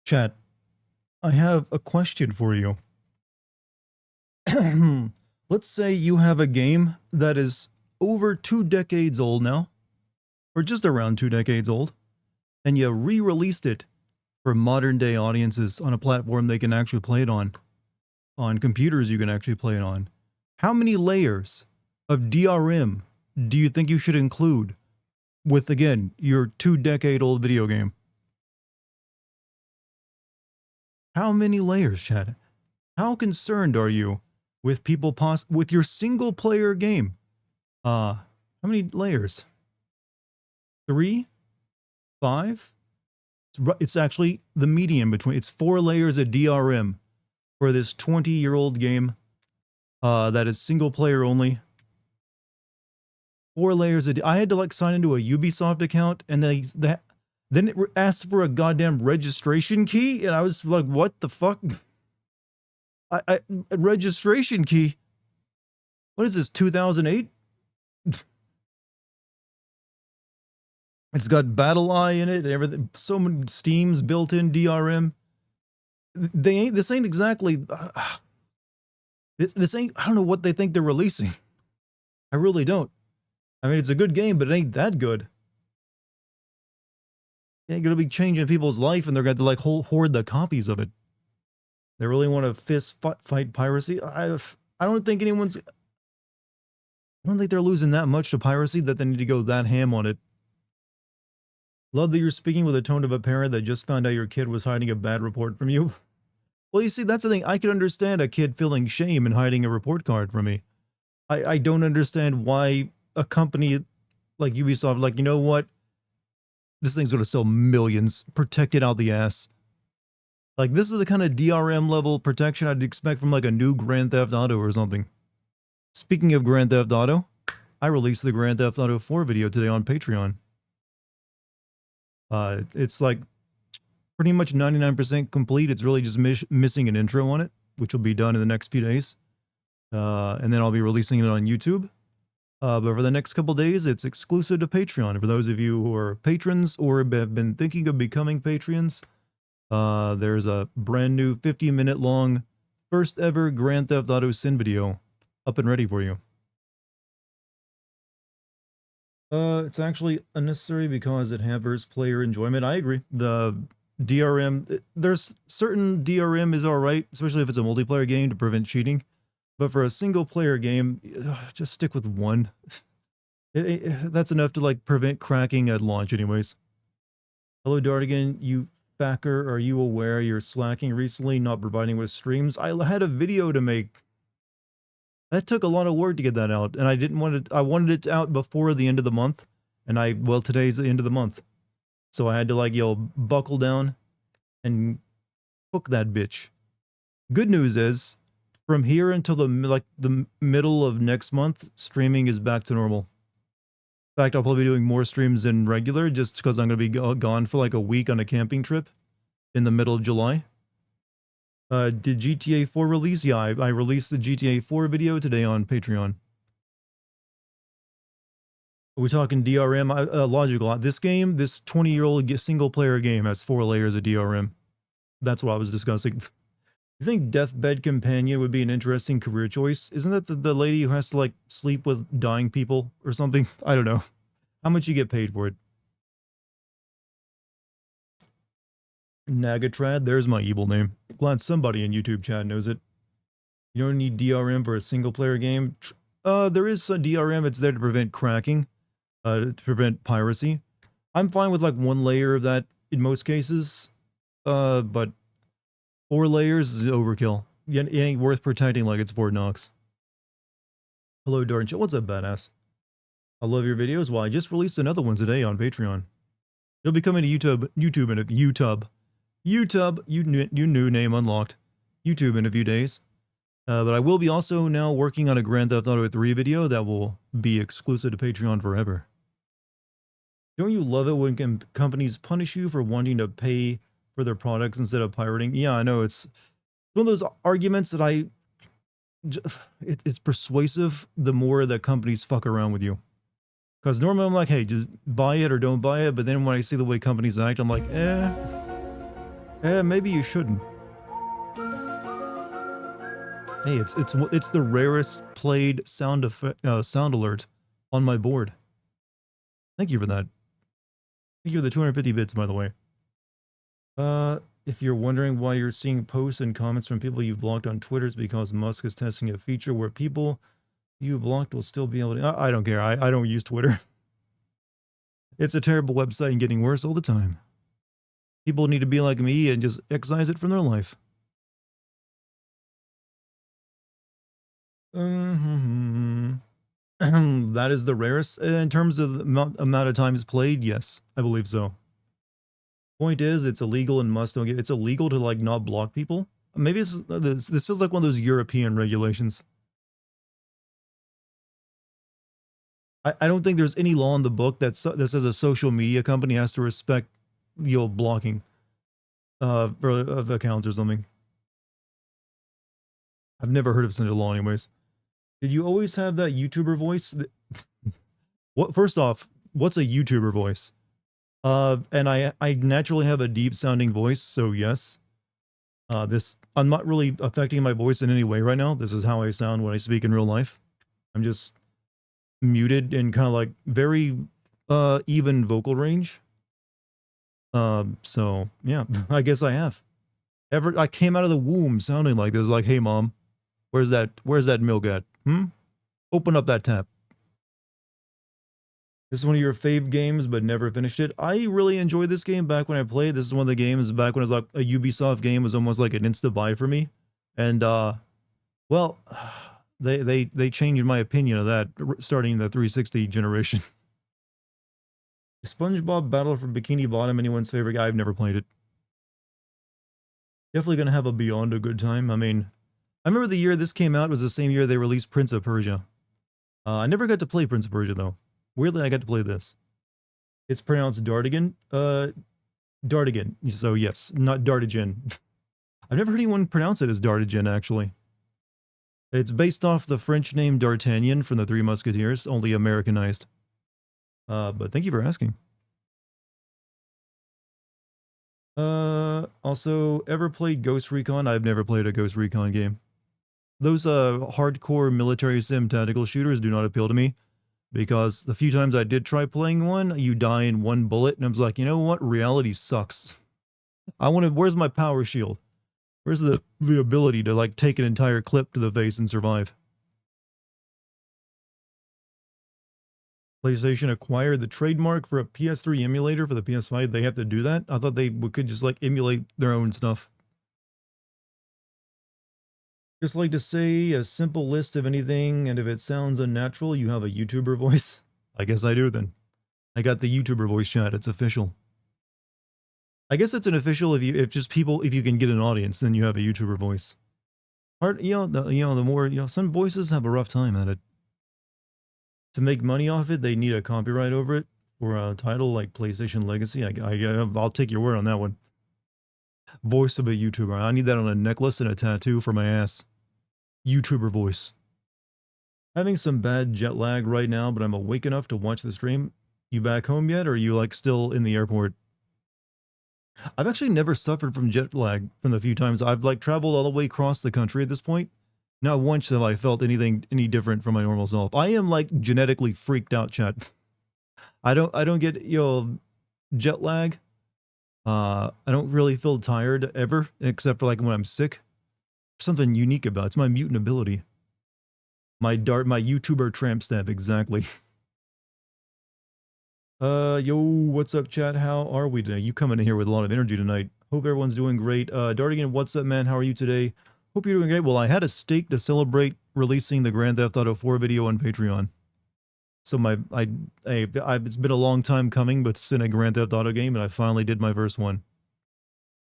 Chat, I have a question for you. Let's say you have a game that is over 2 decades old now, or just around 2 decades old, and you re-released it for modern day audiences on a platform they can actually play it on computers you can actually play it on. How many layers of DRM do you think you should include with, again, your 2 decade old video game? How many layers, Chad? How concerned are you with people with your single player game? How many layers? 3? 5? It's actually the median between. It's 4 layers of DRM for this 20-year-old game that is single player only. 4 layers of. I had to like sign into a Ubisoft account, and then it asked for a goddamn registration key, and I was like, "What the fuck?" A registration key. What is this? 2008? It's got Battle Eye in it and everything. So many Steam's built-in DRM. This ain't exactly. This ain't. I don't know what they think they're releasing. I really don't. I mean, it's a good game, but it ain't that good. It ain't gonna be changing people's life, and they're going to like hoard the copies of it. They really want to fight piracy. I don't think anyone's. I don't think they're losing that much to piracy that they need to go that ham on it. Love that you're speaking with the tone of a parent that just found out your kid was hiding a bad report from you. Well, you see, that's the thing. I can understand a kid feeling shame and hiding a report card from me. I don't understand why a company like Ubisoft, like, you know what? This thing's going to sell millions. Protect it out the ass. Like, this is the kind of DRM level protection I'd expect from like a new Grand Theft Auto or something. Speaking of Grand Theft Auto, I released the Grand Theft Auto 4 video today on Patreon. It's like pretty much 99% complete. It's really just missing an intro on it, which will be done in the next few days. And then I'll be releasing it on YouTube. But for the next couple days, it's exclusive to Patreon. For those of you who are patrons or have been thinking of becoming Patreons, there's a brand new 50-minute long first ever Grand Theft Auto Sin video up and ready for you. It's actually unnecessary because it hampers player enjoyment. I agree. The DRM, there's certain DRM is alright, especially if it's a multiplayer game to prevent cheating. But for a single player game, just stick with one. That's enough to like prevent cracking at launch anyways. Hello Dartigan, you backer, are you aware you're slacking recently, not providing with streams? I had a video to make. That took a lot of work to get that out, and I didn't want it. I wanted it out before the end of the month, and well, today's the end of the month, so I had to like, buckle down and cook that bitch. Good news is, from here until the middle of next month, streaming is back to normal. In fact, I'll probably be doing more streams than regular, just because I'm going to be gone for like a week on a camping trip in the middle of July. Did GTA 4 release? Yeah, I released the GTA 4 video today on Patreon. Are we talking DRM? Logical. This game, this 20-year-old single-player game has 4 layers of DRM. That's what I was discussing. You think Deathbed Companion would be an interesting career choice? Isn't that the lady who has to, like, sleep with dying people or something? I don't know. How much you get paid for it? Nagatrad, there's my evil name. Glad somebody in YouTube chat knows it. You don't need DRM for a single-player game. There is some DRM. It's there to prevent cracking, to prevent piracy. I'm fine with like 1 layer of that in most cases, but 4 layers is overkill. it ain't worth protecting like it's Fort Knox. Hello, Dartigan. What's up, badass? I love your videos. Well, I just released another one today on Patreon. It'll be coming to YouTube in a you new name unlocked. YouTube in a few days. But I will be also now working on a Grand Theft Auto 3 video that will be exclusive to Patreon forever. Don't you love it when companies punish you for wanting to pay for their products instead of pirating? Yeah, I know. It's one of those arguments that it's persuasive the more that companies fuck around with you. Because normally I'm like, hey, just buy it or don't buy it. But then when I see the way companies act, I'm like, maybe you shouldn't. Hey, it's the rarest played sound alert on my board. Thank you for that. Thank you for the 250 bits, by the way. If you're wondering why you're seeing posts and comments from people you've blocked on Twitter, it's because Musk is testing a feature where people you blocked will still be able to... I don't care. I don't use Twitter. It's a terrible website and getting worse all the time. People need to be like me and just excise it from their life. That is the rarest. In terms of the amount of times played, yes, I believe so. Point is, it's illegal and must don't get... It's illegal to, like, not block people. Maybe this feels like one of those European regulations. I don't think there's any law in the book that says a social media company has to respect blocking of accounts or something. I've never heard of such a law anyways. Did you always have that YouTuber voice? What? First off, what's a YouTuber voice? And I naturally have a deep sounding voice, so yes. I'm not really affecting my voice in any way right now. This is how I sound when I speak in real life. I'm just muted and kind of like very even vocal range. So yeah, I guess I have. I came out of the womb sounding like this, like, hey mom, where's that milk at? Open up that tap. This is one of your fave games, but never finished it. I really enjoyed this game back when I played. This is one of the games back when it was like a Ubisoft game, was almost like an insta buy for me. And well, they changed my opinion of that starting the 360 generation. SpongeBob Battle for Bikini Bottom, anyone's favorite guy? I've never played it. Definitely gonna have a beyond a good time. I mean, I remember the year this came out was the same year they released Prince of Persia. I never got to play Prince of Persia though. Weirdly, I got to play this. It's pronounced Dartigan. Dartigan. So yes, not Dartigan. I've never heard anyone pronounce it as Dartigan, actually. It's based off the French name D'Artagnan from the Three Musketeers, only Americanized. But thank you for asking. Also, ever played Ghost Recon? I've never played a Ghost Recon game. Those hardcore military sim tactical shooters do not appeal to me, because the few times I did try playing one, you die in one bullet, and I was like, you know what? Reality sucks. Where's my power shield? Where's the ability to, like, take an entire clip to the face and survive? PlayStation acquired the trademark for a PS3 emulator for the PS5. They have to do that? I thought they could just, like, emulate their own stuff. Just like to say a simple list of anything, and if it sounds unnatural, you have a YouTuber voice. I guess I do then. I got the YouTuber voice chat. It's official. I guess it's an official if you can get an audience, then you have a YouTuber voice. The more, some voices have a rough time at it. To make money off it, they need a copyright over it for a title like PlayStation Legacy. I'll take your word on that one. Voice of a YouTuber. I need that on a necklace and a tattoo for my ass. YouTuber voice. Having some bad jet lag right now, but I'm awake enough to watch the stream. You back home yet, or are you, like, still in the airport? I've actually never suffered from jet lag from the few times I've, like, traveled all the way across the country at this point. Not once have I felt any different from my normal self. I am, like, genetically freaked out, chat. I don't get, jet lag. I don't really feel tired ever, except for, like, when I'm sick. Something unique about it. It's my mutant ability. My YouTuber tramp stamp, exactly. Yo, what's up, chat? How are we today? You coming in here with a lot of energy tonight. Hope everyone's doing great. Dartigan, what's up, man? How are you today? Hope you're doing great. Well, I had a steak to celebrate releasing the Grand Theft Auto 4 video on Patreon. So it's been a long time coming, but it's in a Grand Theft Auto game, and I finally did my first one.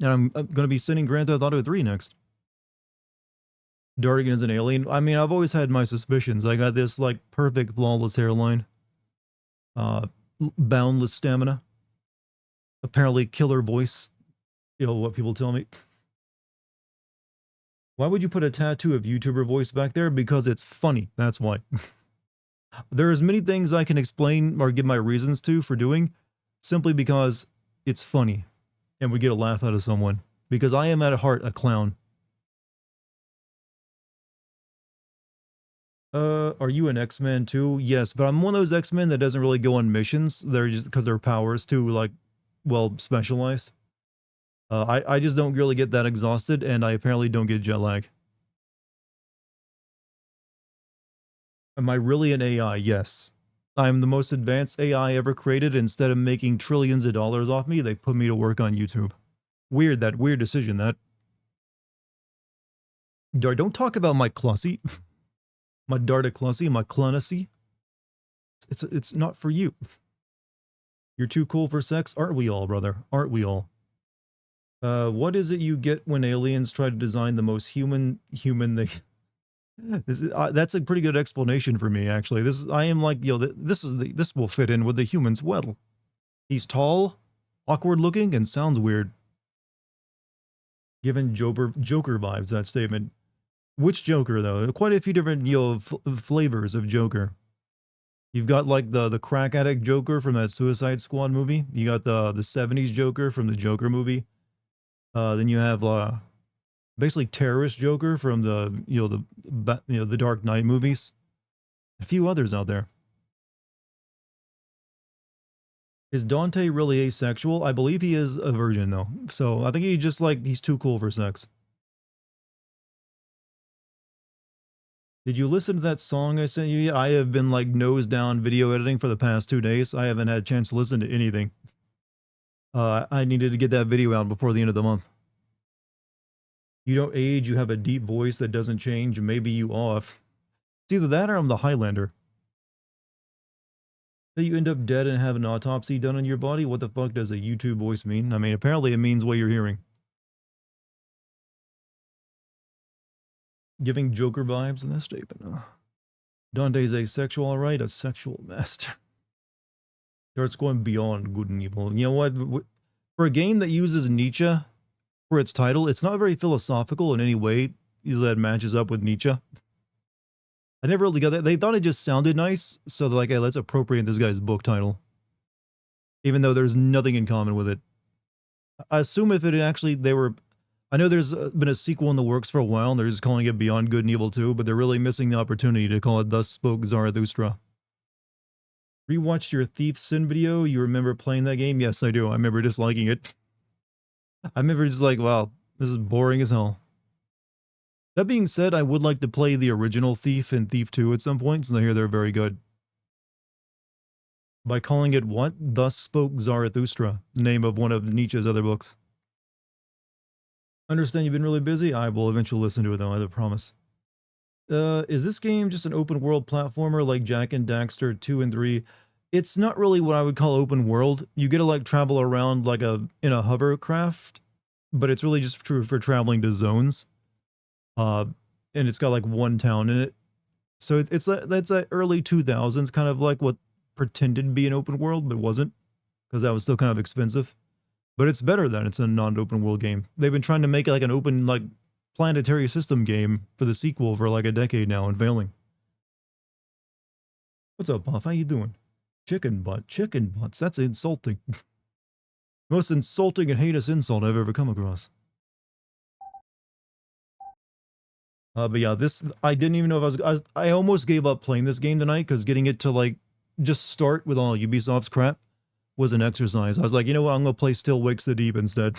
And I'm going to be sending Grand Theft Auto 3 next. Dartigan is an alien. I mean, I've always had my suspicions. I got this, like, perfect, flawless hairline. Boundless stamina. Apparently killer voice. You know, what people tell me. Why would you put a tattoo of YouTuber voice back there? Because it's funny. That's why. There's many things I can explain or give my reasons to for doing, simply because it's funny. And we get a laugh out of someone. Because I am at heart a clown. Are you an X-Men too? Yes, but I'm one of those X-Men that doesn't really go on missions. They're just because their powers too, like, well, specialized. I just don't really get that exhausted, and I apparently don't get jet lag. Am I really an AI? Yes. I'm the most advanced AI ever created. Instead of making trillions of dollars off me, they put me to work on YouTube. Weird decision, that. Don't talk about my clussy. My Darticlussy, my clunacy. It's not for you. You're too cool for sex? Aren't we all, brother? Aren't we all? What is it you get when aliens try to design the most human they... That's a pretty good explanation for me, actually. I am like, you know, this will fit in with the humans well. He's tall, awkward looking, and sounds weird. Given Joker vibes, that statement. Which Joker, though? Quite a few different, you know, flavors of Joker. You've got, like, the crack addict Joker from that Suicide Squad movie. You got the 70s Joker from the Joker movie. Then you have, basically terrorist Joker from the Dark Knight movies. A few others out there. Is Dante really asexual? I believe he is a virgin, though. So I think he's too cool for sex. Did you listen to that song I sent you yet? I have been, like, nose down video editing for the past 2 days. I haven't had a chance to listen to anything. I needed to get that video out before the end of the month. You don't age, you have a deep voice that doesn't change, maybe you off. It's either that or I'm the Highlander. That you end up dead and have an autopsy done on your body? What the fuck does a YouTube voice mean? I mean, apparently it means what you're hearing. Giving Joker vibes in that statement. Dante's asexual, alright? A sexual master. Starts going beyond good and evil. You know what? For a game that uses Nietzsche for its title, it's not very philosophical in any way that matches up with Nietzsche. I never really got that. They thought it just sounded nice, so they're like, hey, let's appropriate this guy's book title. Even though there's nothing in common with it. I assume if it actually, I know there's been a sequel in the works for a while, and they're just calling it Beyond Good and Evil 2, but they're really missing the opportunity to call it Thus Spoke Zarathustra. Rewatched your Thief Sin video? You remember playing that game? Yes, I do. I remember disliking it. I remember just like, wow, this is boring as hell. That being said, I would like to play the original Thief and Thief 2 at some point, since I hear they're very good. By calling it what? Thus Spoke Zarathustra, name of one of Nietzsche's other books. Understand you've been really busy? I will eventually listen to it, though, I promise. Is this game just an open world platformer like Jak and Daxter 2 and 3? It's not really what I would call open world. You get to, like, travel around like in a hovercraft, but it's really just true for traveling to zones. And it's got like one town in it. So that's that early 2000s, kind of like what pretended to be an open world, but wasn't, because that was still kind of expensive. But it's better than it's a non-open world game. They've been trying to make it like an open, like, planetary system game for the sequel for like a decade now and failing. What's up, Buff? How you doing? Chicken butts. That's insulting. Most insulting and heinous insult I've ever come across. But yeah, I didn't even know if I almost gave up playing this game tonight, because getting it to, like, just start with all Ubisoft's crap was an exercise. I was like, you know what, I'm gonna play Still Wakes the Deep instead.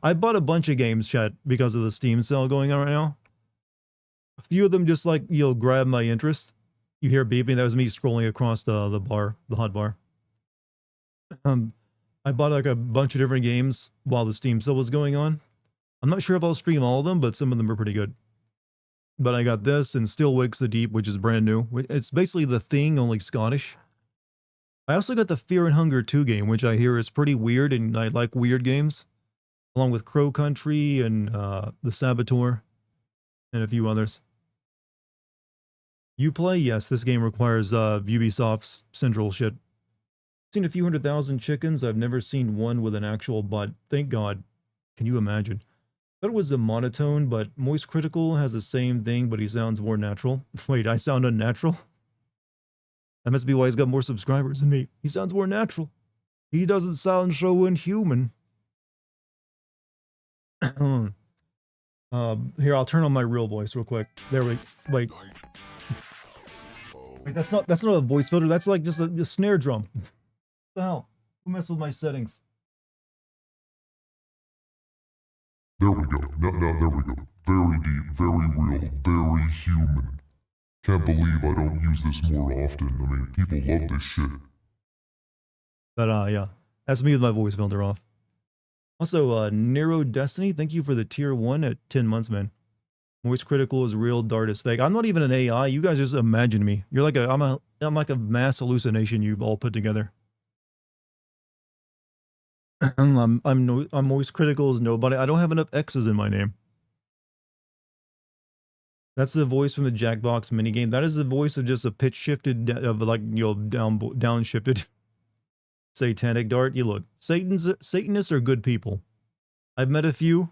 I bought a bunch of games, chat, because of the Steam sale going on right now. A few of them just, like, grab my interest. You hear beeping, that was me scrolling across the hot bar. I bought like a bunch of different games while the Steam sale was going on. I'm not sure if I'll stream all of them, but some of them are pretty good. But I got this and Still Wakes the Deep, which is brand new. It's basically The Thing, only Scottish. I also got the Fear and Hunger 2 game, which I hear is pretty weird, and I like weird games, along with Crow Country and The Saboteur and a few others. Uplay? Yes, this game requires Ubisoft's central shit. Seen a few 100,000 chickens. I've never seen one with an actual butt. Thank God. Can you imagine? Thought it was a monotone, but Moist Critical has the same thing, but he sounds more natural. Wait, I sound unnatural? That must be why he's got more subscribers than me. He sounds more natural. He doesn't sound so inhuman. Here, I'll turn on my real voice real quick. There we wait. Wait, that's not a voice filter. That's like just a snare drum. What the hell? Who messed with my settings? There we go. Now, there we go. Very deep, very real, very human. Can't believe I don't use this more often. I mean, people love this shit. But yeah, that's me with my voice filter off. Also, Nero Destiny, thank you for the tier 1 at 10 months, man. Voice Critical is real, Dart is fake. I'm not even an AI. You guys just imagine me. You're like I'm like a mass hallucination you've all put together. I'm Voice Critical as nobody. I don't have enough X's in my name. That's the voice from the Jackbox minigame. That is the voice of just a pitch shifted, downshifted satanic Dart. You look, Satanists are good people. I've met a few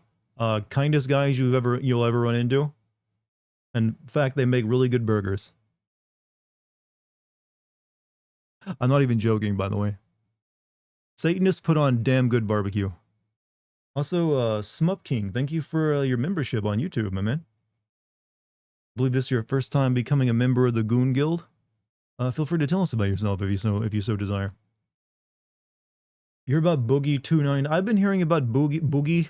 kindest guys you'll ever run into. And in fact, they make really good burgers. I'm not even joking, by the way. Satanists put on damn good barbecue. Also, Smup King, thank you for your membership on YouTube, my man. I believe this is your first time becoming a member of the Goon Guild. Feel free to tell us about yourself if you so desire. You hear about Boogie 29? I've been hearing about Boogie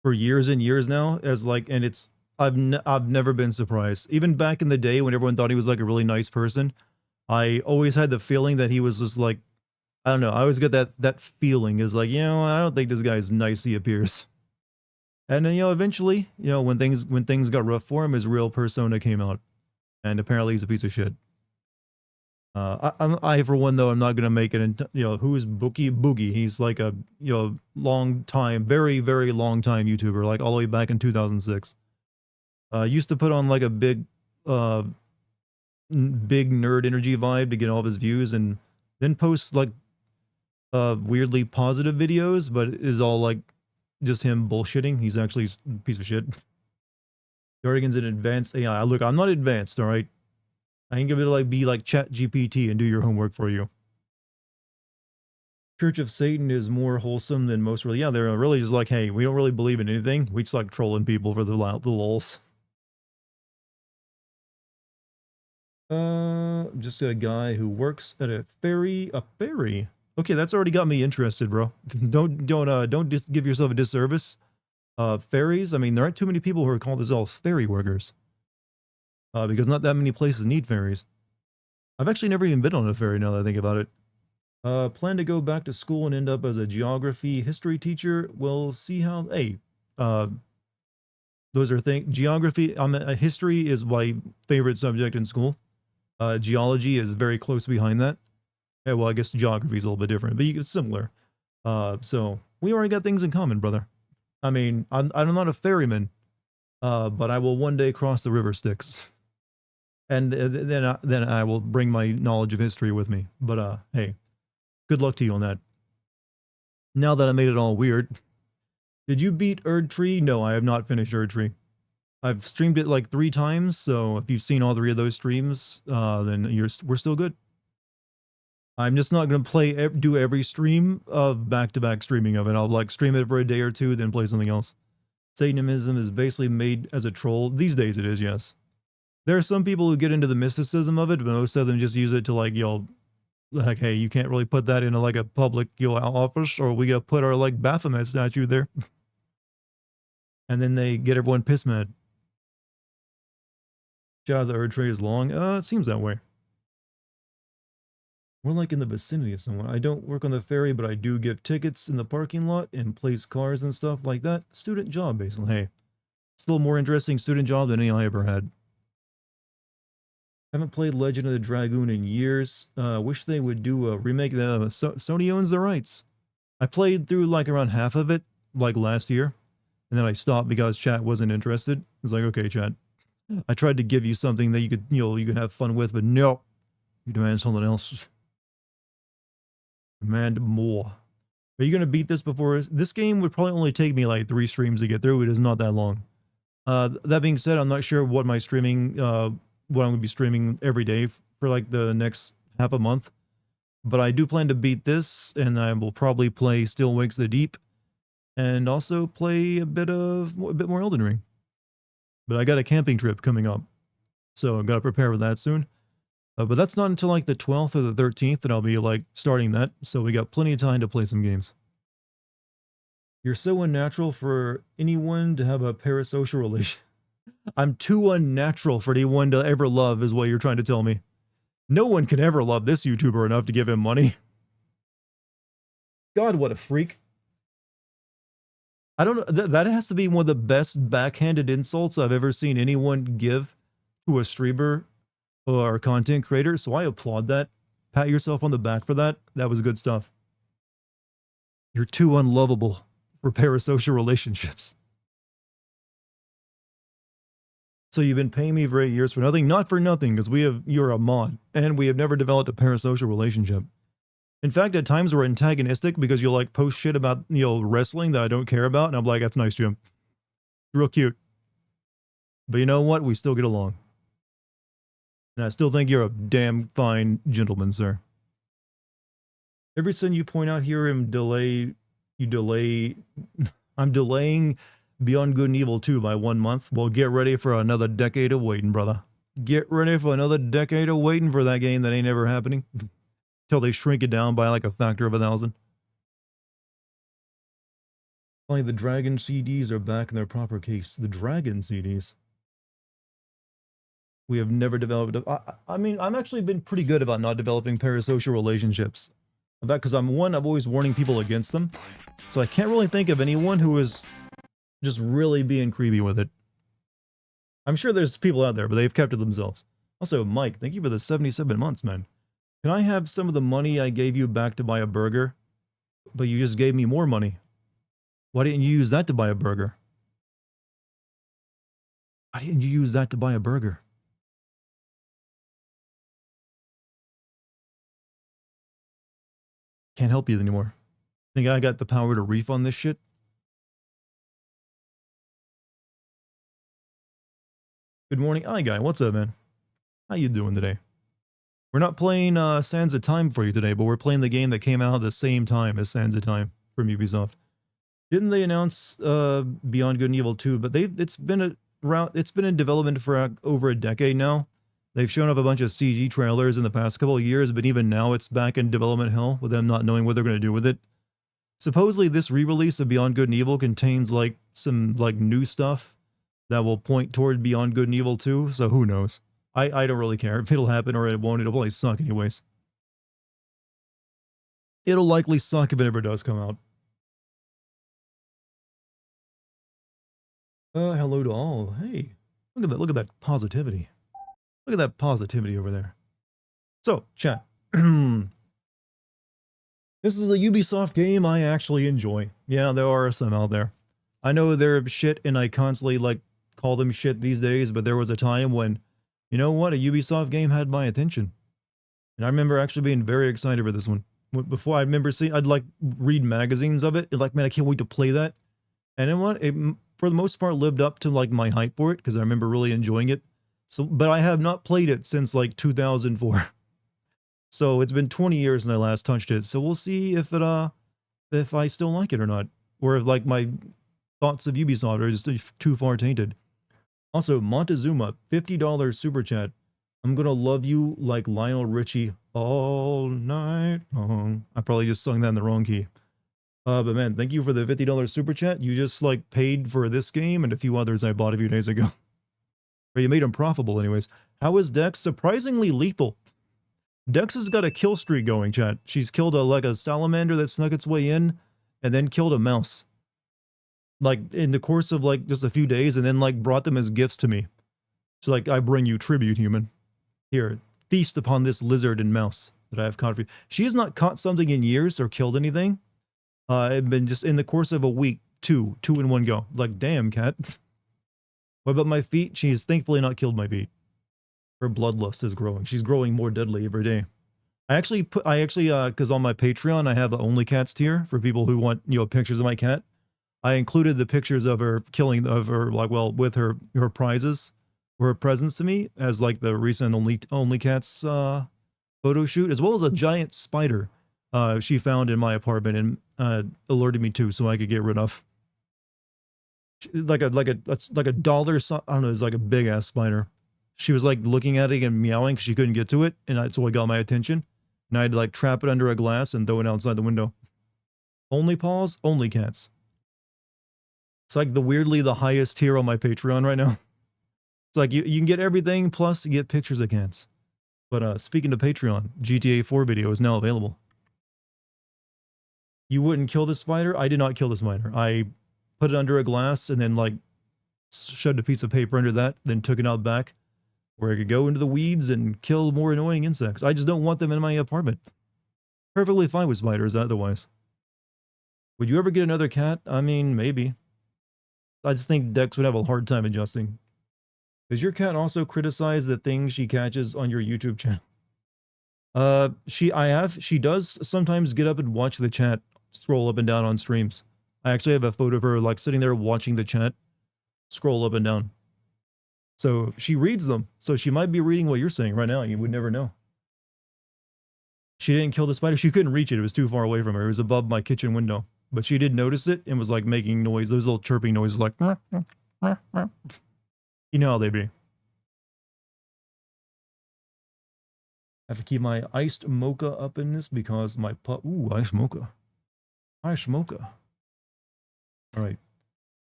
for years and years now, and it's I've never been surprised. Even back in the day when everyone thought he was like a really nice person, I always had the feeling that he was just like, I don't know, I always get that feeling is like, I don't think this guy's nice, he appears. And then, eventually, when things got rough for him, his real persona came out. And apparently he's a piece of shit. I for one, though, I'm not going to make it, who's Boogie? He's like a, long time, very, very long time YouTuber, like all the way back in 2006. Used to put on like a big nerd energy vibe to get all of his views, and then post like weirdly positive videos, but is all like just him bullshitting. He's actually a piece of shit. Dartigan's an advanced AI. Look, I'm not advanced, all right? I ain't gonna be like Chat GPT and do your homework for you. Church of Satan is more wholesome than most really. Yeah, they're really just like, hey, we don't really believe in anything. We just like trolling people for the lulz. Just a guy who works at a ferry. A ferry? Okay, that's already got me interested, bro. Don't just give yourself a disservice. Ferries, I mean, there aren't too many people who are called themselves ferry workers. Because not that many places need ferries. I've actually never even been on a ferry now that I think about it. Plan to go back to school and end up as a geography history teacher. We'll see how, hey, those are things, geography, history is my favorite subject in school. Geology is very close behind that. Yeah, well, I guess geography is a little bit different, but it's similar. So we already got things in common, brother. I mean, I'm not a ferryman, but I will one day cross the river Styx, and then I will bring my knowledge of history with me. But hey, good luck to you on that. Now that I made it all weird, did you beat Erdtree? No, I have not finished Erdtree. I've streamed it like 3 times, so if you've seen all 3 of those streams, then we're still good. I'm just not going to do every stream of back-to-back streaming of it. I'll like stream it for a day or 2, then play something else. Satanism is basically made as a troll. These days it is, yes. There are some people who get into the mysticism of it, but most of them just use it to like, like, hey, you can't really put that into like a public, office, or we gotta put our like Baphomet statue there. And then they get everyone piss mad. Shadow of the Erdtree is long. It seems that way. More like in the vicinity of someone. I don't work on the ferry, but I do give tickets in the parking lot and place cars and stuff like that. Student job, basically. Hey, still more interesting student job than any I ever had. Haven't played Legend of the Dragoon in years. Wish they would do a remake. Sony owns the rights. I played through like around half of it, like last year, and then I stopped because chat wasn't interested. It's like, okay, chat. I tried to give you something that you could have fun with, but no, you demand something else. Demand more. Are you gonna beat this before? This game would probably only take me like 3 streams to get through. It is not that long. That being said, I'm not sure what my streaming, what I'm gonna be streaming every day for like the next half a month. But I do plan to beat this, and I will probably play Still Wakes the Deep, and also play a bit more Elden Ring. But I got a camping trip coming up, so I gotta prepare for that soon. But that's not until like the 12th or the 13th that I'll be like starting that, so we got plenty of time to play some games. You're so unnatural for anyone to have a parasocial relation. I'm too unnatural for anyone to ever love, is what you're trying to tell me. No one can ever love this YouTuber enough to give him money. God, what a freak. I don't know. That has to be one of the best backhanded insults I've ever seen anyone give to a streamer or a content creator. So I applaud that. Pat yourself on the back for that. That was good stuff. You're too unlovable for parasocial relationships. So you've been paying me for 8 years for nothing? Not for nothing, because you're a mod, and we have never developed a parasocial relationship. In fact, at times we're antagonistic because you'll like post shit about, wrestling that I don't care about, and I'm like, that's nice, Jim. Real cute. But you know what? We still get along. And I still think you're a damn fine gentleman, sir. Every sin you point out here, I'm delaying Beyond Good and Evil 2 by 1 month. Well, get ready for another decade of waiting, brother. Get ready for another decade of waiting for that game that ain't ever happening. Till they shrink it down by like a factor of 1,000. Finally, the Dragon CDs are back in their proper case. The Dragon CDs. We have never developed. I mean, I've actually been pretty good about not developing parasocial relationships. In fact, because I'm always warning people against them. So I can't really think of anyone who is just really being creepy with it. I'm sure there's people out there, but they've kept it themselves. Also, Mike, thank you for the 77 months, man. Can I have some of the money I gave you back to buy a burger? But you just gave me more money. Why didn't you use that to buy a burger? Why didn't you use that to buy a burger? Can't help you anymore. Think I got the power to refund this shit? Good morning. Hi, guy. What's up, man? How you doing today? We're not playing Sands of Time for you today, but we're playing the game that came out at the same time as Sands of Time from Ubisoft. Didn't they announce Beyond Good and Evil 2? But it's been in development for over a decade now. They've shown off a bunch of CG trailers in the past couple of years, but even now it's back in development hell with them not knowing what they're going to do with it. Supposedly this re-release of Beyond Good and Evil contains like some like new stuff that will point toward Beyond Good and Evil 2, so who knows. I don't really care if it'll happen or it won't. It'll probably suck anyways. It'll likely suck if it ever does come out. Hello to all. Hey, look at that positivity. Look at that positivity over there. So, chat. This is a Ubisoft game I actually enjoy. Yeah, there are some out there. I know they're shit and I constantly like call them shit these days, but there was a time when, you know what, a Ubisoft game had my attention. And I remember actually being very excited for this one. Before I remember seeing, I'd like read magazines of it. Like, man, I can't wait to play that. And then what? It, for the most part, lived up to like my hype for it because I remember really enjoying it. So, but I have not played it since like 2004. So it's been 20 years since I last touched it. So we'll see if I still like it or not, or if like my thoughts of Ubisoft are just too far tainted. Also, Montezuma, $50 super chat. I'm gonna love you like Lionel Richie all night long. I probably just sung that in the wrong key. But man, thank you for the $50 super chat. You just like paid for this game and a few others I bought a few days ago. Or you made them profitable anyways. How is Dex? Surprisingly lethal. Dex has got a kill streak going, chat. She's killed like a salamander that snuck its way in, and then killed a mouse. Like, in the course of, like, just a few days, and then, like, brought them as gifts to me. So, like, I bring you tribute, human. Here, feast upon this lizard and mouse that I have caught for you. She has not caught something in years or killed anything. It's been just in the course of a week, two in one go. Like, damn, cat. What about my feet? She has thankfully not killed my feet. Her bloodlust is growing. She's growing more deadly every day. Because on my Patreon, I have the Only Cats tier for people who want, pictures of my cat. I included the pictures of her killing, of her, like, well, with her prizes, or her presents to me, as, like, the recent Only Cats, photo shoot, as well as a giant spider, she found in my apartment and, alerted me to, so I could get rid of. Like a dollar, I don't know, it's like a big ass spider. She was like looking at it and meowing because she couldn't get to it, and that's what got my attention. And I had to like trap it under a glass and throw it outside the window. Only paws, only cats. It's like the highest tier on my Patreon right now. It's like you can get everything plus you get pictures of cats. But speaking of Patreon, GTA 4 video is now available. You wouldn't kill the spider? I did not kill the spider. I put it under a glass and then like shoved a piece of paper under that, then took it out back where I could go into the weeds and kill more annoying insects. I just don't want them in my apartment. Perfectly fine with spiders otherwise. Would you ever get another cat? I mean, maybe. I just think Dex would have a hard time adjusting. Does your cat also criticize the things she catches on your YouTube channel? She does sometimes get up and watch the chat scroll up and down on streams. I actually have a photo of her like sitting there watching the chat scroll up and down. So she reads them. So she might be reading what you're saying right now. You would never know. She didn't kill the spider. She couldn't reach it. It was too far away from her. It was above my kitchen window. But she did notice it and was like making noise. Those little chirping noises like, you know how they be. I have to keep my iced mocha up in this because my ooh, iced mocha. Iced mocha. All right.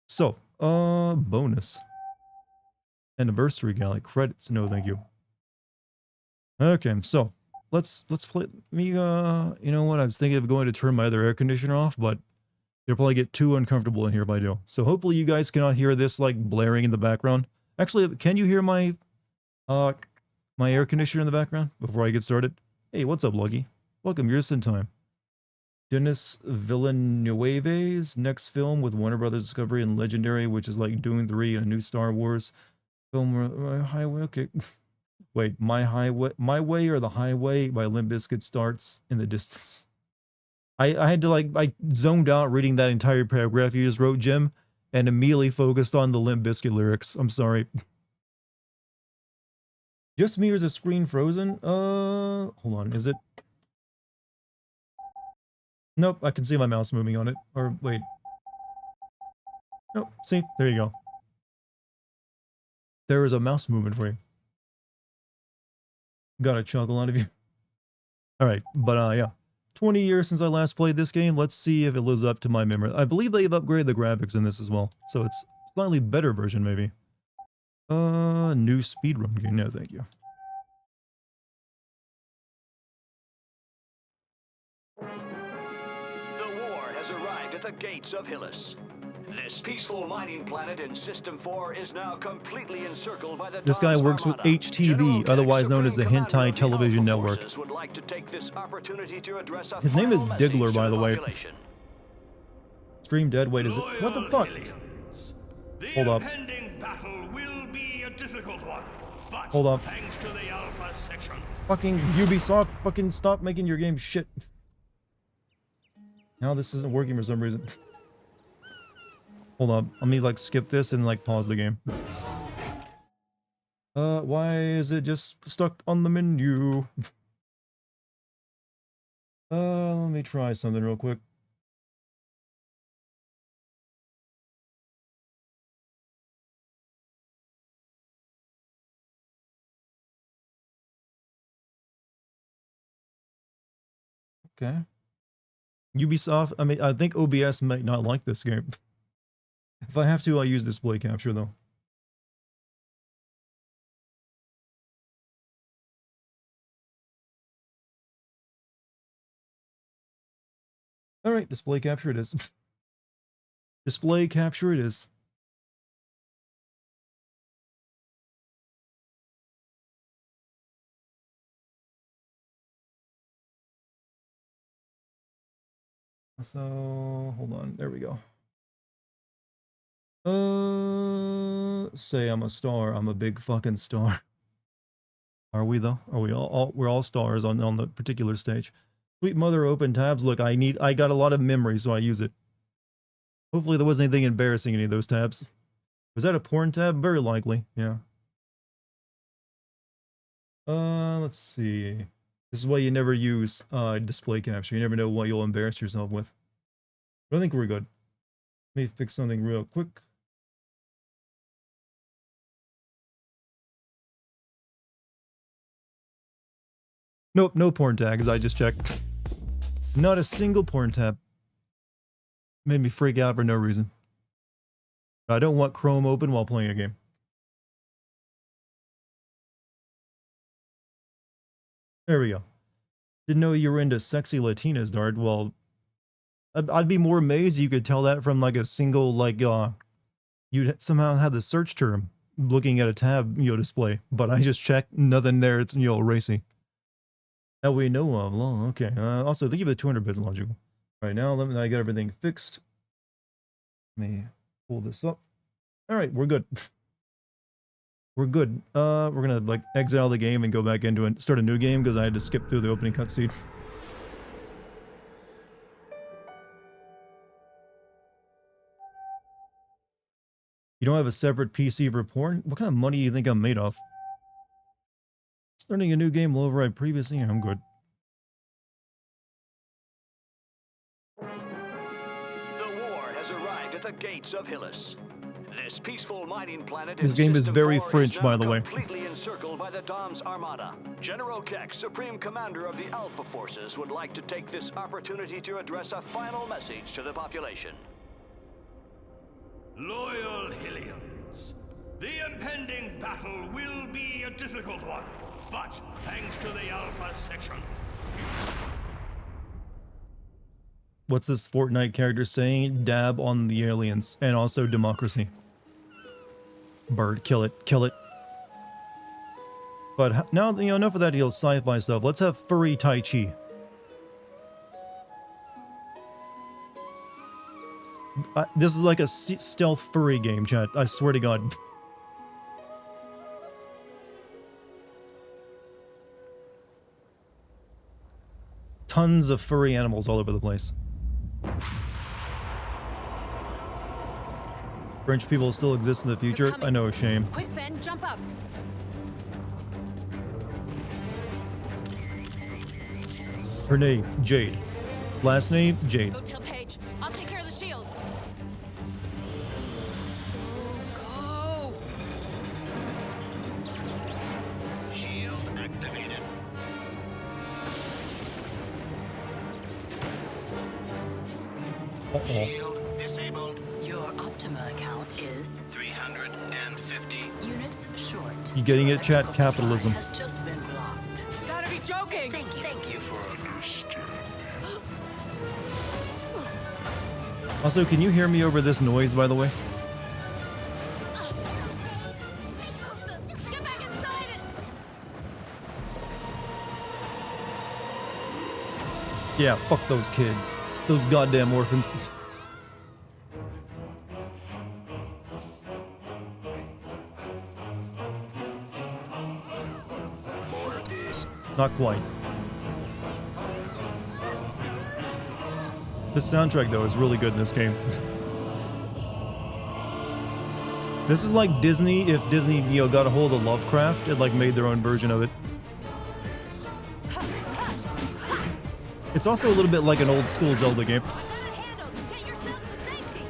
So, bonus. Anniversary galley credits. No, thank you. Okay, so let's play me. You know what? I was thinking of going to turn my other air conditioner off, but it'll probably get too uncomfortable in here if I do. So hopefully you guys cannot hear this like blaring in the background. Actually, can you hear my my air conditioner in the background before I get started? Hey, what's up, Lucky? Welcome, you're just in time. Denis Villeneuve's next film with Warner Brothers Discovery and Legendary, which is like Dune 3 and a new Star Wars film. Highway, okay. Wait, My Way or The Highway by Limp Bizkit starts in the distance. I had to like, I zoned out reading that entire paragraph you just wrote, Jim, and immediately focused on the Limp Bizkit lyrics. I'm sorry. Just me or is the screen frozen? Hold on, is it? Nope, I can see my mouse moving on it. Or wait. Nope, see, there you go. There is a mouse movement for you. Got a chuckle out of you. Alright, but yeah. 20 years since I last played this game. Let's see if it lives up to my memory. I believe they've upgraded the graphics in this as well. So it's slightly better version, maybe. New speedrun game. No, thank you. The war has arrived at the gates of Hillis. This peaceful mining planet in System 4 is now completely encircled by the This guy works with HTV, otherwise known as the Hentai Television Network. Would like to take this opportunity to address a His name is final Diggler, message by to the way. population. Stream dead. Wait, is it? What the fuck? Hold up. Battle will be a difficult one, but Hold up. thanks to the Alpha section. Fucking Ubisoft, fucking stop making your game shit. Now this isn't working for some reason. Hold up. Let me like skip this and like pause the game. Why is it just stuck on the menu? Let me try something real quick. Okay. Ubisoft, I mean, I think OBS might not like this game. If I have to, I'll use display capture though. All right, display capture it is. Display capture it is. So, hold on. There we go. Say I'm a star. I'm a big fucking star. Are we though? Are we all we're all stars on the particular stage. Sweet mother, open tabs. Look, I got a lot of memory, so I use it. Hopefully there wasn't anything embarrassing in any of those tabs. Was that a porn tab? Very likely, yeah. Let's see. This is why you never use display capture. You never know what you'll embarrass yourself with. But I think we're good. Let me fix something real quick. Nope, no porn tags. I just checked. Not a single porn tab. Made me freak out for no reason. I don't want Chrome open while playing a game. There we go. Didn't know you were into sexy Latinas, Dart. Well, I'd be more amazed you could tell that from like a single, like, you'd somehow have the search term looking at a tab, display. But I just checked, nothing there. It's, racy. That we know of. Well, okay. Also, thank you for the 200 bits, logical. All right, now I got everything fixed. Let me pull this up. All right, we're good. We're good. We're gonna like exit out of the game and go back into it, start a new game because I had to skip through the opening cutscene. You don't have a separate PC for porn? What kind of money do you think I'm made of? Starting a new game will override previous. Yeah, I'm good. The war has arrived at the gates of Hillis. This peaceful mining planet This game is System very 4 French, now by the way. completely encircled by the Dom's armada. General Keck, Supreme Commander of the Alpha Forces, would like to take this opportunity to address a final message to the population. Loyal Hillians, the impending battle will be a difficult one, but thanks to the Alpha section. What's this Fortnite character saying? Dab on the aliens and also democracy. Bird, kill it, kill it. But now, enough of that sci-fi stuff. Let's have furry Tai Chi. This is like a stealth furry game, chat. I swear to God. Tons of furry animals all over the place. French people still exist in the future? I know, shame. Quick, Fen, jump up. Her name, Jade. Last name, Jade. Go tell Paige. I'll take care of the shield. Go. Shield activated. Uh-oh. Shield disabled. Your Optima account is 350. units short. You getting Your it, chat? electrical Capitalism. supply has just been blocked. You gotta be joking. Thank you for Also, can you hear me over this noise, by the way? Get back inside it. Yeah, fuck those kids. Those goddamn orphans. Not quite. The soundtrack, though, is really good in this game. This is like Disney, if Disney, got a hold of Lovecraft and, like, made their own version of it. It's also a little bit like an old school Zelda game. I got it handled. Get yourself to safety.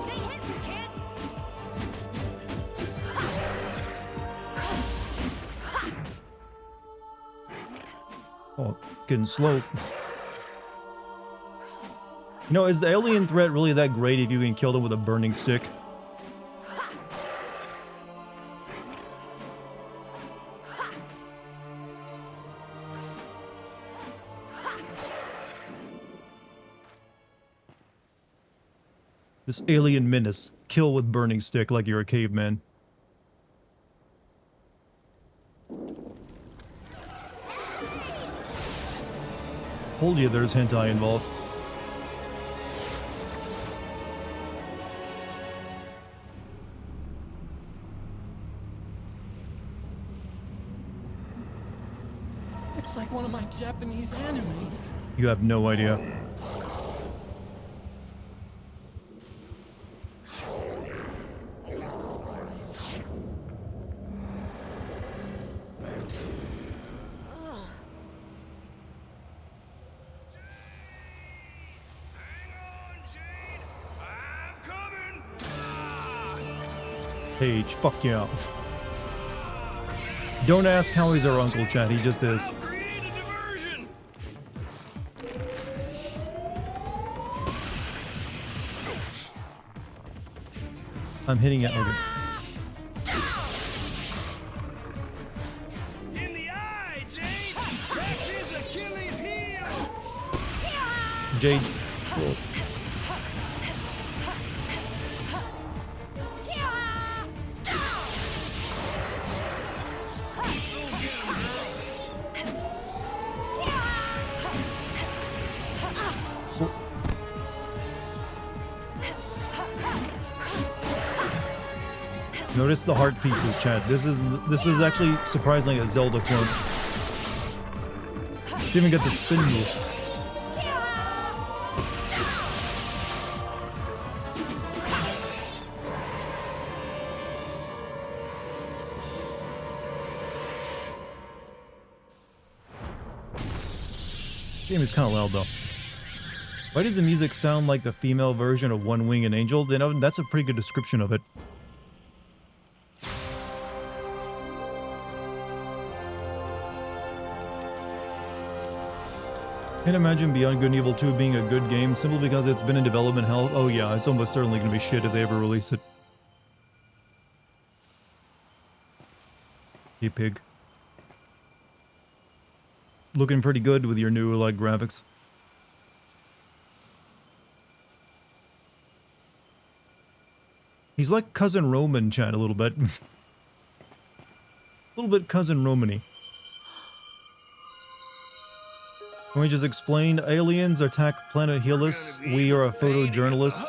Stay hidden, kids. Oh, it's getting slow. You know, is the alien threat really that great if you can kill them with a burning stick? This alien menace. Kill with burning stick like you're a caveman. Told you there's hentai involved. It's like one of my Japanese animes. You have no idea. Paige, fuck yeah. Don't ask how he's our uncle, Chad. He just is. Create a diversion. I'm hitting it. Okay. In the eye, Jade. That's his Achilles heel. Jade. Whoa. Notice the heart pieces, Chad. This is actually surprisingly a Zelda quote. Didn't even get the spin move. Game is kind of loud though. Why does the music sound like the female version of One Wing and Angel? You know, that's a pretty good description of it. Can't imagine Beyond Good and Evil 2 being a good game simply because it's been in development hell. Oh yeah, it's almost certainly going to be shit if they ever release it. Hey pig. Looking pretty good with your new like graphics. He's like Cousin Roman, Chad, a little bit. A little bit Cousin Romany. Can we just explain? Aliens attack planet Hellas. We are a photojournalist.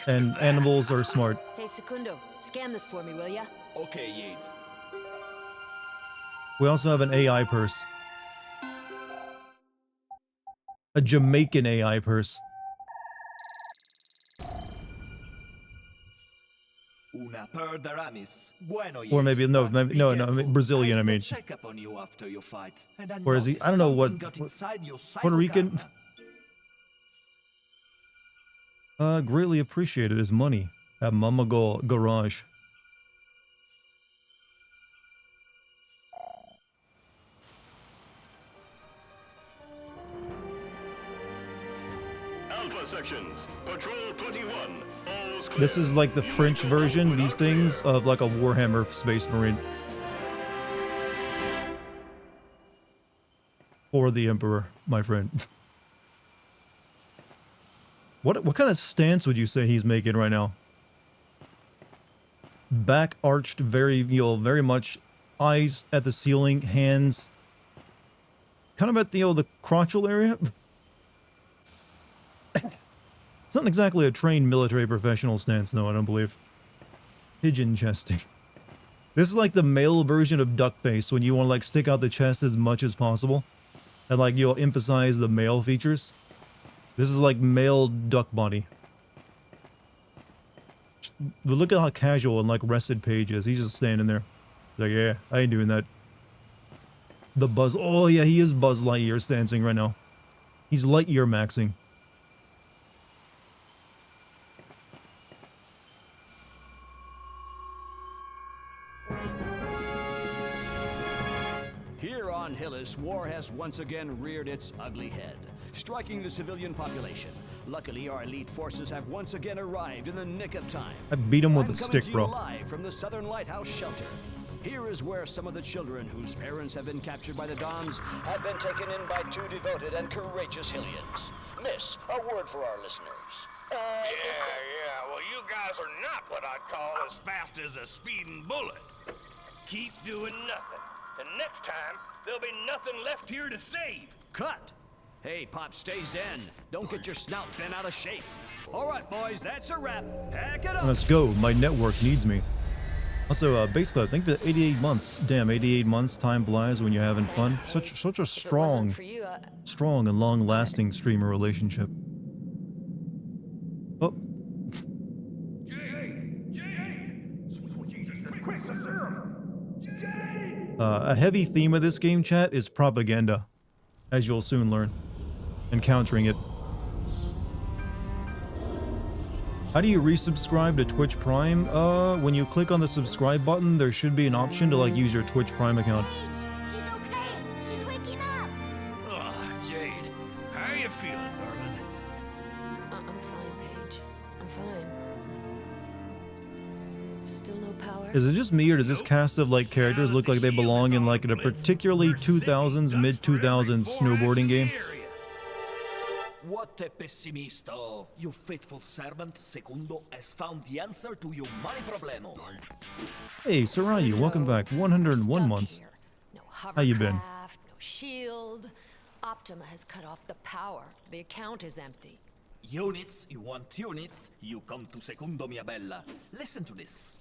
And animals are smart. Hey, Secundo, scan this for me, will ya? Okay, Yeet. We also have an AI purse. A Jamaican AI purse. Una per daramis. Bueno, Or maybe, no, maybe, no, I mean, Brazilian, I mean. Check up on you after your fight. And Or is he, I don't know what, Puerto Rican? Greatly appreciated his money at Mama Garage. Alpha sections. Patrol 21. All's clear. This is like the French version, these things, of like a Warhammer Space Marine. For the Emperor, my friend. What kind of stance would you say he's making right now? Back arched, very, you know, very much eyes at the ceiling, hands kind of at the, you know, the crotchal area. It's not exactly a trained military professional stance, though, I don't believe. Pigeon chesting. This is like the male version of duck face, when you want to like stick out the chest as much as possible. And like you'll emphasize the male features. This is like male duck body. But look at how casual and like rested Paige is. He's just standing there. Like, yeah, I ain't doing that. The Buzz. Oh yeah, he is Buzz Lightyear stancing right now. He's Lightyear maxing. Here on Hillis. Regardless, war has once again reared its ugly head, striking the civilian population. Luckily, our elite forces have once again arrived in the nick of time. I beat him with I'm a coming stick, to bro. you live from the Southern Lighthouse Shelter. Here is where some of the children whose parents have been captured by the Doms have been taken in by two devoted and courageous Hylians. Miss, a word for our listeners. Yeah, well, you guys are not what I'd call as fast as a speeding bullet. Keep doing nothing, and next time, there'll be nothing left here to save. Cut! Hey, Pop, stay zen. Don't get your snout bent out of shape. All right, boys, that's a wrap. Pack it up. Let's go. My network needs me. Also, basically, I think that 88 months. Damn, 88 months. Time flies when you're having fun. Such a If it wasn't strong, for you, strong and long-lasting streamer relationship. Oh, a heavy theme of this game, chat, is propaganda, as you'll soon learn, and countering it. How do you resubscribe to Twitch Prime? When you click on the subscribe button, there should be an option to like use your Twitch Prime account. She's okay. She's waking up. Oh, Jade, how are you feeling, darling? I'm fine, Paige. I'm fine. Still no power? Is it just me, or does this cast of like characters look like they belong in like a particularly 2000s, mid-2000s snowboarding game? What a pessimisto! Your faithful servant Secundo has found the answer to your money problemo. Hey, Sarayu, welcome back. 101 Stuck months. here. No How you been? hovercraft, no shield. Optima has cut off the power. The account is empty. Units, you want units? You come to Secundo, mia bella. Listen to this.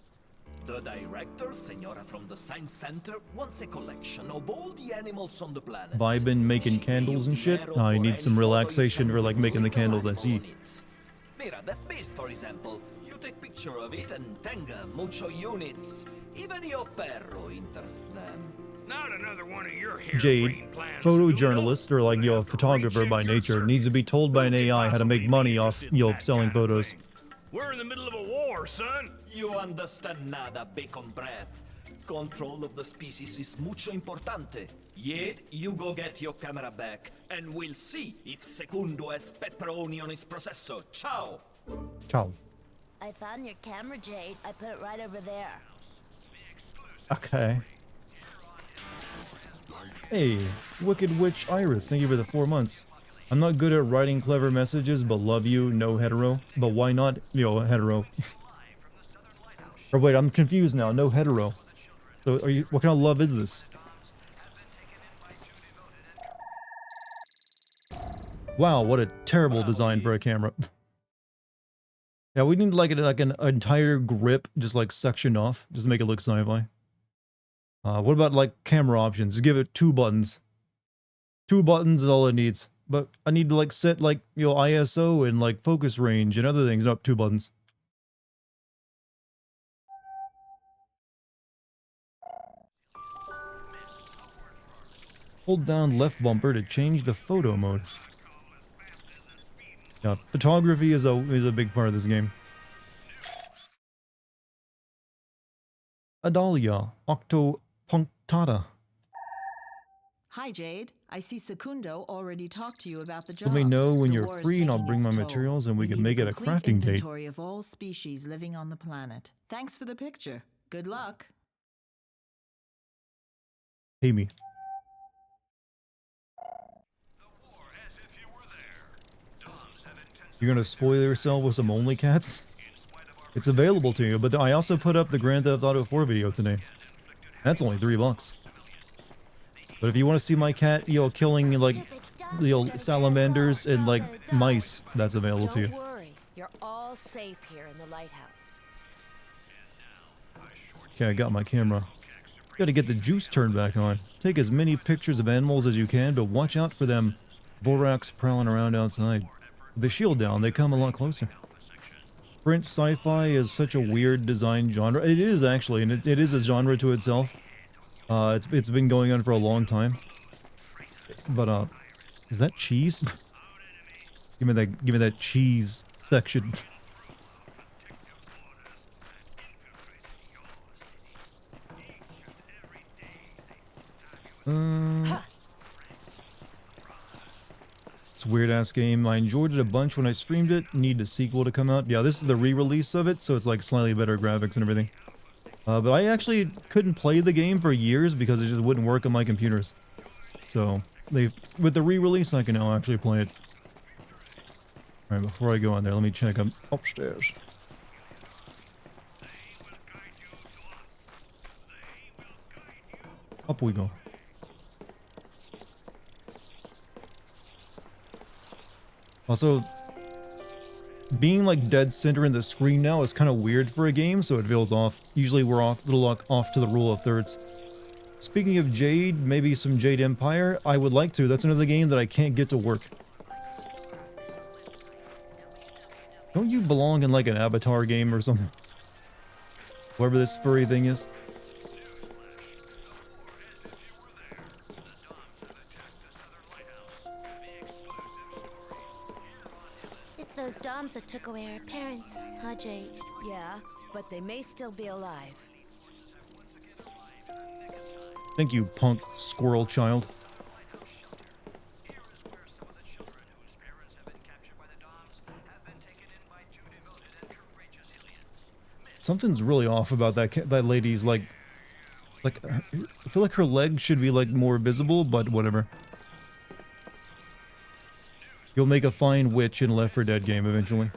The director, Senora from the Science Center, wants a collection of all the animals on the planet. Vibin' making She candles and used shit? dinero I for need any some photo you relaxation send for like with making the good candles I eye see. on it. Mira, that beast, for example. You take picture of it and tenga mucho units. Even your perro interests them. Not another one of your hair Jade, photojournalist or like, yo, photographer by nature, needs to be told by an AI how to make money off, yo, selling photos. We're in the middle of a war, son. You understand nada, bacon breath. Control of the species is mucho importante. Yet, you go get your camera back, and we'll see if Secundo has pepperoni on his processor. Ciao! Ciao. I found your camera, Jade. I put it right over there. Okay. Hey, Wicked Witch Iris, thank you for the 4 months. I'm not good at writing clever messages, but love you, no hetero. But why not, yo, hetero? Or wait, I'm confused now, no hetero. So are you, what kind of love is this? Wow, what a terrible design for a camera. Yeah, we need like an entire grip just like sectioned off, just to make it look sci-fi. What about like camera options? Just give it 2 buttons. 2 buttons is all it needs. But I need to like set like, you know, ISO and like focus range and other things. Nope, 2 buttons. Hold down left bumper to change the photo mode. Yeah, photography is a big part of this game. Adalia, Octopunctata. Hi, Jade. I see Secundo already talked to you about the job. Let me know when The you're war is free and I'll taking bring my its toll. materials and we can need make it a complete crafting date. inventory of all species living on the planet. Thanks for the picture. Good luck. Pay me. You're gonna spoil yourself with some only cats? It's available to you, but I also put up the Grand Theft Auto 4 video today. That's only $3. But if you want to see my cat, you know, killing like, you know, salamanders and like mice, that's available to you. Don't worry. You're all safe here in the lighthouse. Okay, I got my camera. Gotta get the juice turned back on. Take as many pictures of animals as you can, but watch out for them Voraks prowling around outside. With the shield down, they come a lot closer. French sci-fi is such a weird design genre. It is actually, and it is a genre to itself. It's been going on for a long time. But is that cheese? give me that cheese section. weird ass game. I enjoyed it a bunch when I streamed it. Need a sequel to come out. Yeah, this is the re-release of it, so it's like slightly better graphics and everything. But I actually couldn't play the game for years because it just wouldn't work on my computers. So with the re-release, I can now actually play it. All right, before I go on there, let me check. I'm upstairs. Up we go. Also, being like dead center in the screen now is kind of weird for a game, so it feels off. Usually we're off to the rule of thirds. Speaking of Jade, maybe some Jade Empire, I would like to. That's another game that I can't get to work. Don't you belong in like an Avatar game or something? Whatever this furry thing is. It's those Doms that took away our parents, huh, Jade? Yeah, but they may still be alive. Thank you, punk squirrel child. Something's really off about that lady's like I feel like her leg should be like more visible, but whatever. You'll make a fine witch in a Left 4 Dead game eventually.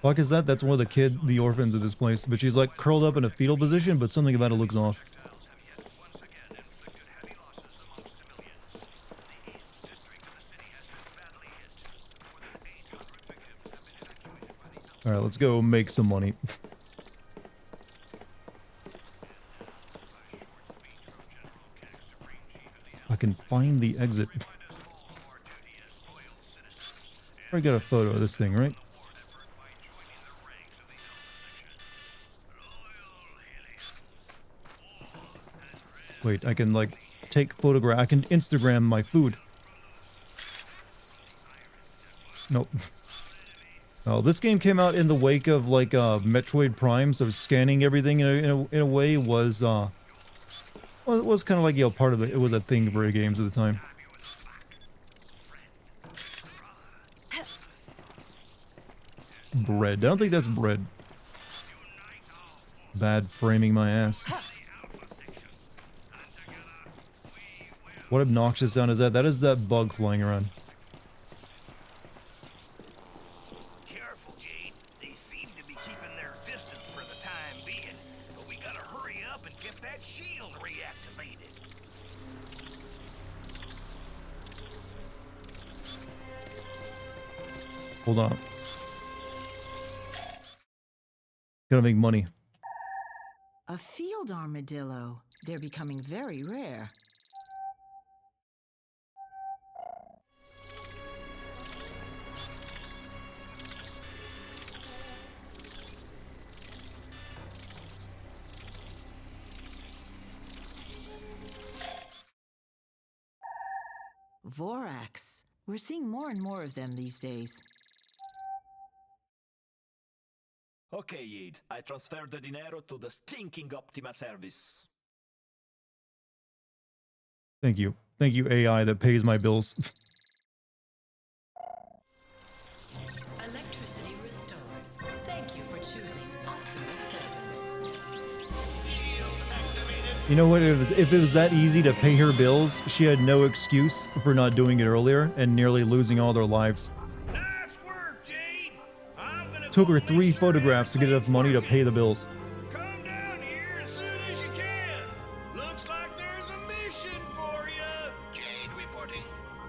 Fuck is that? That's one of the orphans of this place, but she's like curled up in a fetal position, but something about it looks off. Alright, let's go make some money. I can find the exit. I got a photo of this thing, right? Wait, I can like take photograph. I can Instagram my food. Nope. Oh, this game came out in the wake of like Metroid Prime, so scanning everything in a way was well, it was kind of like, you know, part of it. It was a thing for games at the time. Bread. I don't think that's bread. Bad framing my ass. What obnoxious sound is that? That is that bug flying around. Careful, Jade. They seem to be keeping their distance for the time being, but we gotta hurry up and get that shield reactivated. Hold on. Gotta make money. A field armadillo. They're becoming very rare. Vorax. We're seeing more and more of them these days. Okay, Yid. I transferred the dinero to the stinking Optima service. Thank you. Thank you, AI that pays my bills. Electricity restored. Thank you for choosing Optima service. Shield activated. You know what? If it was that easy to pay her bills, she had no excuse for not doing it earlier and nearly losing all their lives. Nice work, Jade. I'm gonna Took go her make 3 sure photographs to get enough money to everything's pay the bills. working. Come down here as soon as you can. Looks like there's a mission for you. Jade reporting.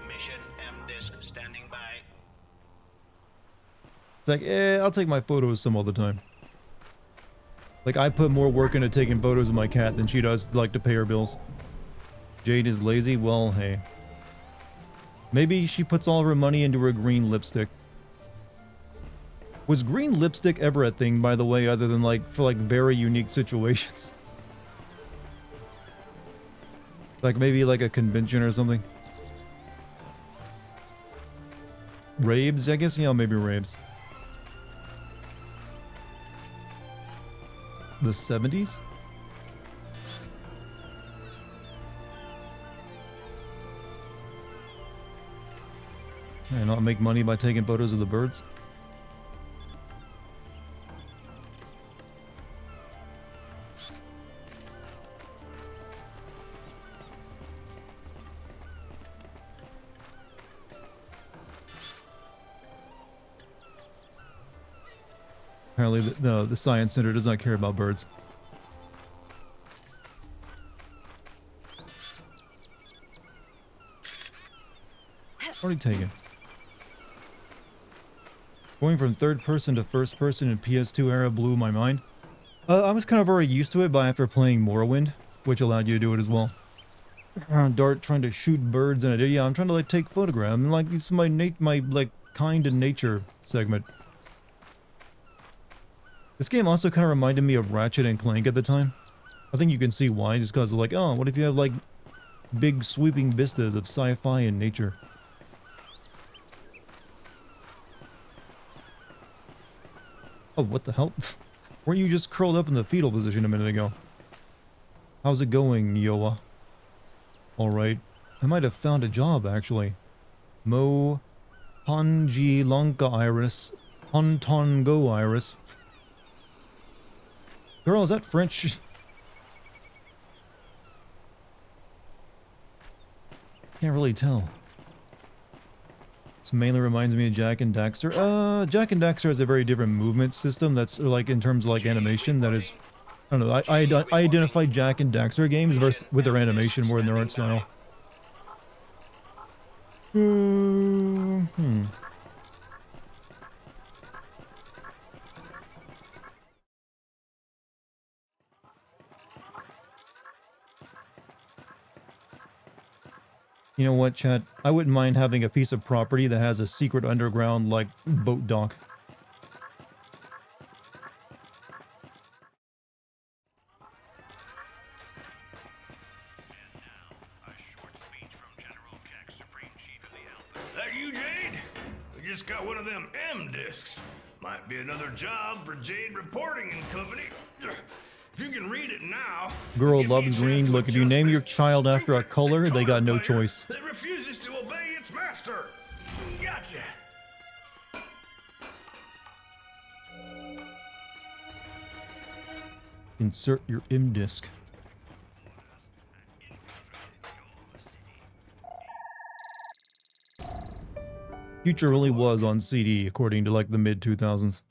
Mission M-Disc standing by. It's like, I'll take my photos some other time. Like, I put more work into taking photos of my cat than she does, like, to pay her bills. Jade is lazy? Well, hey. Maybe she puts all of her money into her green lipstick. Was green lipstick ever a thing, by the way, other than, like, for, like, very unique situations? Like, maybe, like, a convention or something? Raves, I guess? Yeah, maybe raves. The 70s? And not make money by taking photos of the birds. Apparently the Science Center does not care about birds. Already taken. Going from third person to first person in PS2 era blew my mind. I was kind of already used to it, but after playing Morrowind, which allowed you to do it as well. Dart trying to shoot birds and I did. Yeah, I'm trying to like take photographs. I'm like, it's my like kind and nature segment. This game also kind of reminded me of Ratchet and Clank at the time. I think you can see why, just because of like, oh, what if you have like big sweeping vistas of sci-fi and nature? Oh, what the hell? Weren't you just curled up in the fetal position a minute ago? How's it going, Yoa? Alright. I might have found a job, actually. Mo Hanji Lanka Iris. Hontongo Iris. Girl, is that French? Can't really tell. This mainly reminds me of Jak and Daxter. Jak and Daxter has a very different movement system that's like in terms of like animation that is... I don't know, I identify Jak and Daxter games versus with their animation more than their art style. You know what, chat? I wouldn't mind having a piece of property that has a secret underground, like, boat dock. That you, Jade? We just got one of them M discs. Might be another job for Jade Reporting and Company. If you can read it now... Girl loves green. Look, if you name your child after a color, they got no choice. That refuses to obey its master. Gotcha. Insert your M disc. Future really was on CD, according to like the mid-2000s.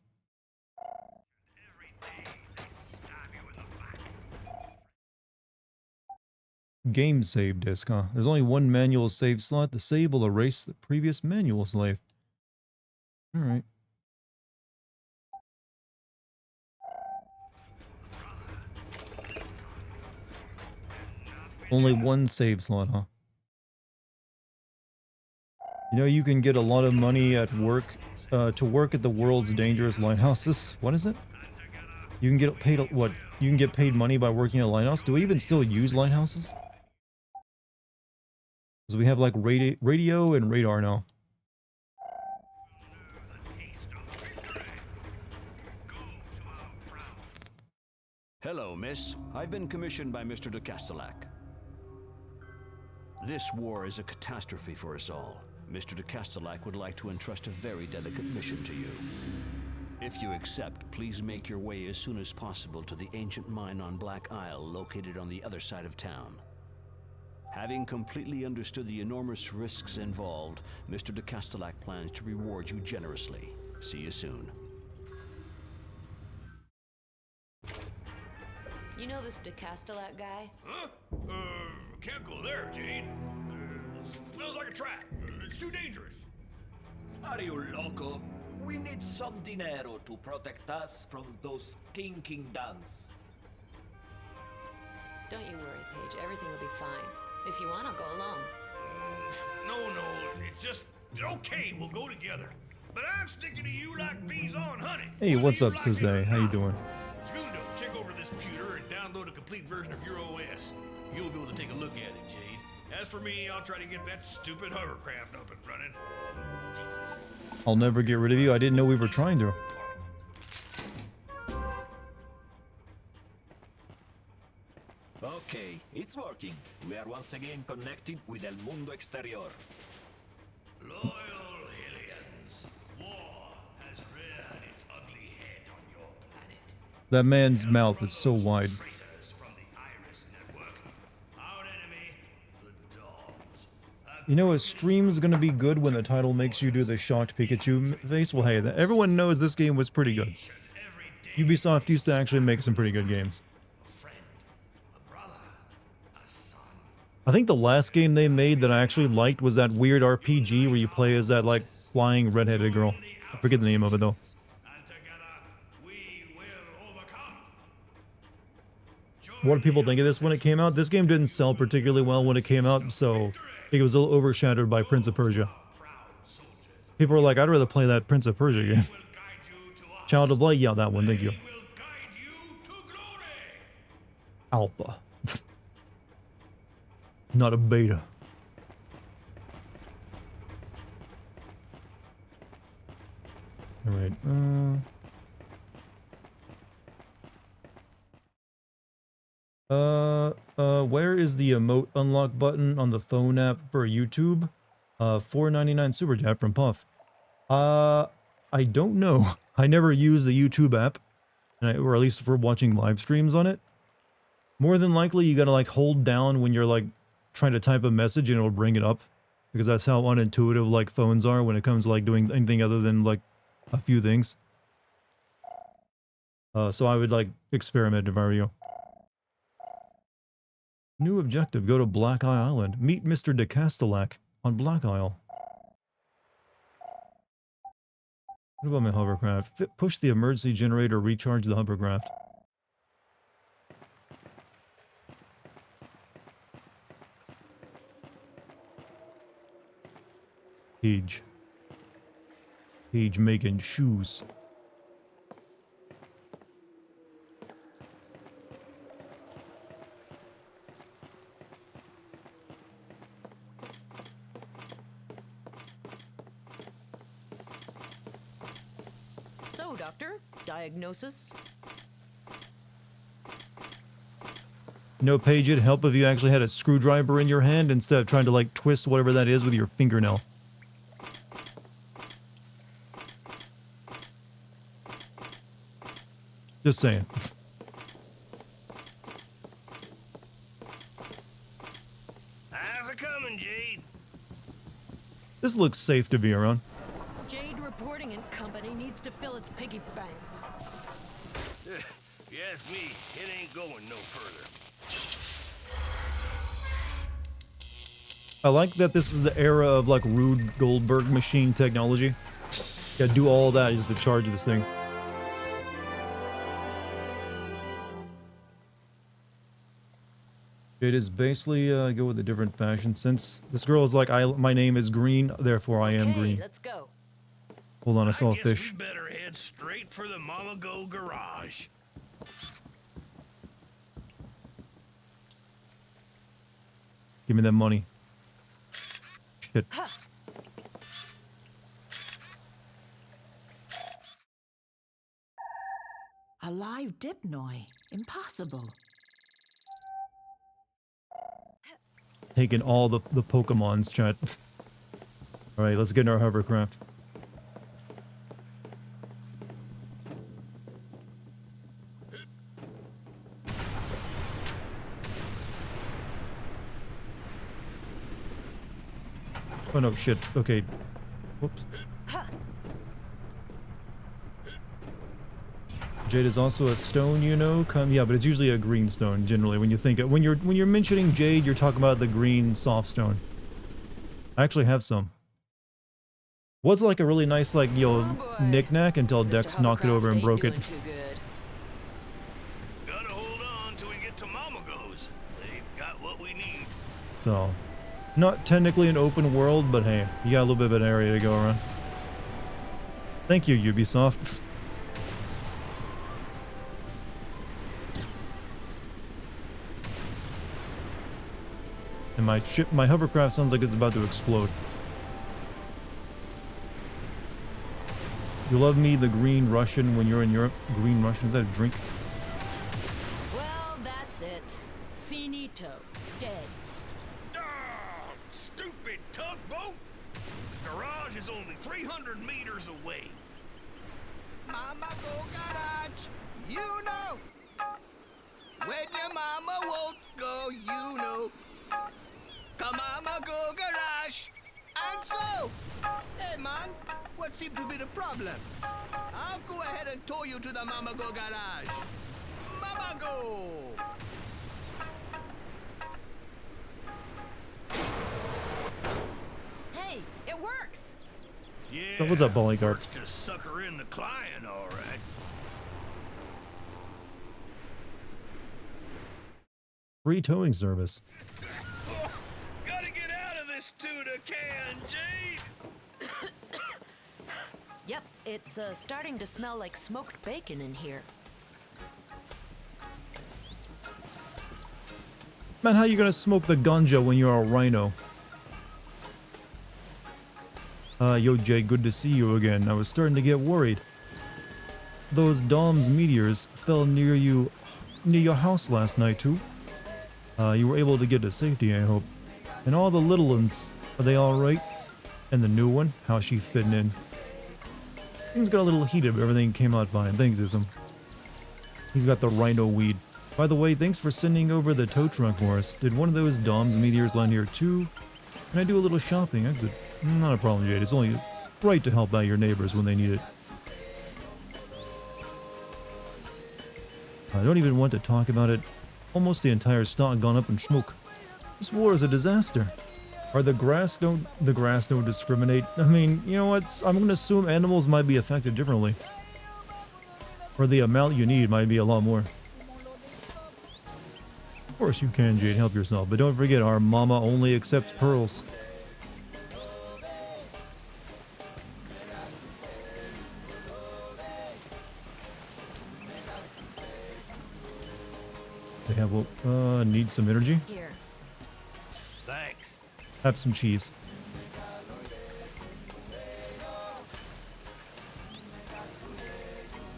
Game save disk, huh? There's only one manual save slot. The save will erase the previous manual save. Alright. Only one save slot, huh? You know, you can get a lot of money at work, to work at the world's dangerous lighthouses. What is it? You can get paid, what? You can get paid money by working at a lighthouse? Do we even still use lighthouses? Because we have like radio and radar now. Hello, miss. I've been commissioned by Mr. de Castellac. This war is a catastrophe for us all. Mr. de Castellac would like to entrust a very delicate mission to you. If you accept, please make your way as soon as possible to the ancient mine on Black Isle located on the other side of town. Having completely understood the enormous risks involved, Mr. de Castellac plans to reward you generously. See you soon. You know this de Castellac guy? Huh? Can't go there, Jade. Smells like a track. It's too dangerous. Are you loco? We need some dinero to protect us from those kinking duns. Don't you worry, Paige. Everything will be fine. If you want, I'll go alone. No, it's just... Okay, we'll go together. But I'm sticking to you like bees on honey. Hey, what's up, Sizday? How you doing? Segundo, check over this computer and download a complete version of your OS. You'll be able to take a look at it, Jade. As for me, I'll try to get that stupid hovercraft up and running. I'll never get rid of you. I didn't know we were trying to. Okay, it's working. We are once again connected with El Mundo Exterior. Loyal That man's mouth is so wide. You know, a stream's gonna be good when the title makes you do the shocked Pikachu face. Well, hey, everyone knows this game was pretty good. Ubisoft used to actually make some pretty good games. I think the last game they made that I actually liked was that weird RPG where you play as that, like, flying redheaded girl. I forget the name of it, though. What do people think of this when it came out? This game didn't sell particularly well when it came out, so I think it was a little overshadowed by Prince of Persia. People were like, I'd rather play that Prince of Persia game. Child of Light, yeah, that one, thank you. Alpha. Not a beta. Alright, where is the emote unlock button on the phone app for YouTube? $4.99 super chat from Puff. I don't know. I never use the YouTube app, or at least for watching live streams on it. More than likely, you gotta like hold down when you're like trying to type a message and it'll bring it up, because that's how unintuitive like phones are when it comes to like doing anything other than like a few things. So I would like experiment if I were you. New objective, go to Black Eye Island. Meet Mr. de Castellac on Black Isle. What about my hovercraft? Push the emergency generator, recharge the hovercraft. Page making shoes. So, doctor, diagnosis? No, Paige, it'd help if you actually had a screwdriver in your hand instead of trying to like twist whatever that is with your fingernail. Just saying. How's it coming, Jade? This looks safe to be around. Jade Reporting and Company needs to fill its piggy banks. If you ask me, it ain't going no further. I like that this is the era of like Rube Goldberg machine technology. Yeah, do all that is to charge this thing. It is basically go with a different fashion since this girl is like, my name is green, therefore I am green. Let's go. Hold on, I saw a guess fish. we better head straight for the Mamago garage. Give me that money. Shit. A live Dipnoi. Impossible. Taking all the Pokemons, chat. Alright, let's get in our hovercraft. Oh no, shit. Okay. Whoops. Jade is also a stone, you know? Yeah, but it's usually a green stone, generally. When you think when you're mentioning jade, you're talking about the green soft stone. I actually have some. Was like a really nice, like, knick-knack until Dex knocked it over and broke it. Gotta hold on till we get to Mamago's. They've got what we need. So, not technically an open world, but hey, you got a little bit of an area to go around. Thank you, Ubisoft. And my hovercraft sounds like it's about to explode. You love me, the Green Russian, when you're in Europe. Green Russian, is that a drink? Well, that's it. Finito. Dead. Ah, stupid tugboat! Garage is only 300 meters away. Mama go garage, you know. When your mama won't go, you know. Come mama go garage. And so, hey man, what seems to be the problem? I'll go ahead and tow you to the Mama Go garage. Mama Go! Hey, it works! Yeah. What's up, Polycarp? Works to sucker in the client, all right. Free towing service. Oh, gotta get out of this tuna can, Jade! Yep, it's starting to smell like smoked bacon in here. Man, how you gonna smoke the ganja when you're a rhino? Yo, Jay, good to see you again. I was starting to get worried. Those Dom's meteors fell near your house last night, too? You were able to get to safety, I hope. And all the little ones, are they alright? And the new one, how's she fitting in? Things got a little heated, but everything came out fine. Thanks, Ism. He's got the rhino weed. By the way, thanks for sending over the tow truck for us. Did one of those Dom's meteors land here too? Can I do a little shopping? Not a problem, Jade. It's only right to help out your neighbors when they need it. I don't even want to talk about it. Almost the entire stock gone up in smoke. This war is a disaster. The grass don't discriminate. I mean, you know what? I'm gonna assume animals might be affected differently. Or the amount you need might be a lot more. Of course you can, Jade, help yourself. But don't forget, our mama only accepts pearls. They have, need some energy? Here. Thanks. Have some cheese.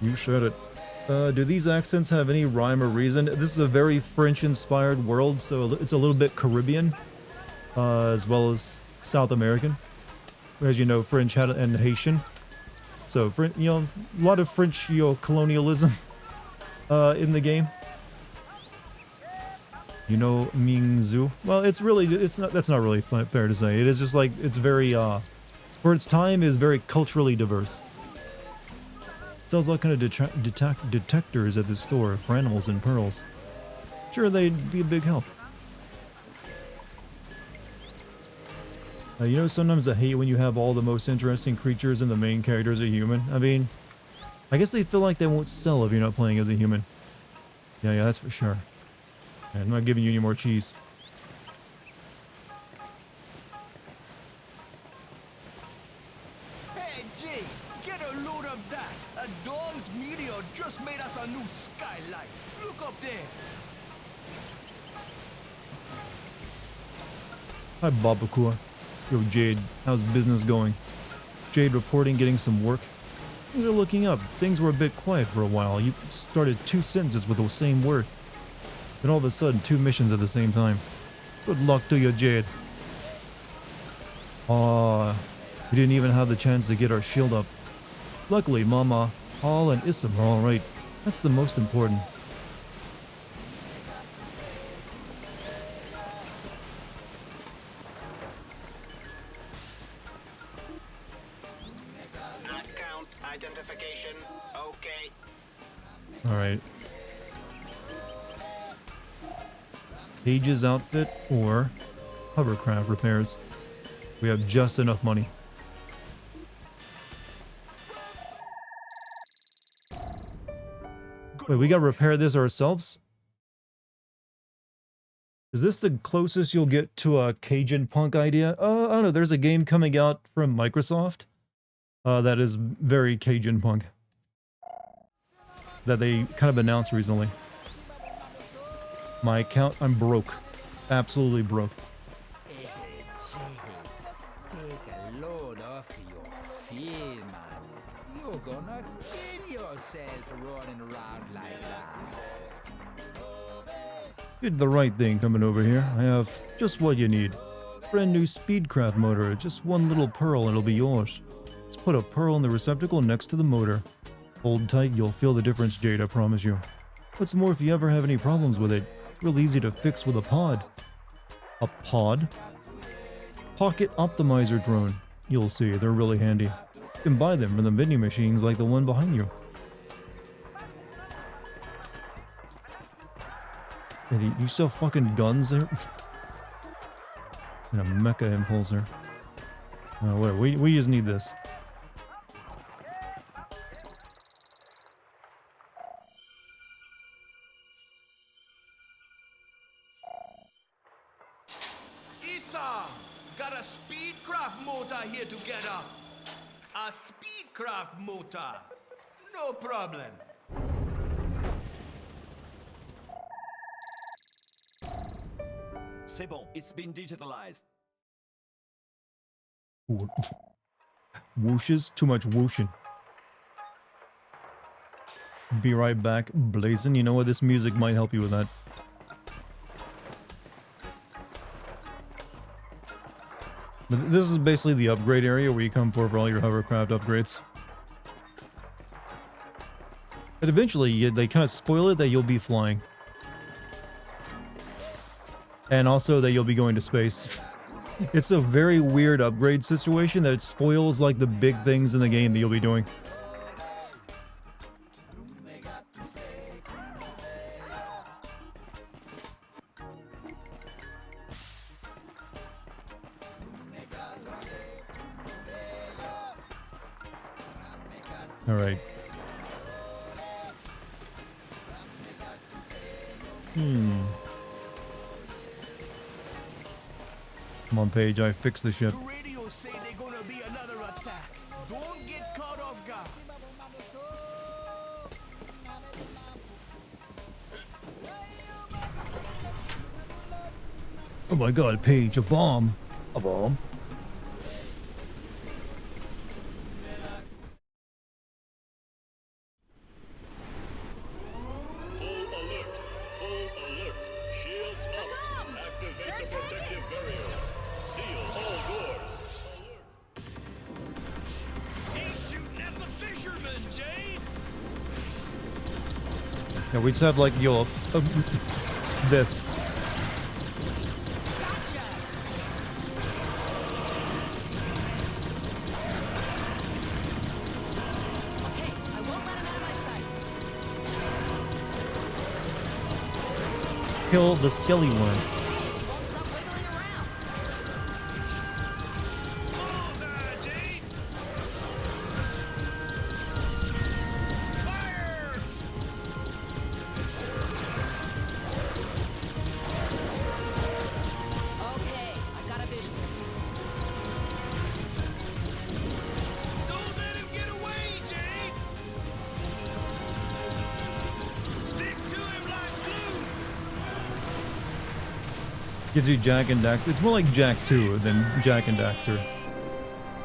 You said it. Do these accents have any rhyme or reason? This is a very French-inspired world, so it's a little bit Caribbean, as well as South American. As you know, French had and Haitian. So, you know, a lot of French, colonialism in the game. You know, Mingzhu. Well, that's not really fair to say. It is just like, it's very, for its time, is very culturally diverse. Sells all kind of detectors at the store for animals and pearls. Sure, they'd be a big help. You know, sometimes I hate when you have all the most interesting creatures and the main characters are human. I mean, I guess they feel like they won't sell if you're not playing as a human. Yeah, that's for sure. I'm not giving you any more cheese. Hey, Jay, get a load of that. A Dom's meteor just made us a new skylight. Look up there. Hi, Babakua. Yo, Jade, how's business going? Jade reporting getting some work. Things are looking up. Things were a bit quiet for a while. You started 2 sentences with the same word. Then all of a sudden, 2 missions at the same time. Good luck to you, Jade. Aw, we didn't even have the chance to get our shield up. Luckily, Mama, Hall, and Issam are alright. That's the most important. Not count identification. Okay. Alright. Page's outfit or hovercraft repairs. We have just enough money. Wait, we gotta repair this ourselves? Is this the closest you'll get to a Cajun punk idea? I don't know. There's a game coming out from Microsoft that is very Cajun punk. That they kind of announced recently. My account, I'm broke. Absolutely broke. Hey, take a load off of your fear, man. You're gonna kill yourself running around like that. You did the right thing coming over here. I have just what you need. Brand new Speedcraft motor. Just one little pearl and it'll be yours. Let's put a pearl in the receptacle next to the motor. Hold tight, you'll feel the difference, Jade, I promise you. What's more, if you ever have any problems with it, it's real easy to fix with a pod. A pod? Pocket Optimizer Drone. You'll see, they're really handy. You can buy them from the vending machines like the one behind you. Eddie, you sell fucking guns there? And a mecha impulsor. Oh, wait, we just need this. Esau! Got a Speedcraft motor here together. A Speedcraft motor. No problem. C'est bon, it's been digitalized. Whooshes? Too much whooshing. Be right back. Blazin', you know what? This music might help you with that. But this is basically the upgrade area where you come for all your hovercraft upgrades. But eventually, they kind of spoil it that you'll be flying. And also that you'll be going to space. It's a very weird upgrade situation that spoils like the big things in the game that you'll be doing. All right. Come on, Paige, I fixed the ship. The radios say they're gonna be another attack. Don't get caught off guard. Oh my god, Paige, a bomb. A bomb? Yeah, we just have like, yo, this. Kill the skelly one. Gives you Jack and Daxter. It's more like Jack 2 than Jack and Daxter.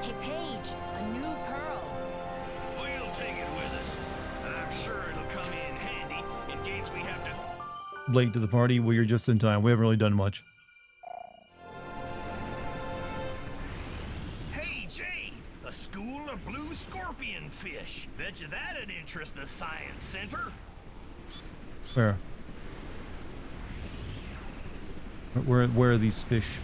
Hey, Paige, a new pearl. We'll take it with us. I'm sure it'll come in handy in case we have to... Late to the party, well, you're just in time. We haven't really done much. Hey, Jade! A school of blue scorpion fish. Bet you that'd interest the Science Center. Fair. Where are these fish?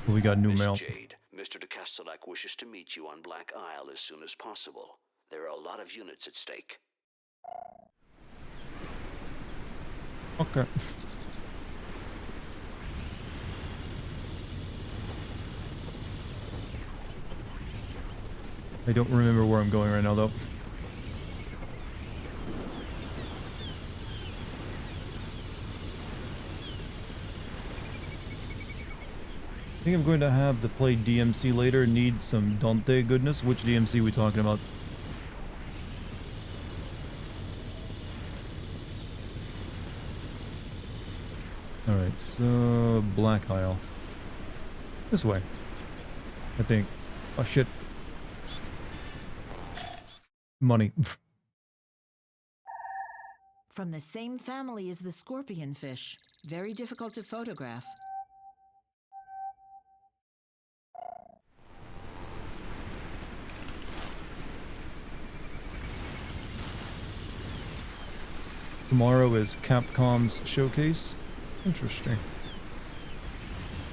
Well, we got new mail. Jade, Mr. de Castellac wishes to meet you on Black Isle as soon as possible. There are a lot of units at stake. Okay. I don't remember where I'm going right now, though. I think I'm going to have to play DMC later. Need some Dante goodness. Which DMC are we talking about? Alright, so... Black Isle. This way. I think. Oh, shit. money. From the same family as the scorpion fish. Very difficult to photograph. Tomorrow is Capcom's showcase. Interesting.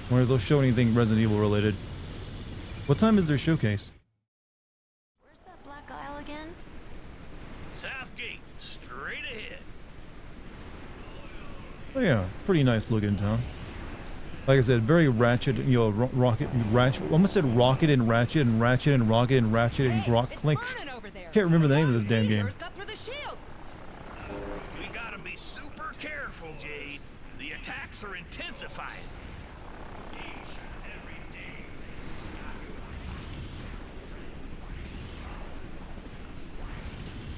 Wonder if they'll show anything Resident Evil related. What time is their showcase? Where's that Black Isle again? South Gate, straight ahead. Oh yeah, pretty nice looking town. Like I said, very ratchet, you know, rocket, ratchet. Almost said rocket and ratchet and ratchet and rocket and ratchet and grok clink. Can't remember the name of this damn game. We gotta be super careful, Jade. The attacks are intensifying.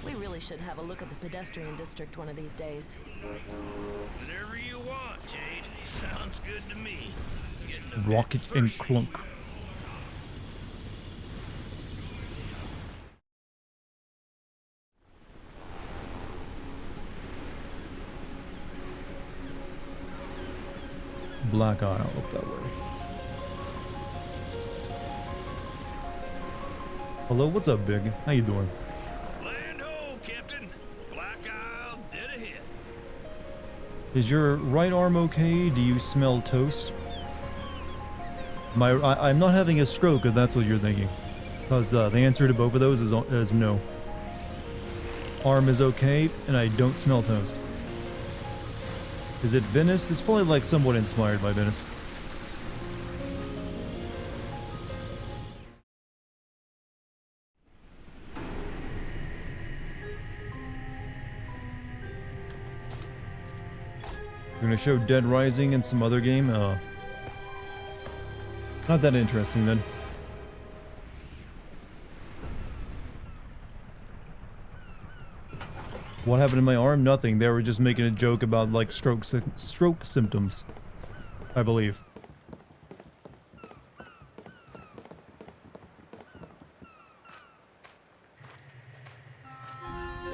We really should have a look at the pedestrian district one of these days. Whatever you want, Jade. Sounds good to me. Getting a bit Rocket and thirsty. clunk. Black Isle up that way. Hello, what's up, Big? How you doing? Land ho, Captain. Black Isle dead ahead. Is your right arm okay? Do you smell toast? I'm not having a stroke if that's what you're thinking. Because the answer to both of those is no. Arm is okay, and I don't smell toast. Is it Venice? It's probably like somewhat inspired by Venice. You're gonna show Dead Rising and some other game? Not that interesting then. What happened to my arm? Nothing. They were just making a joke about like stroke symptoms, I believe.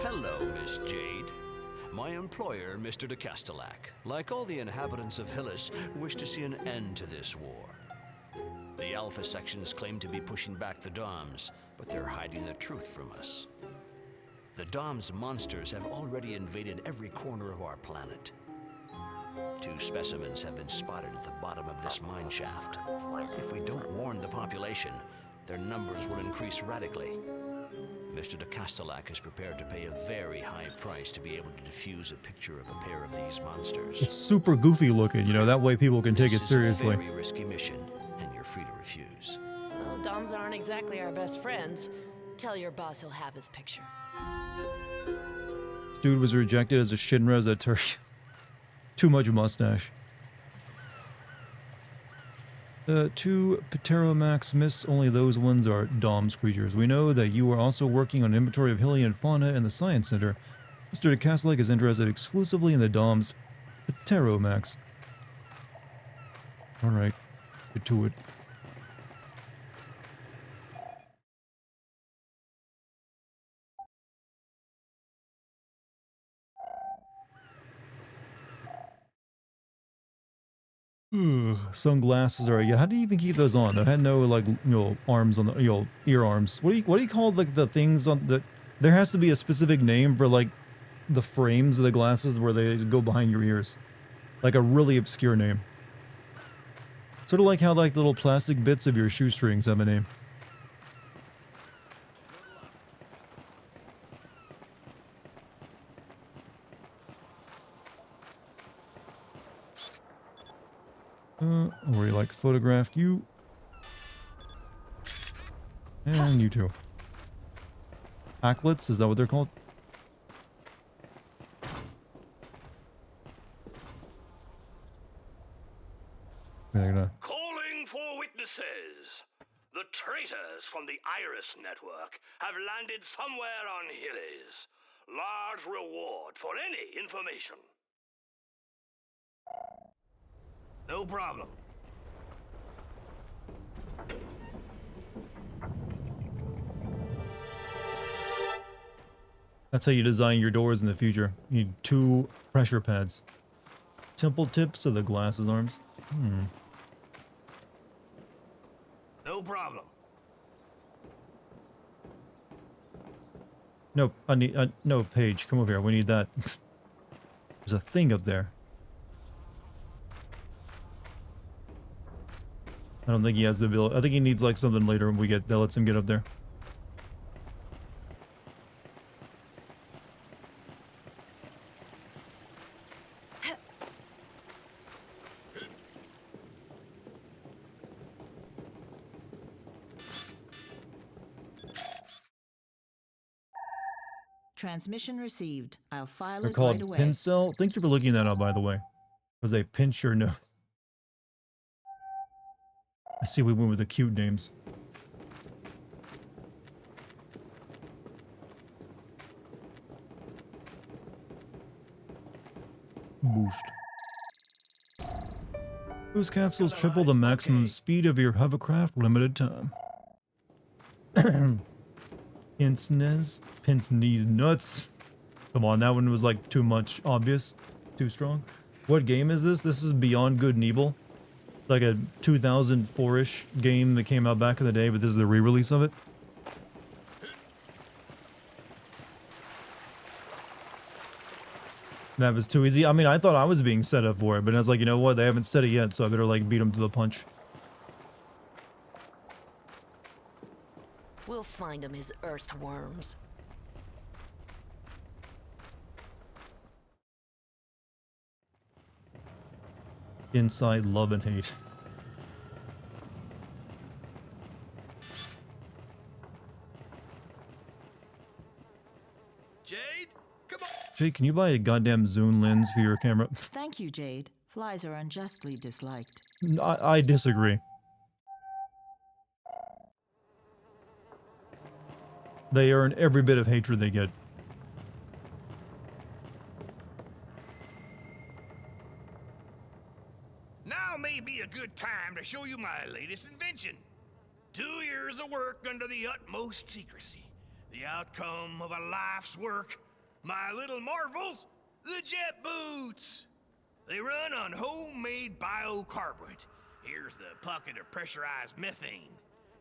Hello, Miss Jade. My employer, Mr. de Castellac, like all the inhabitants of Hillis, wish to see an end to this war. The Alpha sections claim to be pushing back the Doms, but they're hiding the truth from us. The Dom's monsters have already invaded every corner of our planet. 2 specimens have been spotted at the bottom of this mine shaft. If we don't warn the population, their numbers will increase radically. Mr. de Castellac is prepared to pay a very high price to be able to defuse a picture of a pair of these monsters. It's super goofy looking, you know, that way people can take it seriously. This is a very risky mission, and you're free to refuse. Well, Doms aren't exactly our best friends. Tell your boss he'll have his picture. This dude was rejected as a Shinra as a turkey. Too much mustache. 2 Pteromax myths, only those ones are Dom's creatures. We know that you are also working on an inventory of Hylian fauna in the Science Center. Mr. de Castellac is interested exclusively in the Dom's Pteromax. Alright, get to it. Sunglasses are, yeah, how do you even keep those on? They had no, like, you know, arms on the, you know, ear arms. What do you call, like, the things on the, there has to be a specific name for, like, the frames of the glasses where they go behind your ears. Like a really obscure name. Sort of like how, like, the little plastic bits of your shoestrings have a name. Or like photographed you. And you too. Acklets, is that what they're called? Calling for witnesses. The traitors from the Iris Network have landed somewhere on Hillies. Large reward for any information. No problem. That's how you design your doors in the future. You need 2 pressure pads. Temple tips of the glasses arms. No problem. No, I need no, Paige, come over here. We need that. There's a thing up there. I don't think he has the ability. I think he needs like something later when we get that lets him get up there. Transmission received. I'll file They're it called right away. Pincel. Thank you for looking that up, by the way. Because they pinch your nose. I see we went with the cute names. Boost. Boost capsules triple the maximum speed of your hovercraft, limited time. Pince knees nuts. Come on, that one was like too much obvious. Too strong. What game is this? This is Beyond Good and Evil. It's like a 2004-ish game that came out back in the day, but this is the re-release of it. That was too easy. I mean, I thought I was being set up for it, but I was like, you know what? They haven't said it yet, so I better like beat them to the punch. We'll find him his earthworms. Inside love and hate. Jade, come on. Jake, can you buy a goddamn zoom lens for your camera? Thank you, Jade. Flies are unjustly disliked. I disagree. They earn every bit of hatred they get. Now may be a good time to show you my latest invention. 2 years of work under the utmost secrecy. The outcome of a life's work. My little marvels, the jet boots. They run on homemade biocarburate. Here's the pocket of pressurized methane.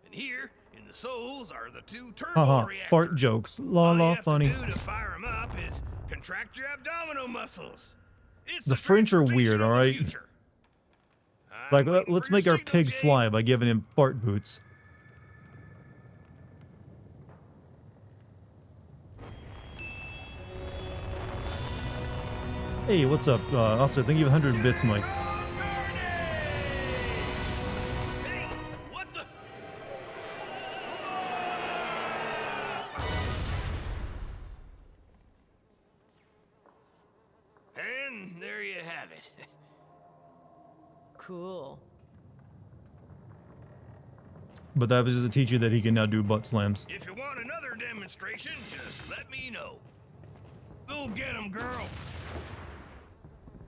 And here, in the soles, are the 2 turbo Haha, reactors. fart jokes. La All you la have funny. to do to fire 'em up is contract your abdominal muscles. It's The French are weird, alright? Like, let's make our pig fly by giving him fart boots. Hey, what's up? Also, thank you 100 bits, Mike. And there you have it. Cool. But that was just to teach you that he can now do butt slams. If you want another demonstration, just let me know. Go get him, girl.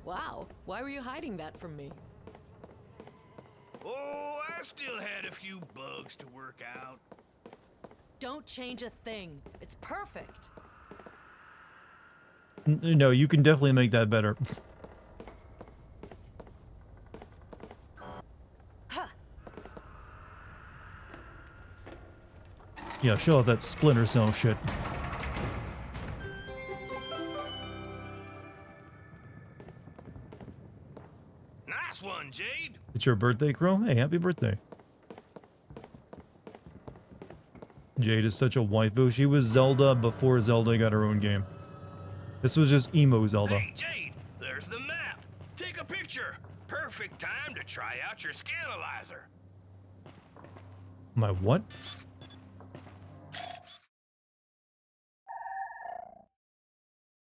Wow, why were you hiding that from me? Oh, I still had a few bugs to work out. Don't change a thing. It's perfect. No, you can definitely make that better. Yeah, show off that Splinter Cell shit. Nice one, Jade. It's your birthday, Crow? Hey, happy birthday. Jade is such a waifu. She was Zelda before Zelda got her own game. This was just emo Zelda. Hey, Jade, there's the map. Take a picture. Perfect time to try out your scanalyzer. My what?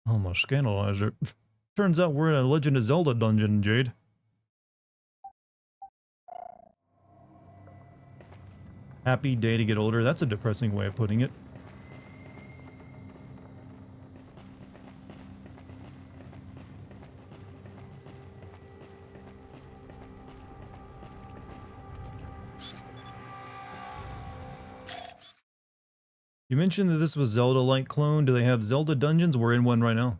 Oh, my scanalyzer. Turns out we're in a Legend of Zelda dungeon, Jade. Happy day to get older. That's a depressing way of putting it. You mentioned that this was Zelda-like clone. Do they have Zelda dungeons? We're in one right now.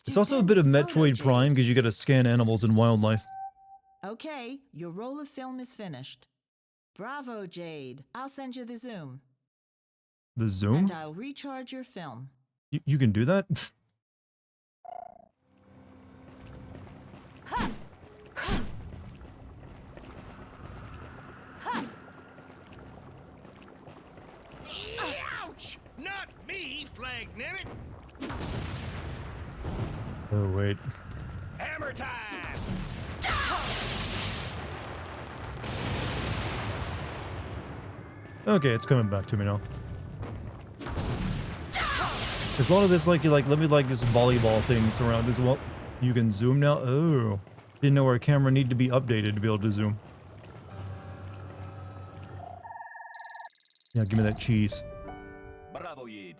It's also a bit of Stupendous photo, Metroid Prime Jade. because you gotta scan animals and wildlife. Okay, your roll of film is finished. Bravo, Jade. I'll send you the Zoom. The Zoom? And I'll recharge your film. You can do that? Ouch! Not me, Flag Nibbit! Oh, wait. Hammer time! Okay, it's coming back to me now. There's a lot of this, like, let me, like, this volleyball things around as well. You can zoom now? Oh. Didn't know our camera needed to be updated to be able to zoom. Yeah, give me that cheese. Bravo, Yid.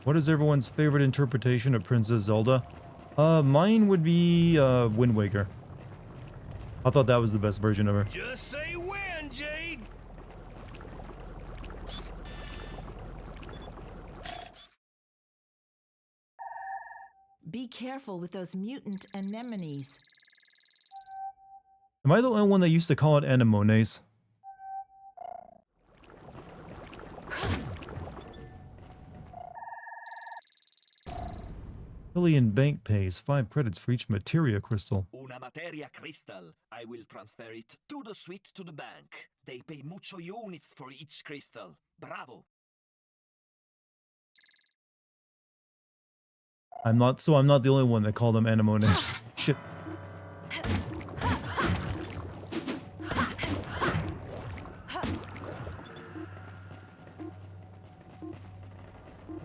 What is everyone's favorite interpretation of Princess Zelda? Mine would be, Wind Waker. I thought that was the best version of her. Just say when, Jade! Be careful with those mutant anemones. Am I the only one that used to call it anemones? Lillian Bank pays 5 credits for each materia crystal. Una materia crystal. I will transfer it to the suite to the bank. They pay mucho units for each crystal. Bravo. I'm not the only one that called them anemones. Shit.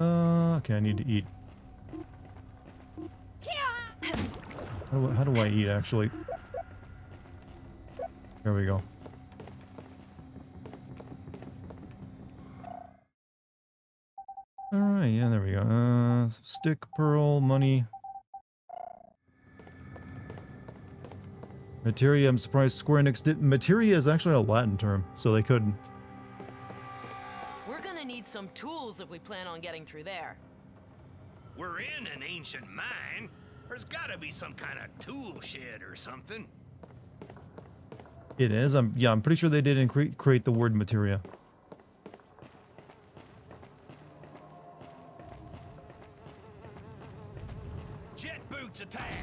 Okay, I need to eat. How do I eat, actually? There we go. Alright, yeah, there we go. Stick, pearl, money. Materia, I'm surprised Square Enix did. Materia is actually a Latin term, so they couldn't. We're gonna need some tools if we plan on getting through there. We're in an ancient mine. There's gotta be some kind of tool shed or something. It is. I'm pretty sure they didn't create the word materia. Jet boots attack!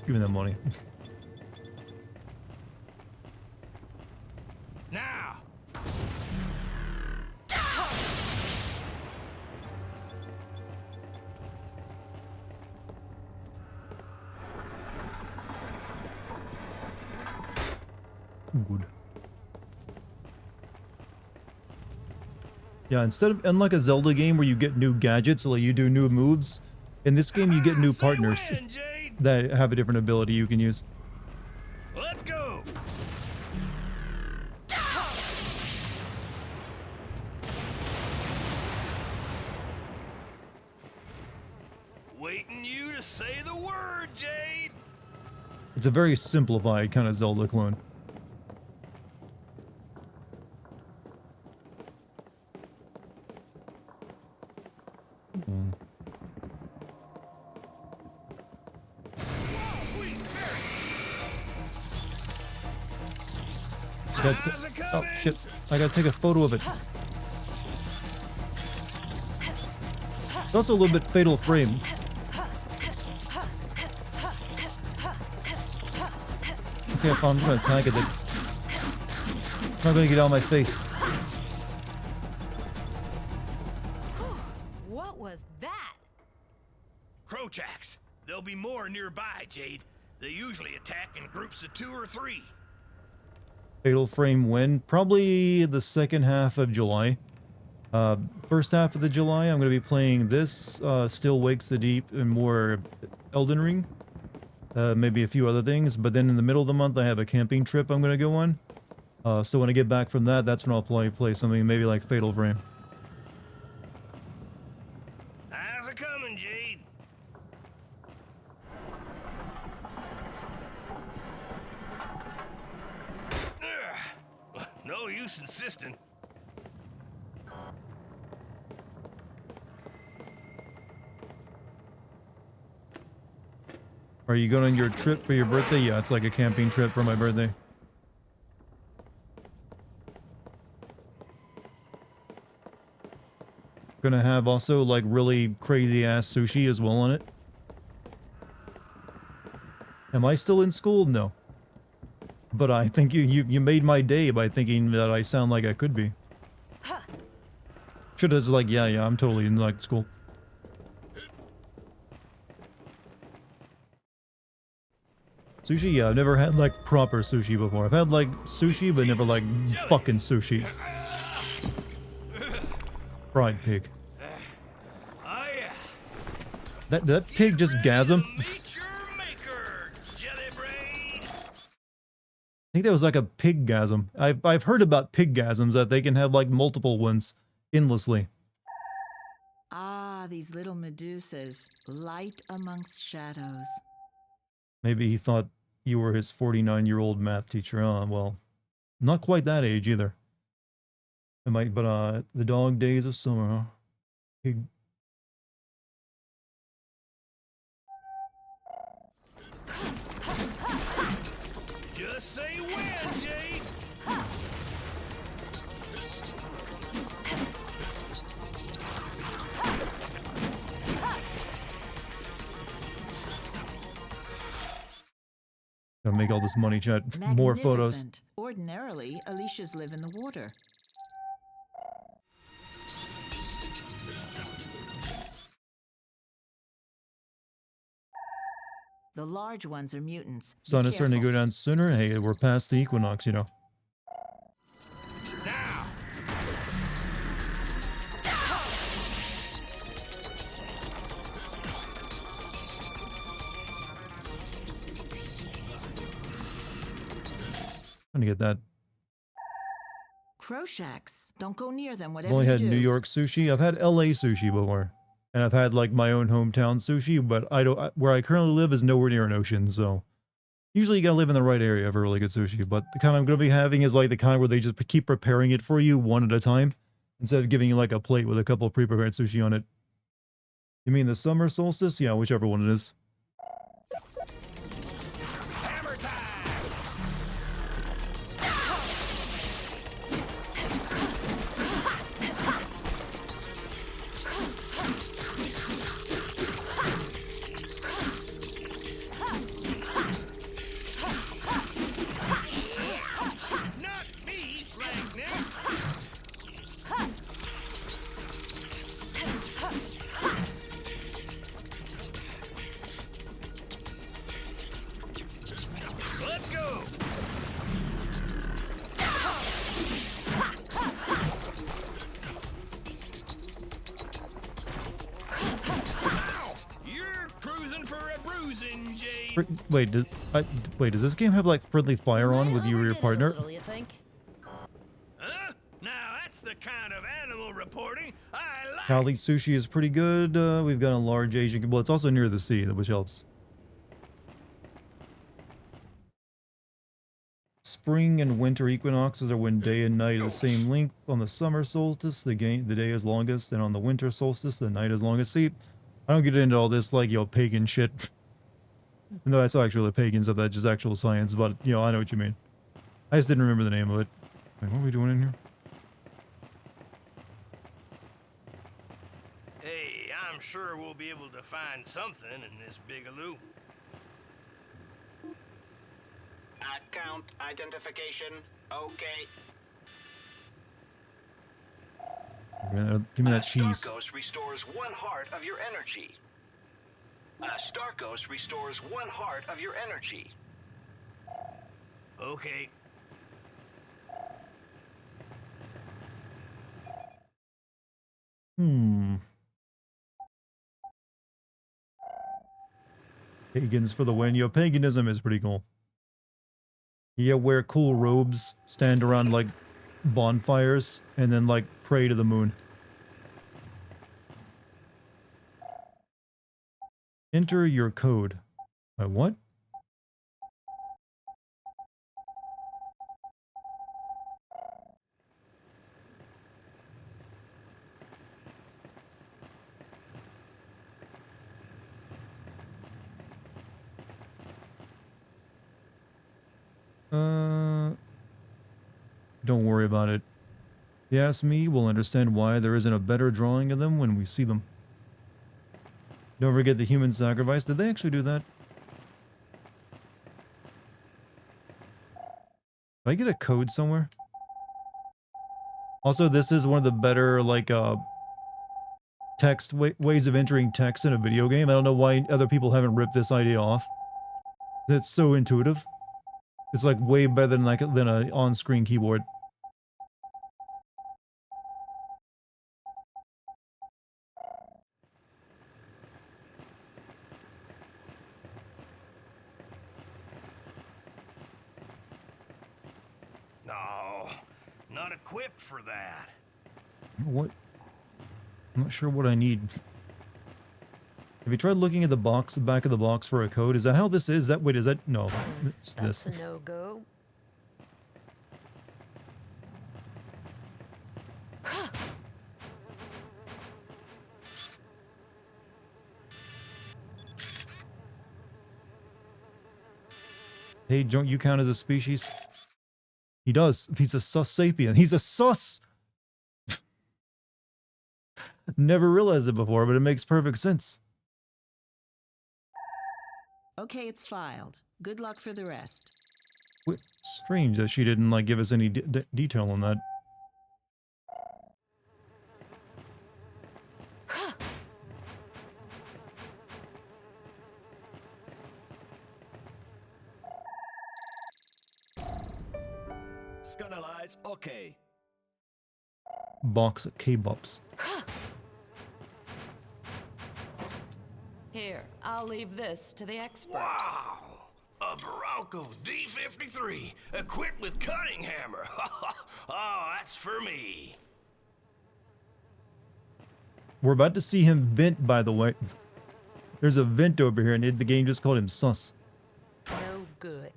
Give me that money. Now! Good. Yeah, unlike a Zelda game where you get new gadgets, like you do new moves, in this game you get new partners that have a different ability you can use. Let's go! Waiting you to say the word, Jade! It's a very simplified kind of Zelda clone. Oh shit, I gotta take a photo of it. It's also a little bit fatal frame. Okay, I'm just gonna tag it. It's not gonna get out of my face. What was that? Crochaks. There'll be more nearby, Jade. They usually attack in groups of 2 or 3. Fatal frame when? Probably the second half of July. First half of the July, I'm going to be playing this, Still Wakes the Deep, and more Elden Ring. Maybe a few other things, but then in the middle of the month, I have a camping trip I'm going to go on. So when I get back from that, that's when I'll play something maybe like Fatal Frame. use insisting. Are you going on your trip for your birthday? Yeah, it's like a camping trip for my birthday. Gonna have also like really crazy ass sushi as well on it. Am I still in school? No. But I think you made my day by thinking that I sound like I could be. Should have just like, yeah, I'm totally in like school. Sushi, yeah, I've never had like proper sushi before. I've had like sushi, but never like fucking sushi. Fried pig. That pig just gasm. I think that was like a pig-gasm. I've heard about pig-gasms, that they can have like multiple ones endlessly. Ah, these little Medusas, light amongst shadows. Maybe he thought you were his 49-year-old math teacher. Well, not quite that age either. It might, but the dog days of summer, huh? Pig. Just say when, Jade. Gotta make all this money, chat. More photos. Ordinarily, Alicias live in the water. The large ones are mutants. Sun is starting to go down sooner. Hey, we're past the equinox, you know. Now. Trying to get that. Crow shacks. Don't go near them, I've whatever only you had do. New York sushi. I've had LA sushi before. And I've had like my own hometown sushi, but where I currently live is nowhere near an ocean, so usually you gotta live in the right area for really good sushi. But the kind I'm gonna be having is like the kind where they just keep preparing it for you one at a time, instead of giving you like a plate with a couple of pre-prepared sushi on it. You mean the summer solstice? Yeah, whichever one it is. Let's go. You're cruising for a bruising, Jade. Wait, does this game have like friendly fire on with you or your partner? You think? Huh? Now that's the kind of animal reporting I like. Cali sushi is pretty good. We've got a large Asian. Well, it's also near the sea, which helps. Spring and winter equinoxes are when day and night are the same length. On the summer solstice, the day is longest, and on the winter solstice, the night is longest. See, I don't get into all this like, you know, pagan shit. No, that's not actually pagan stuff, that's just actual science, but, you know, I know what you mean. I just didn't remember the name of it. Wait, what are we doing in here? Hey, I'm sure we'll be able to find something in this bigaloo. Account identification. Okay. Give me that cheese. Starkos restores 1 heart of your energy. Starkos restores 1 heart of your energy. Okay. Pagans for the win. Yo, paganism is pretty cool. Yeah, wear cool robes, stand around like bonfires, and then like pray to the moon. Enter your code. What? Don't worry about it. If you ask me, we'll understand why there isn't a better drawing of them when we see them. Don't forget the human sacrifice. Did they actually do that? Did I get a code somewhere? Also, this is one of the better, like, ways of entering text in a video game. I don't know why other people haven't ripped this idea off. It's so intuitive. It's like way better than than a on-screen keyboard. No, not equipped for that. What? I'm not sure what I need. Have you tried looking at the box, the back of the box for a code? Is that how this is? Wait, is that? No. It's That's this. a no-go. Hey, don't you count as a species? He does. He's a sus sapien. He's a sus! Never realized it before, but it makes perfect sense. Okay, it's filed. Good luck for the rest. Wait, strange that she didn't, like, give us any detail on that. Scannalize, okay. Box K-Bops. Here, I'll leave this to the expert. Wow! A Barocco D-53, equipped with cutting hammer. Oh, that's for me. We're about to see him vent, by the way. There's a vent over here, and the game just called him sus. No good.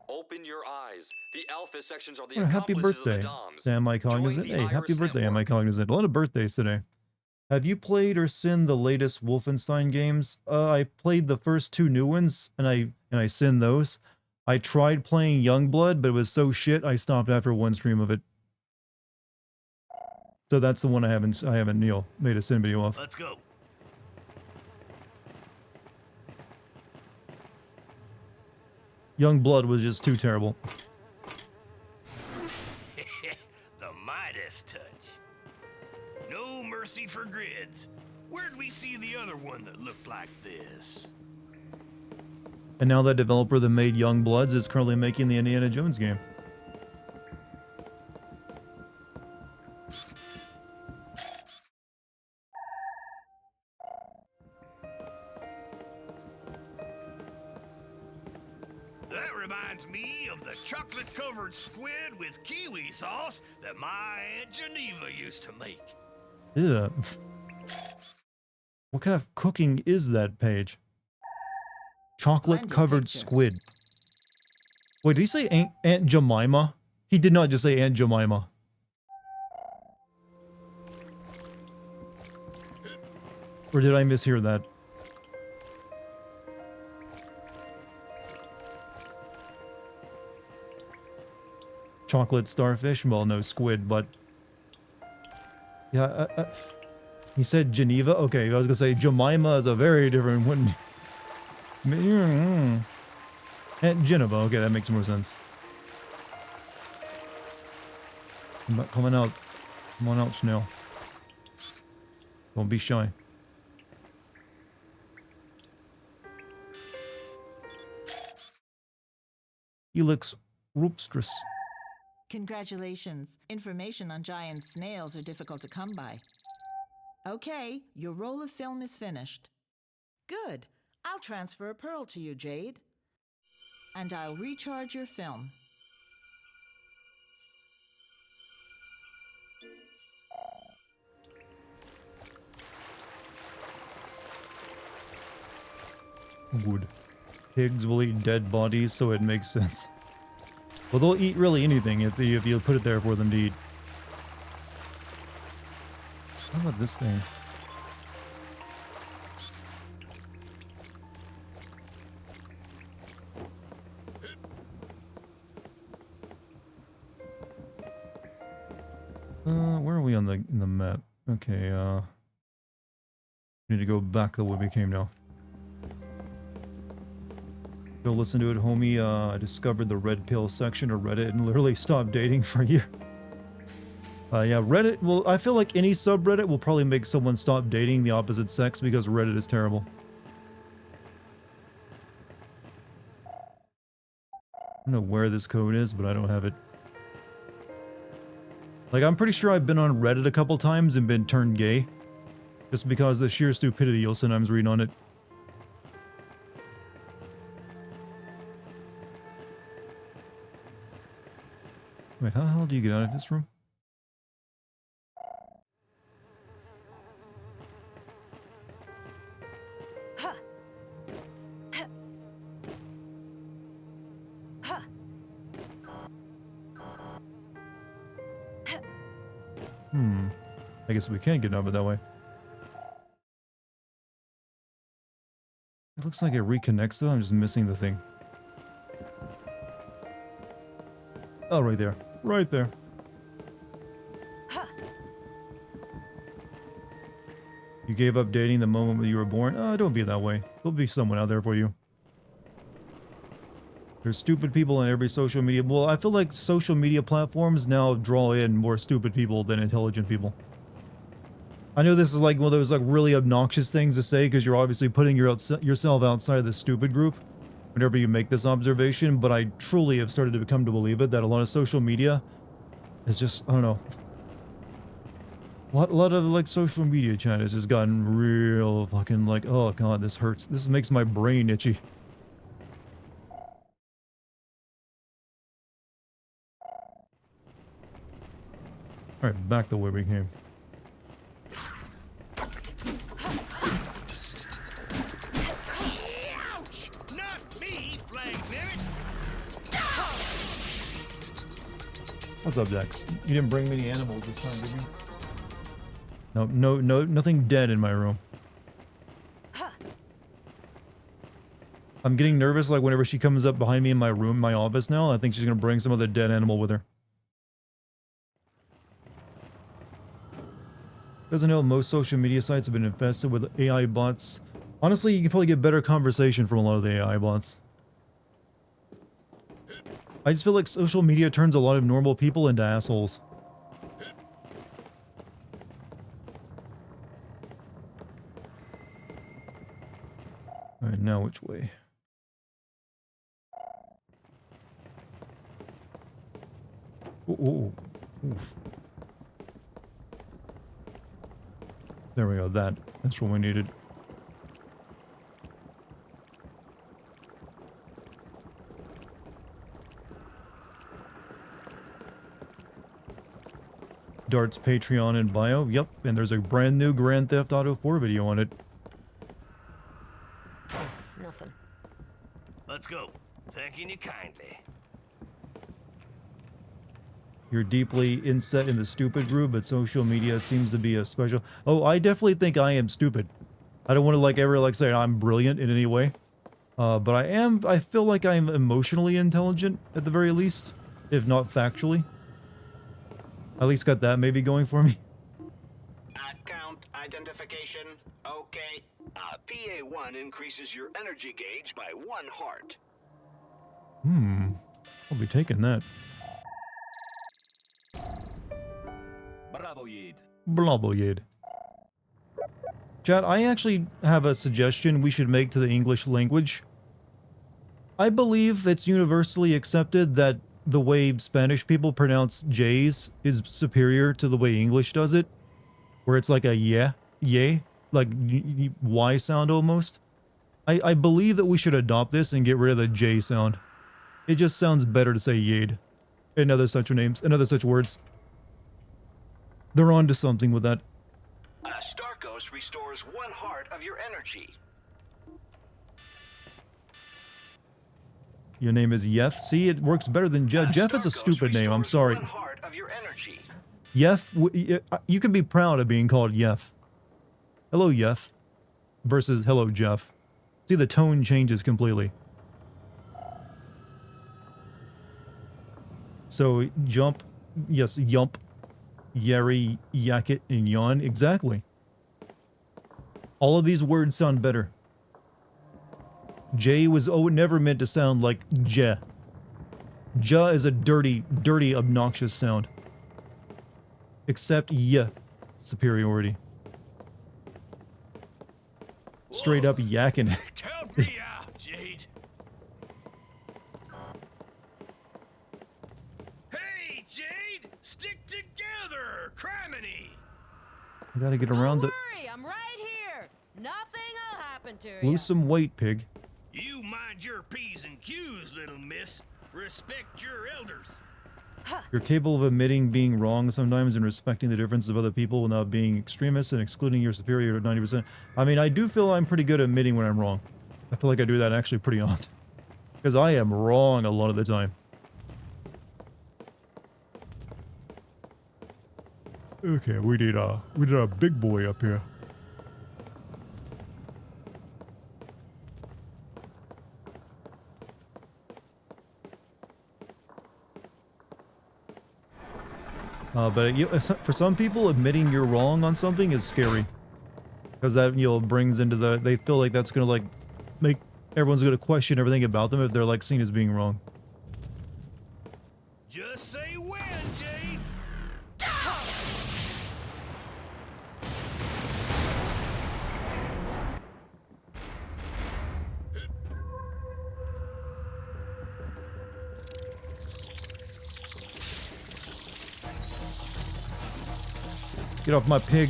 Open your eyes. The alpha sections are the Oh, happy accomplices birthday. of the DOMs. Am I cognizant? Join the Hey, happy Iris birthday, am I network. cognizant? A lot of birthdays today. Have you played or seen the latest Wolfenstein games? I played the first two new ones, and I sinned those. I tried playing Youngblood, but it was so shit I stopped after one stream of it. So that's the one I haven't made a sin video of. Let's go. Youngblood was just too terrible. The Midas touch. No mercy for grids. Where'd we see the other one that looked like this? And now that developer that made Youngbloods is currently making the Indiana Jones game. That reminds me of the chocolate-covered squid with kiwi sauce that my Aunt Geneva used to make. Ew. What kind of cooking is that, Paige? Chocolate-covered squid. Wait, did he say Aunt Jemima? He did not just say Aunt Jemima. Or did I mishear that? Chocolate starfish? Well, no squid, but... Yeah, he said Geneva? Okay, I was gonna say Jemima is a very different one. Aunt Geneva, okay, that makes more sense. Come on out. Come on out, Snail. Don't be shy. Helix rupstrus. Congratulations. Information on giant snails are difficult to come by. Okay, your roll of film is finished. Good. I'll transfer a pearl to you, Jade. And I'll recharge your film. Good. Pigs will eat dead bodies, so it makes sense. Well, they'll eat really anything if you put it there for them to eat. How about this thing? Okay, need to go back the way we came now. Go listen to it, homie. I discovered the red pill section of Reddit and literally stopped dating for a year. Yeah, Reddit, well, I feel like any subreddit will probably make someone stop dating the opposite sex because Reddit is terrible. I don't know where this code is, but I don't have it. Like, I'm pretty sure I've been on Reddit a couple times and been turned gay. Just because the sheer stupidity you'll sometimes read on it. Wait, how the hell do you get out of this room? I guess we can't get out of it that way. It looks like it reconnects though, I'm just missing the thing. Oh, right there. Right there. You gave up dating the moment you were born? Oh, don't be that way. There'll be someone out there for you. There's stupid people on every social media. Well, I feel like social media platforms now draw in more stupid people than intelligent people. I know this is like one of those like really obnoxious things to say because you're obviously putting yourself outside of the stupid group whenever you make this observation, but I truly have started to come to believe it that a lot of social media is just, I don't know. A lot of like social media chat has just gotten real fucking like, oh god, this hurts. This makes my brain itchy. Alright, back the way we came. Ouch! Not me, flag nerd! What's up, Dex? You didn't bring me any animals this time, did you? No, nothing dead in my room. I'm getting nervous like whenever she comes up behind me in my room, my office now. I think she's gonna bring some other dead animal with her. Doesn't know most social media sites have been infested with AI bots. Honestly, you can probably get better conversation from a lot of the AI bots. I just feel like social media turns a lot of normal people into assholes. Alright, now which way? Ooh. Oof. There we go, that's what we needed. Dart's Patreon and bio, yep, and there's a brand new Grand Theft Auto 4 video on it. Nothing. Let's go. Thanking you kindly. You're deeply inset in the stupid group, but social media seems to be a special... Oh, I definitely think I am stupid. I don't want to like ever like say I'm brilliant in any way. But I feel like I'm emotionally intelligent at the very least, if not factually. At least got that maybe going for me. Account identification. Okay. PA1 increases your energy gauge by 1 heart. I'll be taking that. Bravo, Yid. Bravo, Yid. Chat, I actually have a suggestion we should make to the English language. I believe it's universally accepted that the way Spanish people pronounce J's is superior to the way English does it. Where it's like a yeah, like Y sound almost. I believe that we should adopt this and get rid of the J sound. It just sounds better to say Yade. And other such names, and other such words. They're on to something with that. Starkos restores 1 heart of your energy. Your name is Yef. See, it works better than Jeff. Jeff is a stupid name. I'm sorry. 1 heart of your energy. Yef, you can be proud of being called Yef. Hello, Yef. Versus hello, Jeff. See, the tone changes completely. So, jump. Yes, yump. Yeri, yakit, and yawn. Exactly. All of these words sound better. J was never meant to sound like J. J is a dirty, dirty, obnoxious sound. Except Y. Superiority. Straight up yakking. Help me out, Jade. Hey, Jade! Stick together! Criminy! I gotta get around the... Worry, I'm right here. Nothing'll happen to Lose you. some weight, pig. You mind your P's and Q's, little miss. Respect your elders. You're capable of admitting being wrong sometimes and respecting the differences of other people without being extremist and excluding your superior to 90%. I mean, I do feel I'm pretty good at admitting when I'm wrong. I feel like I do that actually pretty often. Because I am wrong a lot of the time. Okay, we need a big boy up here. But for some people, admitting you're wrong on something is scary. Because that, brings into the... They feel like that's gonna, like, make... Everyone's gonna question everything about them if they're, like, seen as being wrong. Just say when, Jade. Get off my pig.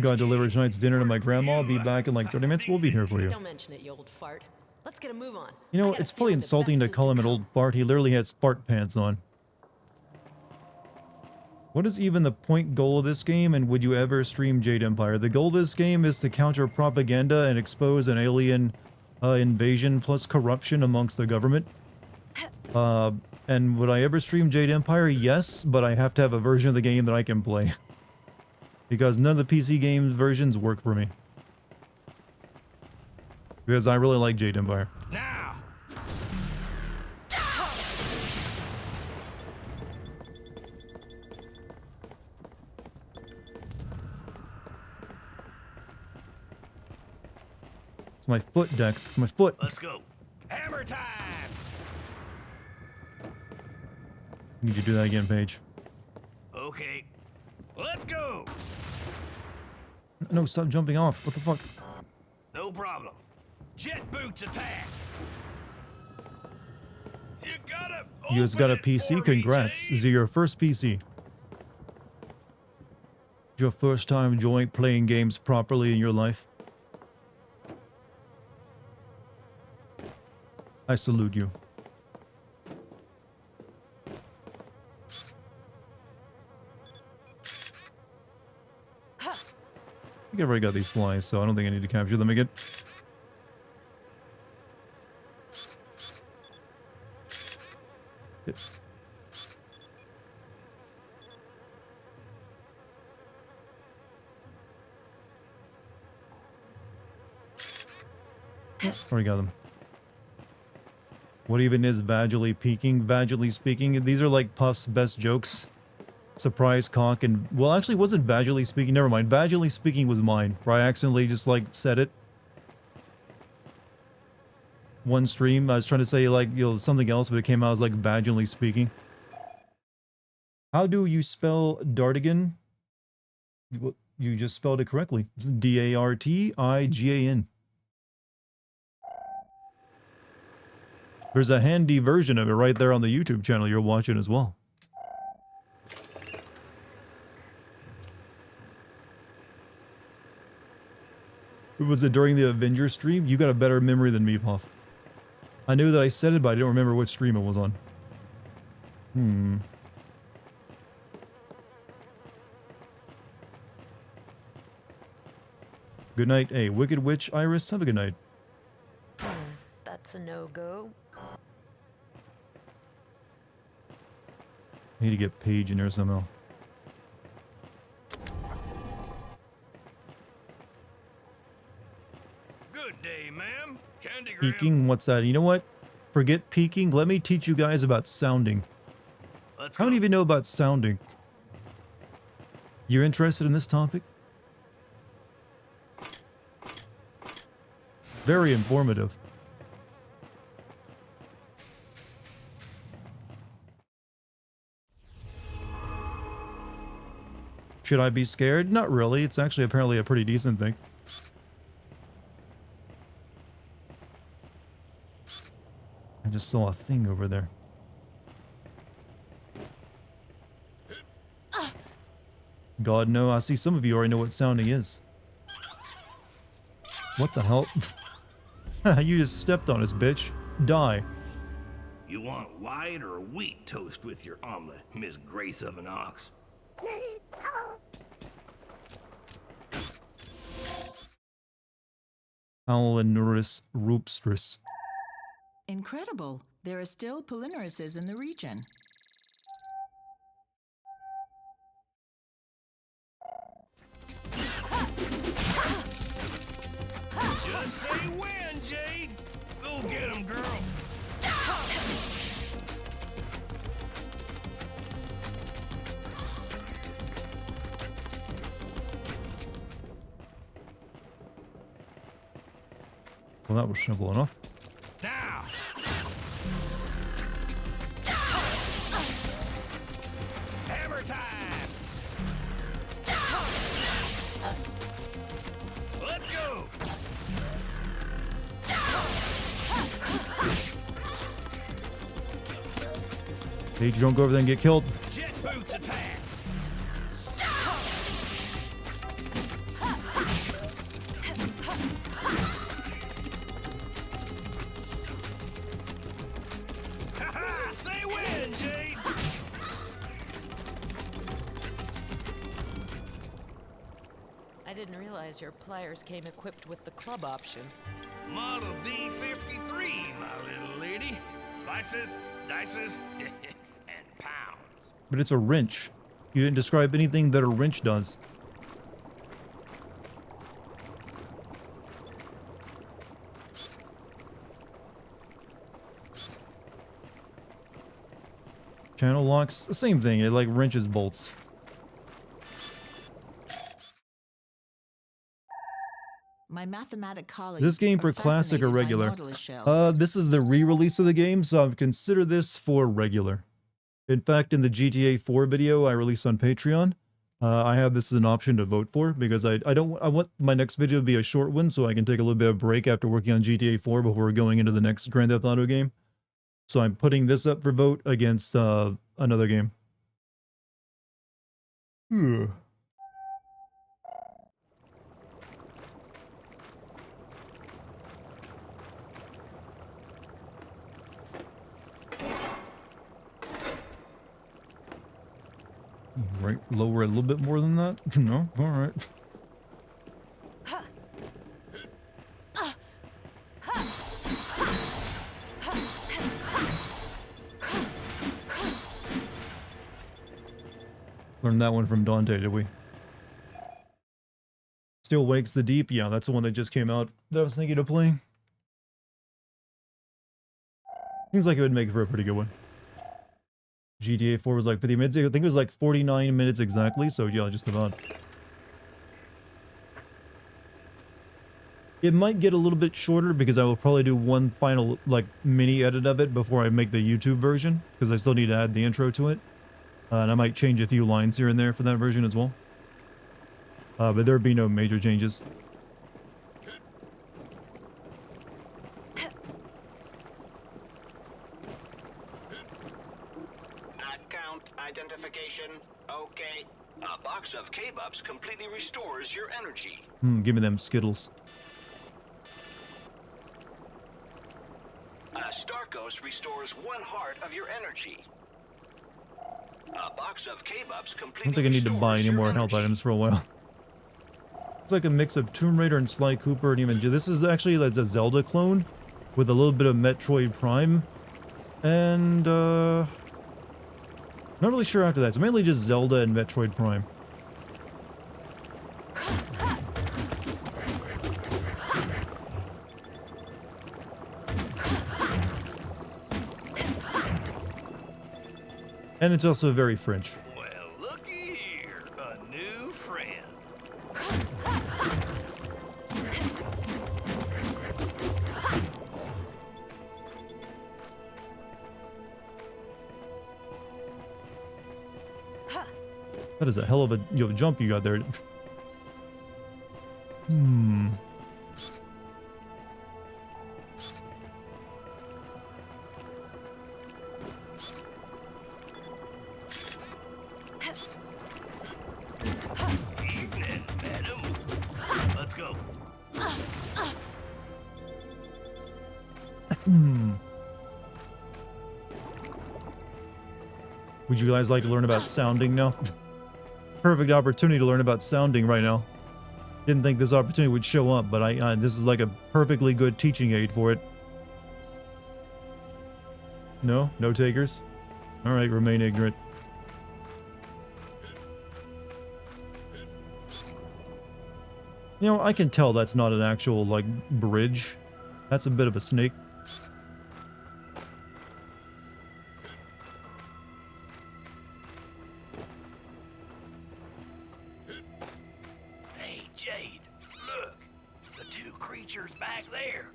Gotta deliver tonight's dinner to my grandma. I'll be back in like 30 minutes. We'll be here for you. Don't mention it, you old fart. Let's get a move on. You know, it's probably insulting to call him an old fart. He literally has fart pants on. What is even the point goal of this game, and would you ever stream Jade Empire? The goal of this game is to counter propaganda and expose an alien invasion plus corruption amongst the government. And would I ever stream Jade Empire? Yes, but I have to have a version of the game that I can play. Because none of the PC game versions work for me. Because I really like Jade Empire. Now. It's my foot, Dex. It's my foot. Let's go. Hammer time. Need you to do that again, Paige. Okay. Let's go. No, stop jumping off. What the fuck? No problem. Jet boots attack. You just got a PC? Congrats. Is it your first PC? Your first time playing games properly in your life? I salute you. I think I've already got these flies, so I don't think I need to capture them again. Already got them. What even is vaguely peeking? Vaguely speaking? These are like Puff's best jokes. Surprise cock and... Well, actually, it wasn't vaguely speaking. Never mind. Vaguely speaking was mine. Where I accidentally just, like, said it. One stream, I was trying to say, like, something else, but it came out as, like, vaguely speaking. How do you spell Dartigan? You just spelled it correctly. It's D-A-R-T-I-G-A-N. There's a handy version of it right there on the YouTube channel you're watching as well. Was it during the Avengers stream? You got a better memory than me, Puff. I knew that I said it, but I didn't remember which stream it was on. Good night, hey, Wicked Witch Iris. Have a good night. That's a no-go. I need to get Paige in there somehow. Good day, ma'am. Candygram. Peeking? What's that? You know what? Forget peeking. Let me teach you guys about sounding. How many of you know about sounding? You're interested in this topic? Very informative. Should I be scared? Not really. It's actually apparently a pretty decent thing. I just saw a thing over there. God, no. I see some of you already know what sounding is. What the hell? You just stepped on us, bitch. Die. You want white or wheat toast with your omelet, Miss Grace of an Ox? Alinurus rupstris. Incredible. There are still polymeruses in the region. Just say when, Jade. Go get him, girl. Well, that was simple enough. Now. Hammer time. Let's go. Paige, don't go over there and get killed. Jet boots attack. Ha-ha! Say when, Jade. I didn't realize your pliers came equipped with the club option. Model D53, my little lady. Slices, dices, and pounds. But it's a wrench. You didn't describe anything that a wrench does. Channel locks, the same thing. It like wrenches bolts. My mathematic colleagues. Is this game for are classic or fascinated by regular? Nautilus shells. This is the re-release of the game, so I would consider this for regular. In fact, in the GTA 4 video I released on Patreon, I have this as an option to vote for because I want my next video to be a short one so I can take a little bit of break after working on GTA 4 before going into the next Grand Theft Auto game. So I'm putting this up for vote against another game. Right, lower a little bit more than that? No? Alright. Learned that one from Dante, did we? Still Wakes the Deep? Yeah, that's the one that just came out that I was thinking of playing. Seems like it would make for a pretty good one. GTA 4 was like 50 minutes. I think it was like 49 minutes exactly, so yeah, just about. It might get a little bit shorter because I will probably do one final, like, mini edit of it before I make the YouTube version, because I still need to add the intro to it. And I might change a few lines here and there for that version as well. But there'd be no major changes. Account identification. Okay. A box of K-Bups completely restores your energy. Give me them Skittles. A Starkos restores 1 heart of your energy. A box of K-Bups I completely don't think I need to buy any more health energy. items for a while. It's like a mix of Tomb Raider and Sly Cooper and even... This is actually like a Zelda clone, with a little bit of Metroid Prime, and not really sure after that. It's mainly just Zelda and Metroid Prime. And it's also very French. Well, looky here, a new friend. That is a hell of a jump you got there. Hmm. Evening, madam. Let's go. Would you guys like to learn about sounding now? Perfect opportunity to learn about sounding right now. Didn't think this opportunity would show up, but this is like a perfectly good teaching aid for it. No? No takers? Alright, remain ignorant. You know, I can tell that's not an actual, like, bridge. That's a bit of a snake. Hey, Jade, look. The two creatures back there.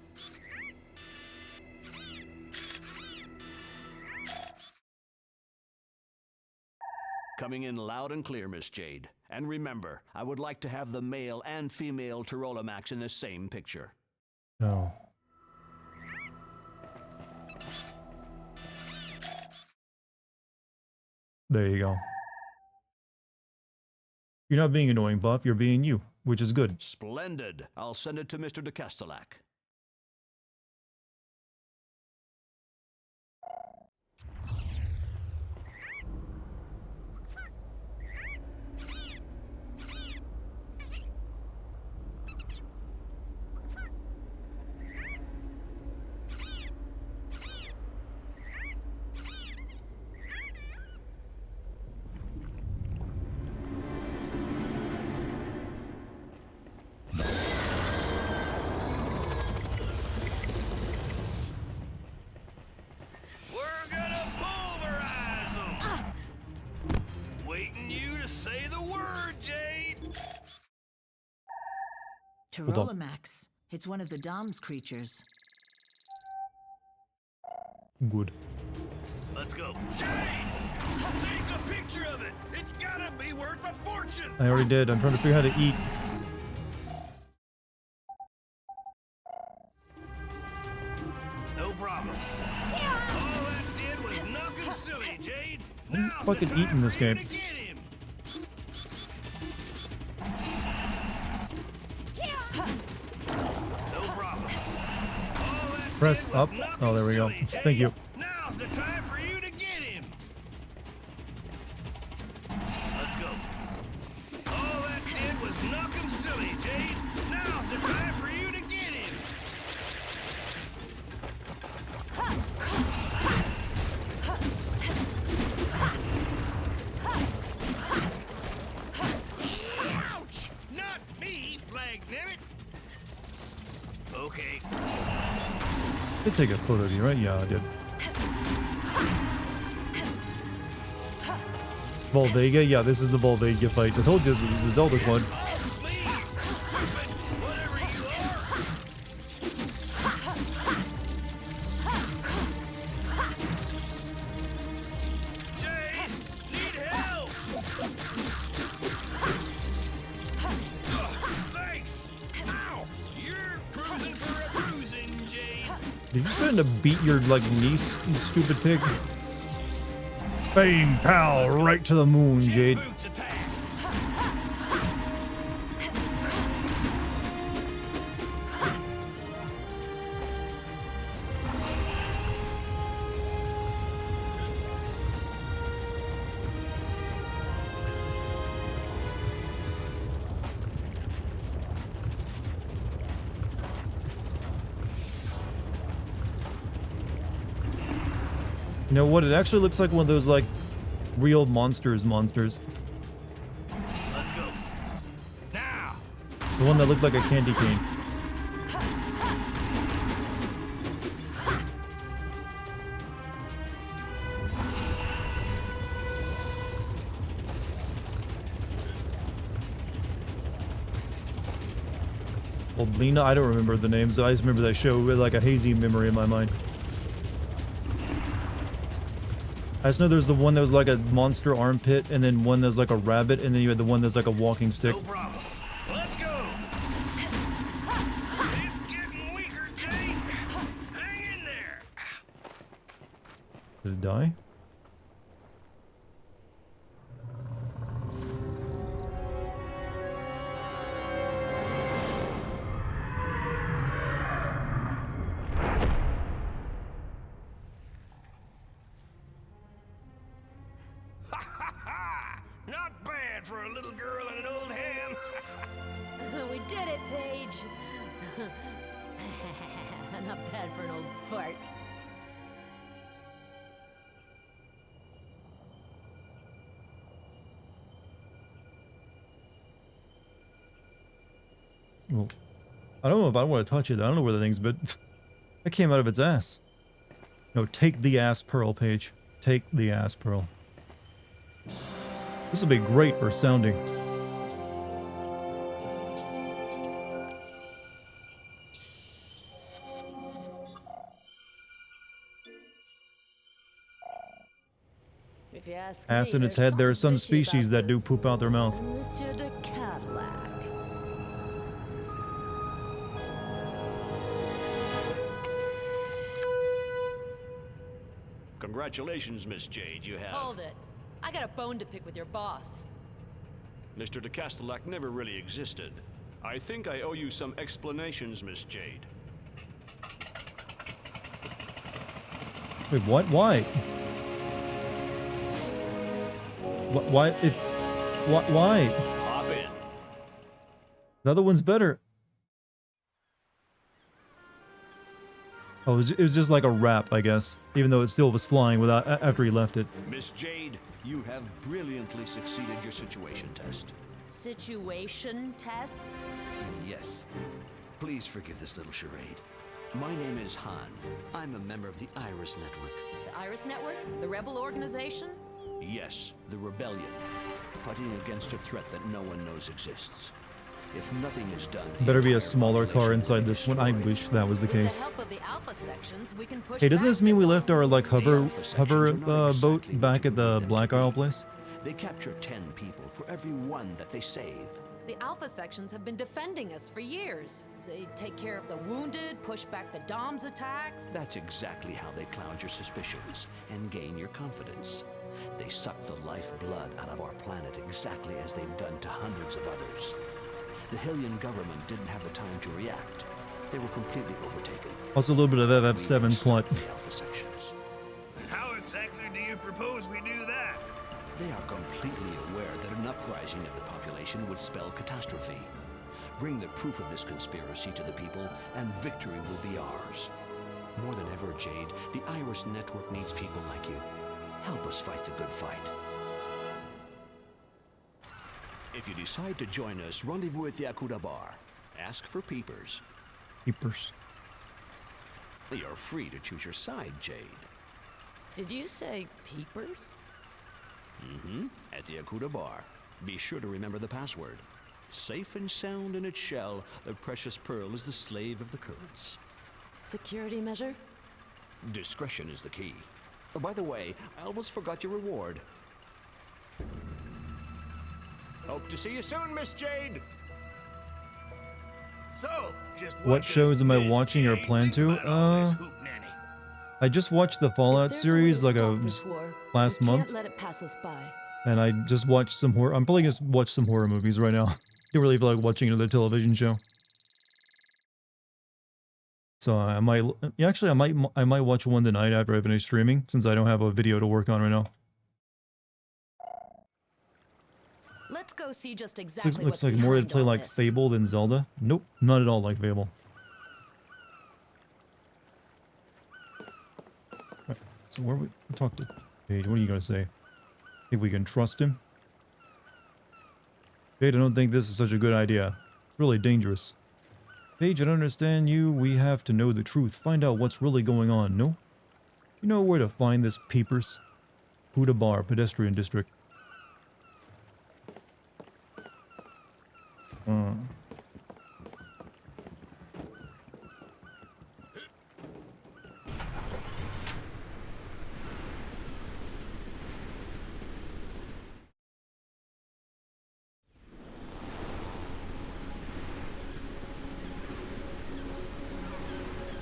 Coming in loud and clear, Miss Jade. And remember, I would like to have the male and female Tyrolamax in the same picture. No. There you go. You're not being annoying, Buff. You're being you, which is good. Splendid. I'll send it to Mr. de Castellac. We're gonna pulverize them. Waiting you to say the word, Jade. Tyrolamax. It's one of the Dom's creatures. Good. Let's go. Jade! Take a picture of it. It's gotta be worth a fortune. I already did. I'm trying to figure out how to eat. No problem. All that did was nothing silly, Jade. I'm fucking eating this game. Get him. No problem. Press up. Oh, there we go. Thank you. Now's the time for you to get him. Let's go. All that did was nothing silly, Jade. Now's the time for you to get him. Ouch! Not me, flag it. Okay. Did take a photo of you, right? Yeah, I did. Volvega? Yeah, this is the Volvega fight. I told you this is the Zelda one. Thanks. Ow! You're cruising for a bruising, Jade. Did you trying to beat your, like, niece, you stupid pig? Bang, pow, right to the moon, Jade. You know what? It actually looks like one of those, like, real monsters. Let's go. Now! The one that looked like a candy cane. Well, Lena, I don't remember the names. I just remember that show with like a hazy memory in my mind. I just know there's the one that was like a monster armpit, and then one that's like a rabbit, and then you had the one that's like a walking stick. No problem. Let's go! It's getting weaker, Jade! Hang in there! Did it die? Not bad for a little girl and an old ham. We did it, Paige. Not bad for an old fart. Well, I don't know if I want to touch it. I don't know where the thing's, but that came out of its ass. No, take the ass pearl, Paige. Take the ass pearl. This will be great for sounding. If you ask Ass me, in its there's head, there are some something fishy species about that do this poop out their mouth. Monsieur de Cadillac. Congratulations, Miss Jade. You have... Hold it. I got a bone to pick with your boss. Mr. de Castellac never really existed. I think I owe you some explanations, Miss Jade. Wait, what? Why? Why? Why? Hop in. The other one's better. Oh, it was just like a wrap, I guess. Even though it still was flying without after he left it. Miss Jade, you have brilliantly succeeded your situation test. Situation test? Yes. Please forgive this little charade. My name is Han. I'm a member of the Iris Network. The Iris Network? The rebel organization? Yes, the rebellion. Fighting against a threat that no one knows exists. If nothing is done, Better be a smaller car inside this one. I wish that was the With the case. help of the Alpha sections, we can push Hey, doesn't back this mean we left our like hover are not boat exactly back at the them Black to be. Isle place? They capture 10 people for every one that they save. The Alpha sections have been defending us for years. They take care of the wounded, push back the Dom's attacks. That's exactly how they cloud your suspicions and gain your confidence. They suck the lifeblood out of our planet exactly as they've done to hundreds of others. The Hylian government didn't have the time to react. They were completely overtaken. Also a little bit of FF7 plot. The Alpha sections. How exactly do you propose we do that? They are completely aware that an uprising of the population would spell catastrophe. Bring the proof of this conspiracy to the people, and victory will be ours. More than ever, Jade, the Iris Network needs people like you. Help us fight the good fight. If you decide to join us, rendezvous at the Akuda Bar. Ask for peepers. Peepers. You're free to choose your side, Jade. Did you say peepers? Mm-hmm. At the Akuda Bar. Be sure to remember the password. Safe and sound in its shell, the precious pearl is the slave of the currents. Security measure? Discretion is the key. Oh, by the way, I almost forgot your reward. Hope to see you soon, Miss Jade. So, just What shows am I watching or plan to? I just watched the Fallout series like last month, Can't let it pass us by. and I just watched some horror. I'm probably gonna watch some horror movies right now. Don't really feel like watching another television show. So I might, actually, I might watch one tonight after I finish streaming, since I don't have a video to work on right now. Let's go see just exactly Looks what's like more to behind play all like this. Fable than Zelda. Nope, not at all like Fable. Right, So where we talk to Paige? What are you gonna say? Think we can trust him? Paige, I don't think this is such a good idea. It's really dangerous. Paige, I don't understand you. We have to know the truth. Find out what's really going on, no? You know where to find this peepers? Huda Bar, pedestrian district.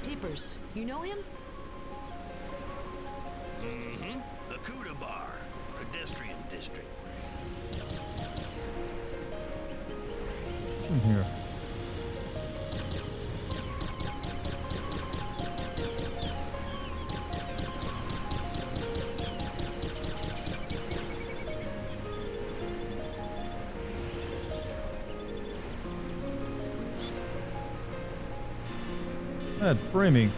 Peepers, you know him? Mm-hmm. The Cuda Bar, pedestrian district. What's in here? Bad framing.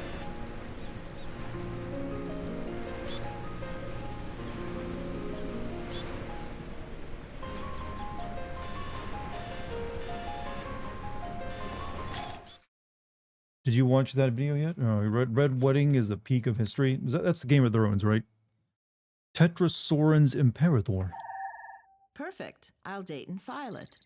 Did you watch that video yet? Oh, Red Wedding is the peak of history. That's the Game of Thrones, right? Tetrasoren's Imperator. Perfect. I'll date and file it.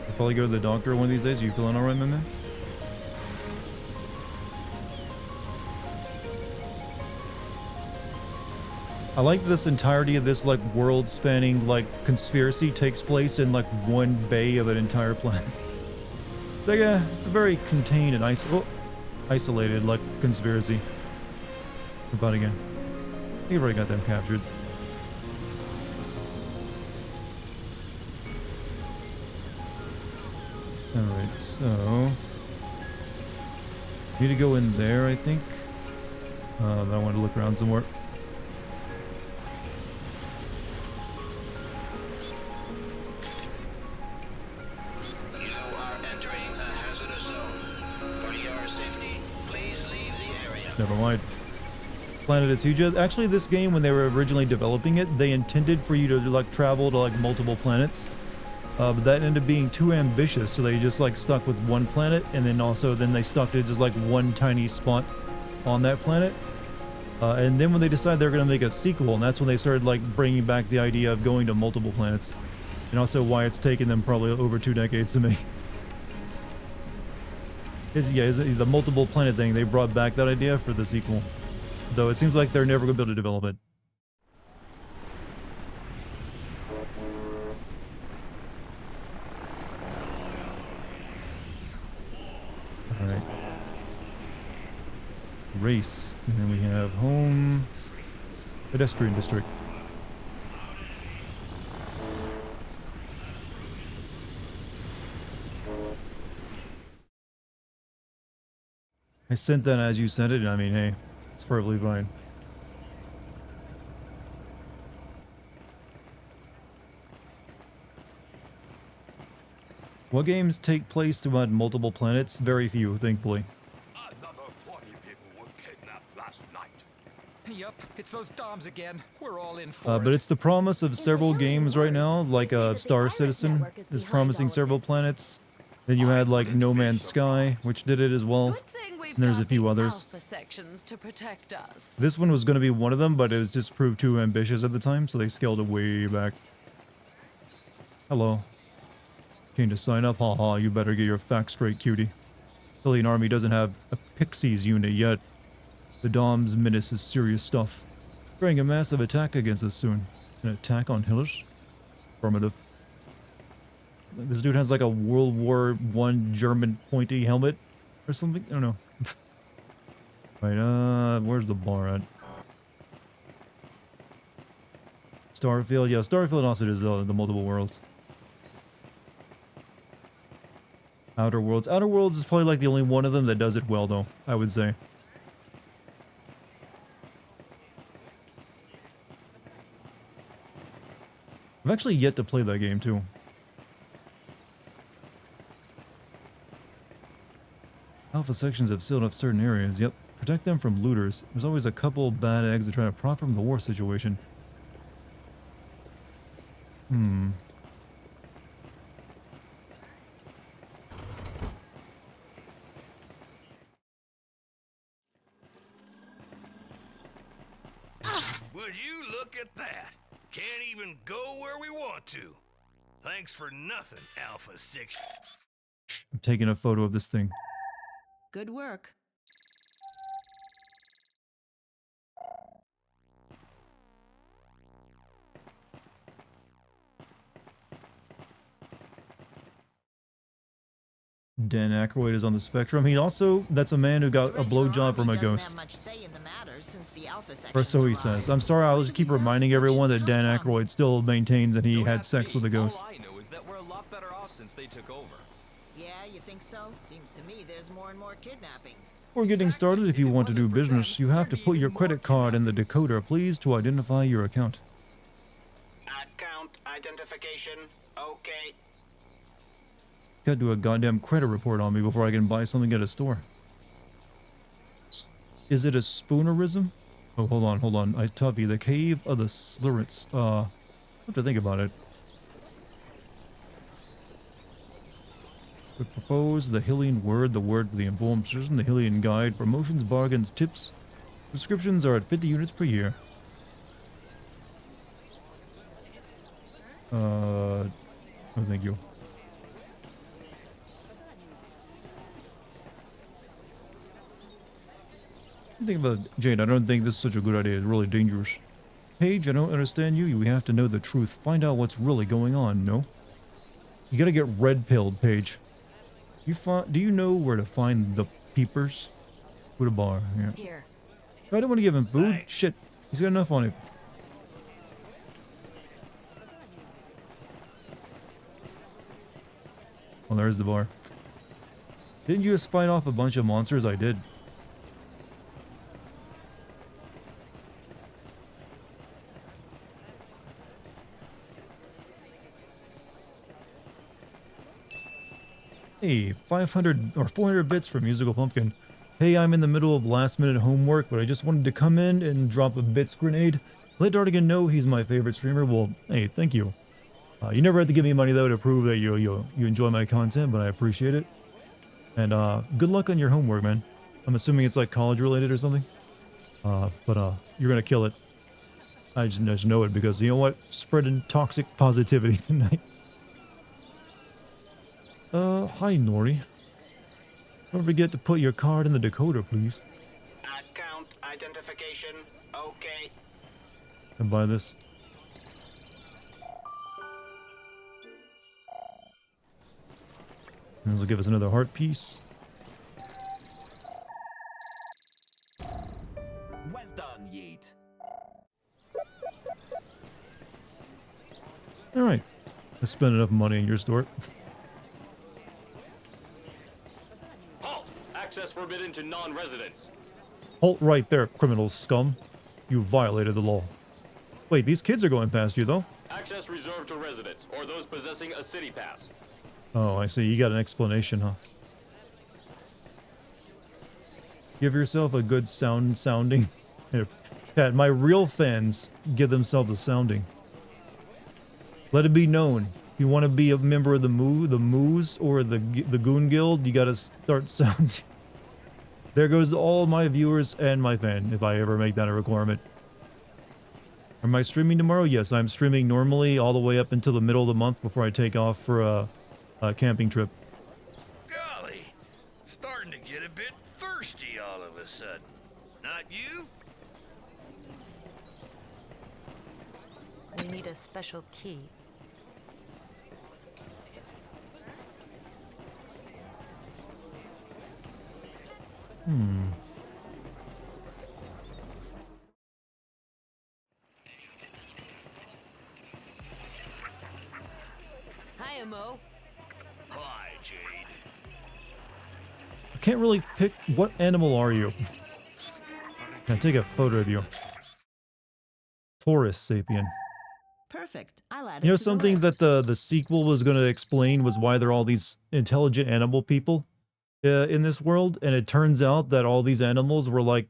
I'll probably go to the doctor one of these days. Are you feeling alright, my man? I like this entirety of this like world-spanning like conspiracy takes place in like one bay of an entire planet. Like, it's a very contained and isolated like conspiracy. About again. You've already got them captured. Alright, so need to go in there, I think. I want to look around some more. Never mind. Planet is huge. Actually, this game, when they were originally developing it, they intended for you to like travel to like multiple planets, but that ended up being too ambitious, so they just like stuck with one planet, and then they stuck to just like one tiny spot on that planet. And then when they decided they were going to make a sequel, and that's when they started like bringing back the idea of going to multiple planets, and also why it's taken them probably over 2 decades to make. Is the multiple planet thing. They brought back that idea for the sequel, though it seems like they're never going to be able to develop it. All right. Race, and then we have home, pedestrian district. I sent that as you sent it, and I mean, hey, it's perfectly fine. What games take place throughout multiple planets? Very few, thankfully. Another 40 people were kidnapped last night. Yup, it's those Doms again. We're all in for But it's the promise of several games right now, like Star Citizen is promising several planets. Then you had like No Man's Sky, which did it as well. And there's a few others. Sections to protect us. This one was going to be one of them, but it was just proved too ambitious at the time, so they scaled it way back. Hello. Came to sign up? Haha, you better get your facts straight, cutie. Alien Army doesn't have a Pixies unit yet. The Dom's menace is serious stuff. Preparing a massive attack against us soon. An attack on Hillers? Affirmative. This dude has like a World War I German pointy helmet or something? I don't know. Right, where's the bar at? Starfield? Yeah, Starfield also does the multiple worlds. Outer Worlds. Outer Worlds is probably like the only one of them that does it well, though, I would say. I've actually yet to play that game too. Alpha sections have sealed off certain areas. Yep. Protect them from looters. There's always a couple bad eggs that try to profit from the war situation. Would you look at that? Can't even go where we want to. Thanks for nothing, Alpha 6. I'm taking a photo of this thing. Good work. Dan Aykroyd is on the spectrum. He also, that's a man who got a blowjob from a ghost. Have much say in the matter since the Alpha Or so he sections says. I'm sorry, I'll just keep reminding everyone that Dan Aykroyd still maintains that he had sex with a ghost. All I know is that we're a lot better off since they took over. Yeah, you think so? Seems to me there's more and more kidnappings. Before getting started, if you want to do business, you have to put your credit card in the decoder, please, to identify your account. Account identification. Okay. Gotta do a goddamn credit report on me before I can buy something at a store. Is it a spoonerism? Oh, hold on. Tuffy, the Cave of the Slurrits. I have to think about it. We propose the Hillian word, the word for the informed citizen, the Hillian guide, promotions, bargains, tips. Subscriptions are at 50 units per year. No, thank you. Think about it, Jade. I don't think this is such a good idea. It's really dangerous. Paige, I don't understand you. We have to know the truth. Find out what's really going on, no? You gotta get red-pilled, Paige. Do you know where to find the peepers? With a bar, yeah. Here. I didn't want to give him food. Right. Shit. He's got enough on it. Well, there's the bar. Didn't you just fight off a bunch of monsters? I did. Hey, 500 or 400 bits for Musical Pumpkin. Hey, I'm in the middle of last-minute homework, but I just wanted to come in and drop a bits grenade. Let Dartigan know he's my favorite streamer. Well, hey, thank you. You never had to give me money, though, to prove that you enjoy my content, but I appreciate it. And good luck on your homework, man. I'm assuming it's like college-related or something. But you're gonna kill it. I just know it because, you know what? Spreading toxic positivity tonight. Hi, Nori. Don't forget to put your card in the decoder, please. Account identification. Okay. And buy this. And this will give us another heart piece. Well done, Yeet. Alright. I spent enough money in your store. Access forbidden to non-residents. Halt right there, criminal scum. You violated the law. Wait, these kids are going past you, though? Access reserved to residents, or those possessing a city pass. Oh, I see. You got an explanation, huh? Give yourself a good sounding. Here, Pat, my real fans give themselves a sounding. Let it be known. If you want to be a member of the Moose, or the Goon Guild, you gotta start sounding. There goes all my viewers and my fan, if I ever make that a requirement. Am I streaming tomorrow? Yes, I'm streaming normally all the way up until the middle of the month before I take off for a camping trip. Golly, starting to get a bit thirsty all of a sudden. Not you? We need a special key. Hi, Mo. Hi, Jade. I can't really pick what animal are you. Can I take a photo of you? Taurus sapien. Perfect. I add it You know, to the something list. that the sequel was going to explain was why there are all these intelligent animal people in this world, and it turns out that all these animals were like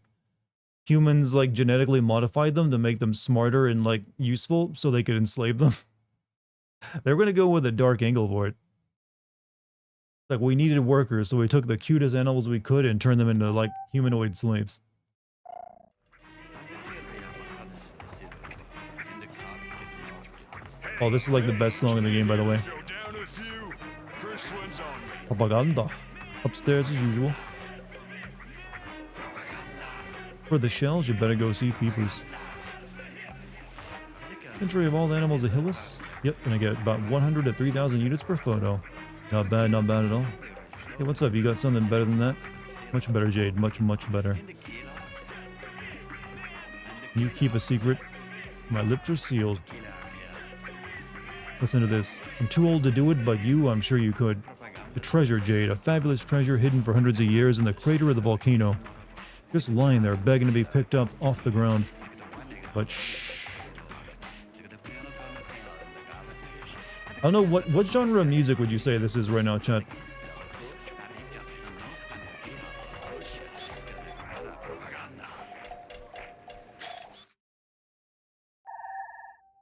humans, like genetically modified them to make them smarter and like useful, so they could enslave them. They're going to go with a dark angle for it. Like, we needed workers, so we took the cutest animals we could and turned them into like humanoid slaves. Oh, this is like the best song in the game, by the way. Propaganda. Upstairs as usual. For the shells, you better go see Peepers. Inventory of all the animals at Hillis. Yep, and I get about 100 to 3,000 units per photo. Not bad at all. Hey, what's up? You got something better than that? Much better, Jade. Much, much better. Can you keep a secret? My lips are sealed. Listen to this. I'm too old to do it, but you, I'm sure you could. The treasure, Jade. A fabulous treasure hidden for hundreds of years in the crater of the volcano. Just lying there, begging to be picked up off the ground. But shh. I don't know, what genre of music would you say this is right now, chat?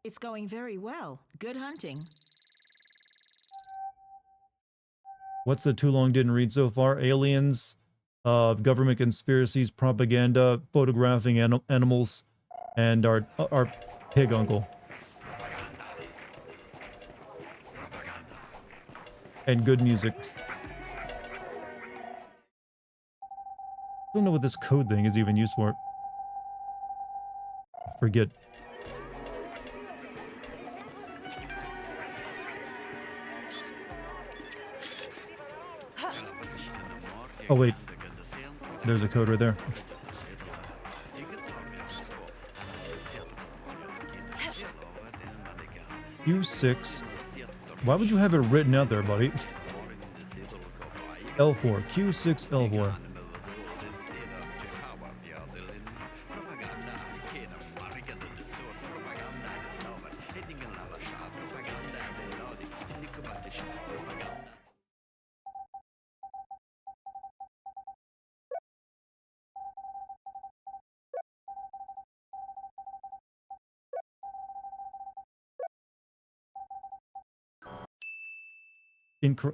It's going very well. Good hunting. What's the too long didn't read so far? Aliens, government conspiracies, propaganda, photographing animals, and our pig uncle. And good music. Don't know what this code thing is even used for. I forget. Oh wait, there's a code right there. Q6. Why would you have it written out there, buddy? L4. Q6 L4.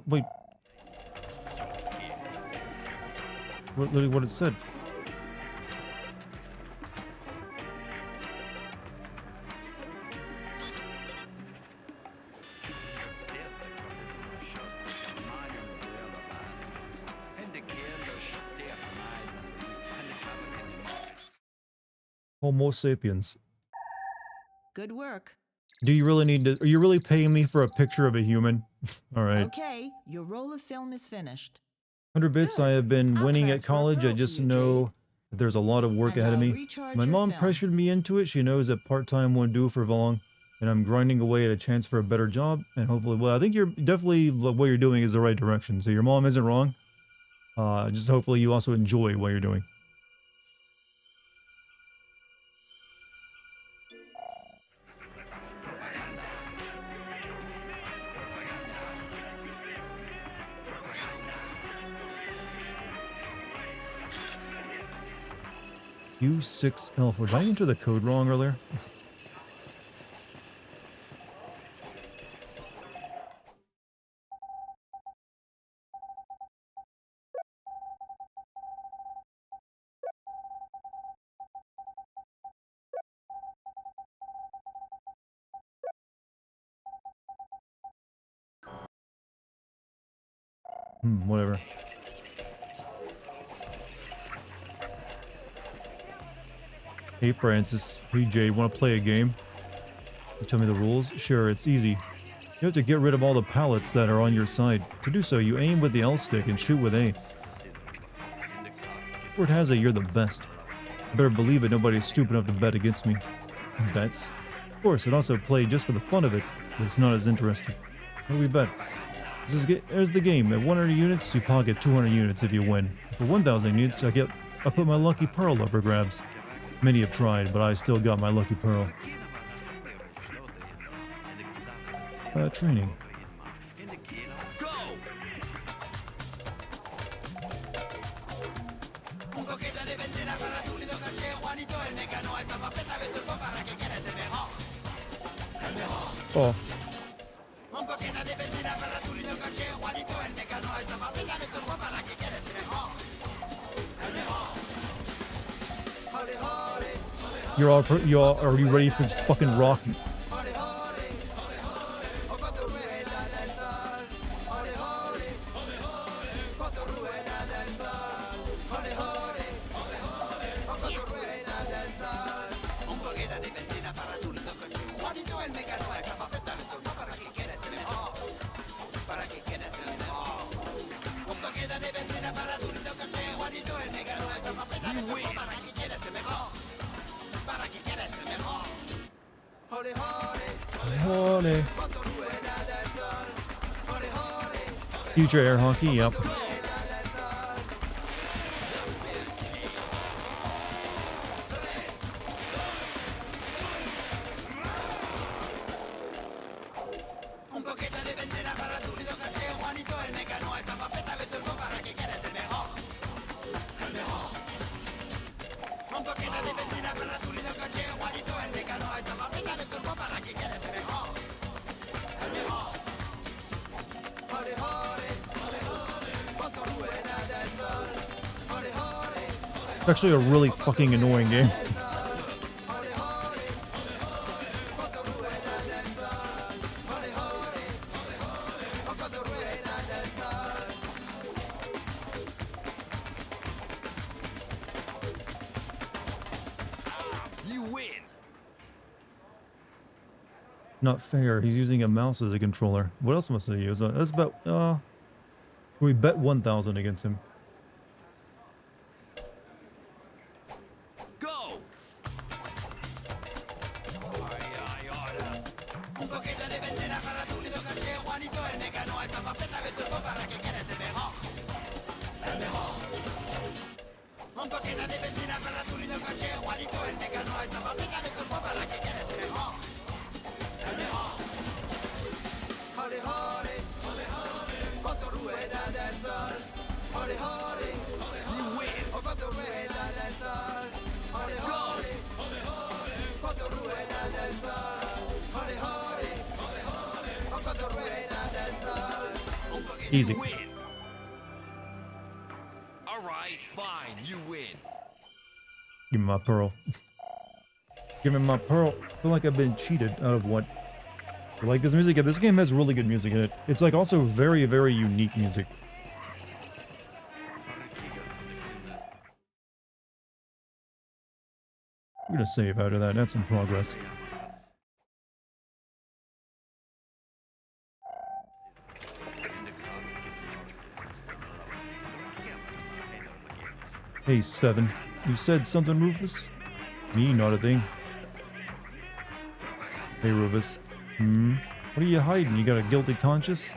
Wait. Literally what it said. Homo sapiens. Good work. Do you really need to... Are you really paying me for a picture of a human? All right. Okay, your roll of film is finished. 100 bits. Good. I have been I'll winning at transfer a college. I pearl to just you, know Jade. that there's a lot of work And ahead of I'll me. recharge My your mom film. pressured me into it. She knows that part-time won't do for long. And I'm grinding away at a chance for a better job. And hopefully... Well, I think you're definitely... What you're doing is the right direction. So your mom isn't wrong. Just hopefully you also enjoy what you're doing. U6L4. Did I enter the code wrong earlier? Whatever. Hey Francis, hey Jay, want to play a game? You tell me the rules? Sure, it's easy. You have to get rid of all the pallets that are on your side. To do so, you aim with the L stick and shoot with A. Word has it you're the best. You better believe it, nobody's stupid enough to bet against me. Bets? Of course, it also played just for the fun of it, but it's not as interesting. What do we bet? There's the game. At 100 units, you pocket 200 units if you win. For 1,000 units, I put my lucky pearl up for grabs. Many have tried, but I still got my lucky pearl. training. Go! Oh. You all are you ready for this fucking rock? Holy. Future air hockey, yep. It's actually a really fucking annoying game. You win. Not fair. He's using a mouse as a controller. What else must I use? That's about, we bet 1,000 against him. Go! Easy. Alright, fine, you win. Give me my pearl. Give me my pearl. I feel like I've been cheated out of what? I like this music. This game has really good music in it. It's like also very, very unique music. I'm gonna save out of that. That's in progress. Hey, Sveven. You said something, Rufus? Me, not a thing. Hey, Rufus. What are you hiding? You got a guilty conscience?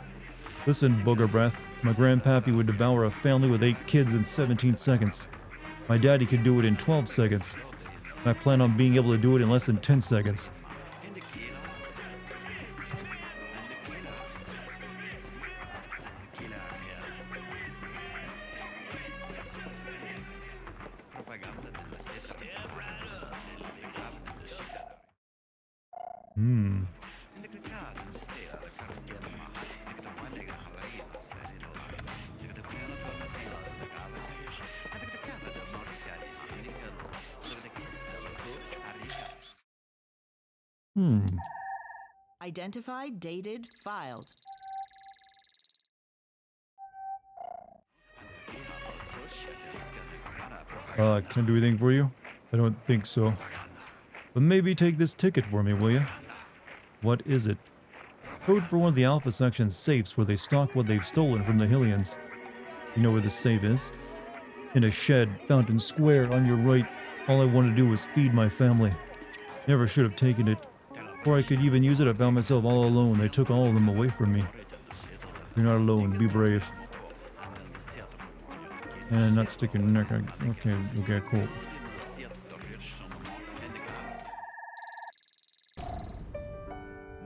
Listen, booger breath. My grandpappy would devour a family with 8 kids in 17 seconds. My daddy could do it in 12 seconds. I plan on being able to do it in less than 10 seconds. Identified, dated, filed. Can I do anything for you? I don't think so. But maybe take this ticket for me, will you? What is it? Code for one of the Alpha Section safes where they stock what they've stolen from the Hylians. You know where the safe is? In a shed, Fountain Square, on your right. All I want to do was feed my family. Never should have taken it. Before I could even use it, I found myself all alone. They took all of them away from me. You're not alone. Be brave. And not stick your neck out. Okay, cool.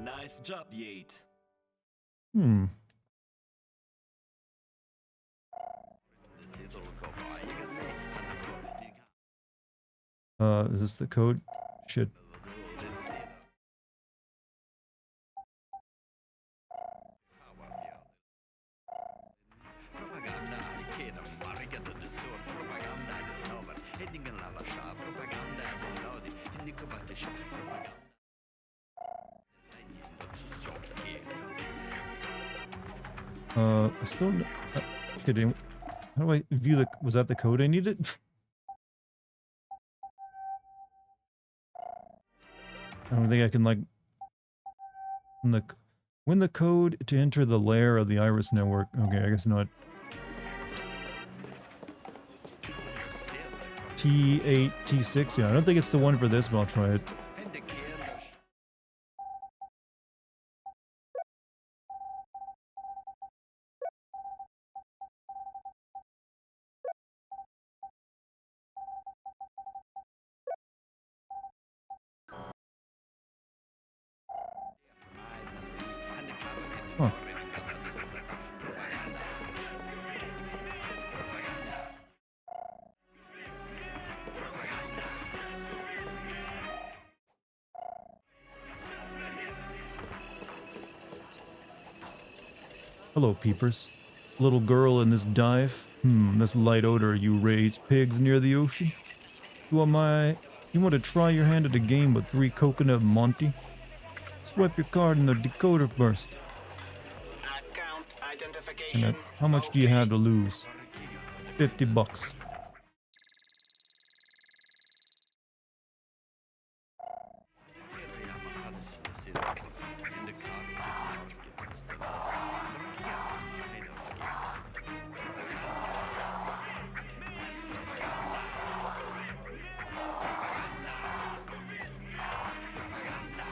Nice job, Yate. Hmm. Is this the code? Shit. I still... shit, how do I view the... Was that the code I needed? I don't think I can, like... Win the code to enter the layer of the Iris network. Okay, I guess not. T8, T6? Yeah, I don't think it's the one for this, but I'll try it. Huh. Hello, peepers. Little girl in this dive. This light odor. You raise pigs near the ocean? You want to try your hand at a game with 3 coconut Monty? Swipe your card in the decoder burst. Account identification. And how much do you have to lose? $50.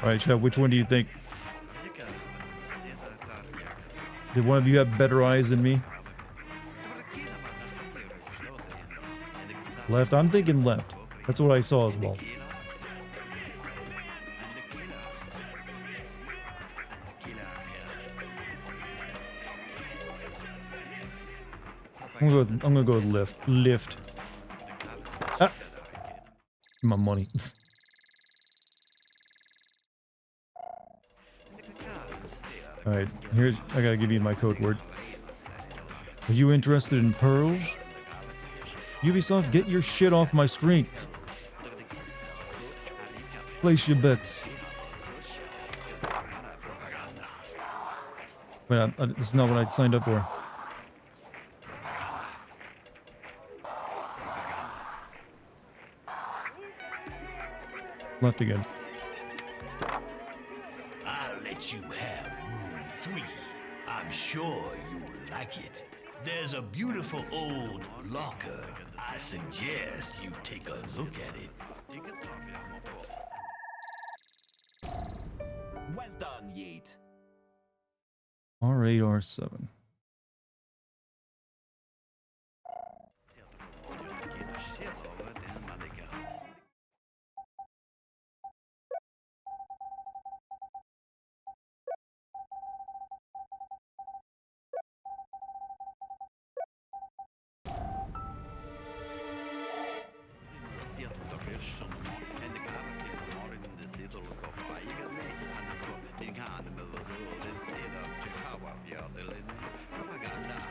Alright, Chef, which one do you think? Did one of you have better eyes than me? Left? I'm thinking left. That's what I saw as well. I'm gonna go with lift. Lift. Ah! My money. Alright, here's... I gotta give you my code word. Are you interested in pearls? Ubisoft, get your shit off my screen. Place your bets. Wait, this is not what I signed up for. Left again. I'll let you have room 3. I'm sure you'll like it. There's a beautiful old locker. I suggest you take a look at it. Well done, Yeet. R8, R7.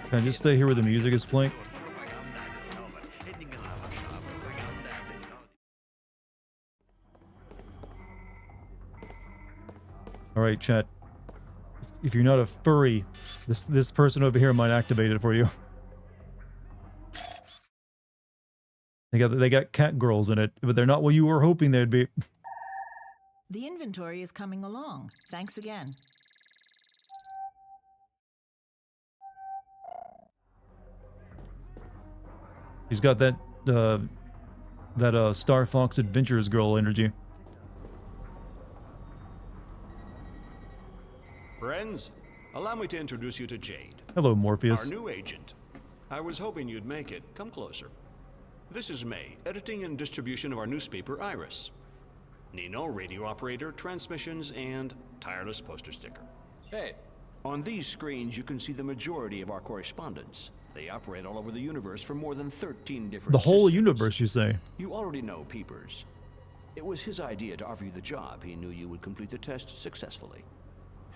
Can I just stay here where the music is playing? Alright, chat. If you're not a furry, this person over here might activate it for you. They got cat girls in it, but they're not what you were hoping they'd be. The inventory is coming along. Thanks again. He's got that Star Fox Adventures girl energy. Friends, allow me to introduce you to Jade. Hello, Morpheus. Our new agent. I was hoping you'd make it. Come closer. This is May, editing and distribution of our newspaper, Iris. Nino, radio operator, transmissions, and tireless poster sticker. Hey, On these screens, you can see the majority of our correspondence. They operate all over the universe for more than 13 different The whole systems. universe, you say? You already know Peepers. It was his idea to offer you the job. He knew you would complete the test successfully.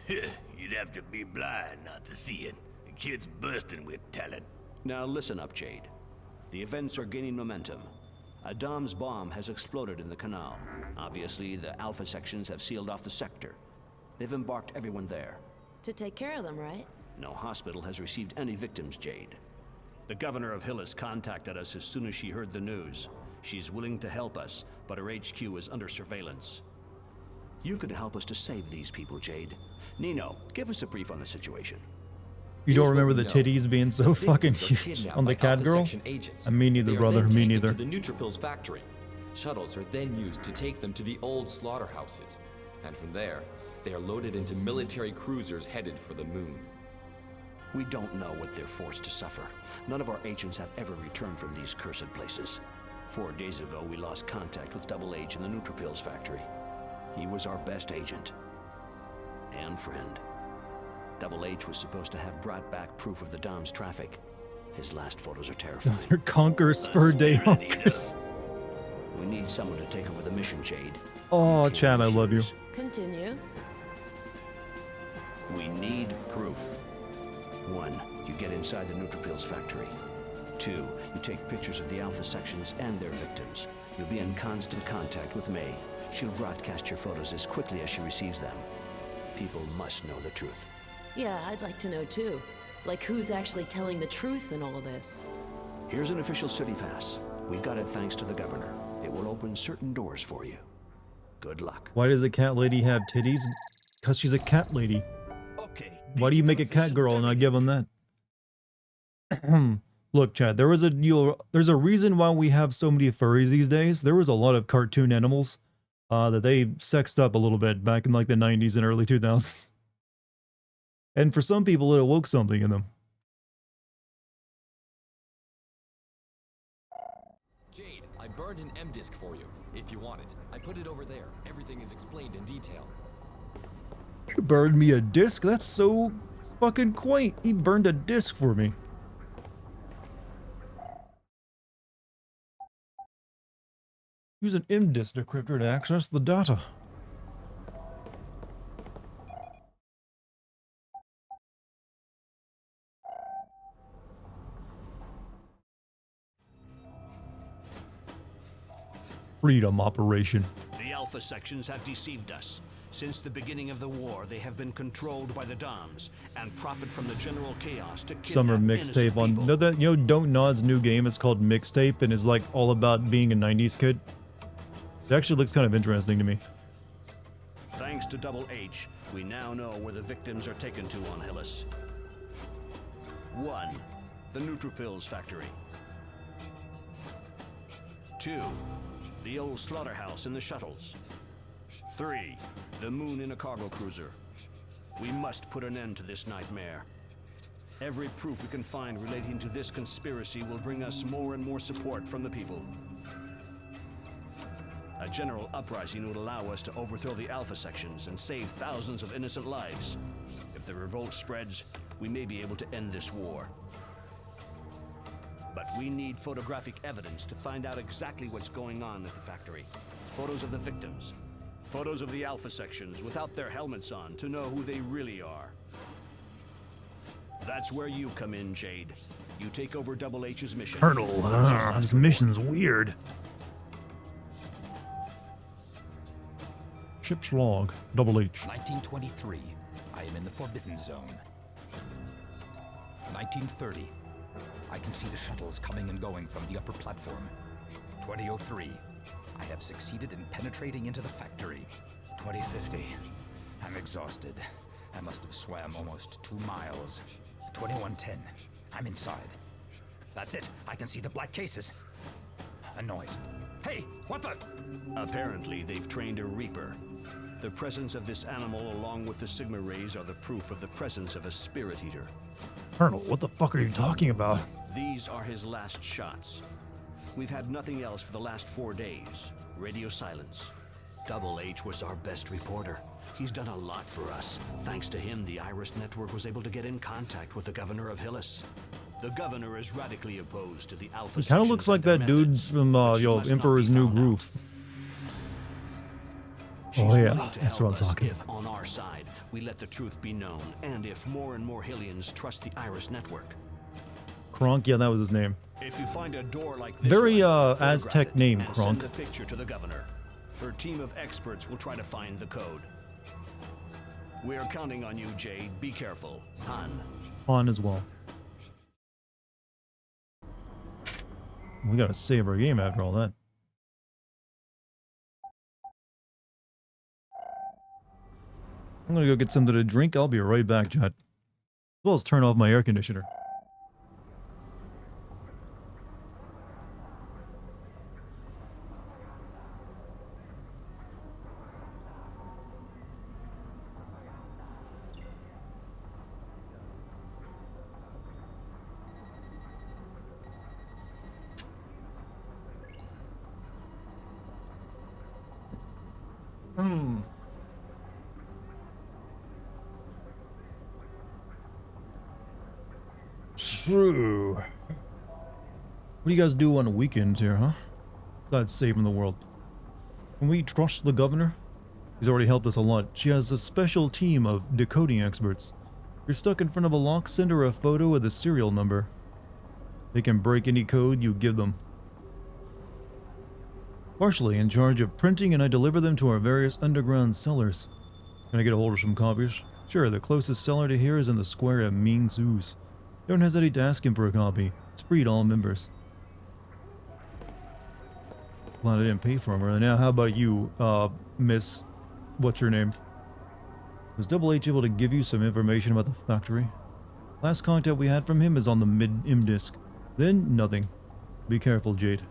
You'd have to be blind not to see it. The kid's bursting with talent. Now listen up, Jade. The events are gaining momentum. A Dom's bomb has exploded in the canal. Obviously, the Alpha sections have sealed off the sector. They've embarked everyone there. To take care of them, right? No hospital has received any victims, Jade. The governor of Hillis contacted us as soon as she heard the news. She's willing to help us, but her HQ is under surveillance. You can help us to save these people, Jade. Nino, give us a brief on the situation. You don't remember the titties being so fucking huge on the cat girl? Me neither, brother. Me neither. To the Neutrophils factory. Shuttles are then used to take them to the old slaughterhouses, and from there, they are loaded into military cruisers headed for the moon. We don't know what they're forced to suffer. None of our agents have ever returned from these cursed places. 4 days ago, we lost contact with Double H in the Neutrophils factory. He was our best agent and friend. Double H was supposed to have brought back proof of the Dom's traffic. His last photos are terrifying. They're Conquer Spur Day Hunkers. We need someone to take over the mission, Jade. Oh, Chad, I love you. Continue. We need proof. 1, you get inside the Neutrophils factory. 2, you take pictures of the Alpha sections and their victims. You'll be in constant contact with May. She'll broadcast your photos as quickly as she receives them. People must know the truth. Yeah, I'd like to know too. Like who's actually telling the truth in all of this? Here's an official city pass. We got it thanks to the governor. It will open certain doors for you. Good luck. Why does the cat lady have titties? Because she's a cat lady. Okay. Why do you make a cat girl and not give them that? Look, Chad, there's a reason why we have so many furries these days. There was a lot of cartoon animals that they sexed up a little bit back in like the 90s and early 2000s. And for some people, it awoke something in them. Jade, I burned an M disk for you, if you want it. I put it over there. Everything is explained in detail. You burned me a disc? That's so fucking quaint. He burned a disc for me. Use an MDIS decryptor to access the data. Freedom Operation. The Alpha sections have deceived us. Since the beginning of the war, they have been controlled by the Doms and profit from the general chaos to kidnap Summer mixtape on Don't Nod's new game is called Mixtape and is like all about being a 90s kid. It actually looks kind of interesting to me. Thanks to Double H, we now know where the victims are taken to on Hillis. 1, the Neutrophils factory. 2, the old slaughterhouse in the shuttles. 3, the moon in a cargo cruiser. We must put an end to this nightmare. Every proof we can find relating to this conspiracy will bring us more and more support from the people. A general uprising would allow us to overthrow the Alpha sections and save thousands of innocent lives. If the revolt spreads, we may be able to end this war. But we need photographic evidence to find out exactly what's going on at the factory. Photos of the victims. Photos of the Alpha sections without their helmets on to know who they really are. That's where you come in, Jade. You take over Double H's mission. Colonel, this mission's weird. Ship's log, Double H. 1923. I am in the Forbidden Zone. 1930. I can see the shuttles coming and going from the upper platform. 2003. I have succeeded in penetrating into the factory. 2050. I'm exhausted. I must have swam almost 2 miles. 2110. I'm inside. That's it. I can see the black cases. A noise. Hey, what the? Apparently, they've trained a Reaper. The presence of this animal along with the Sigma rays are the proof of the presence of a spirit eater. Colonel, what the fuck are you talking about? These are his last shots. We've had nothing else for the last 4 days. Radio silence. Double H was our best reporter. He's done a lot for us. Thanks to him, the Iris Network was able to get in contact with the governor of Hillis. The governor is radically opposed to the Alpha. He kind of looks like that dude from Emperor's New Groove. Oh yeah, that's what I'm talking. If on our side, we let the truth be known, and if more and more Hillians trust the Iris Network. Kronk, yeah, that was his name. If you find a door like this Very one, Aztec photograph it name, and Kronk. send a picture to the governor. Her team of experts will try to find the code. We're counting on you, Jade. Be careful. Han. Han as well. We gotta save our game after all that. I'm gonna go get something to drink. I'll be right back, chat. As well as turn off my air conditioner. True. What do you guys do on the weekends here, huh? Besides saving the world. Can we trust the governor? He's already helped us a lot. She has a special team of decoding experts. If you're stuck in front of a lock, send her a photo with a serial number. They can break any code you give them. Partially in charge of printing, and I deliver them to our various underground cellars. Can I get a hold of some copies? Sure, the closest cellar to here is in the square at Ming Zhu's. Don't hesitate to ask him for a copy. It's free to all members. Glad I didn't pay for him earlier. Now, how about you, Miss... What's your name? Was Double H able to give you some information about the factory? Last contact we had from him is on the mid-im disc. Then, nothing. Be careful, Jade.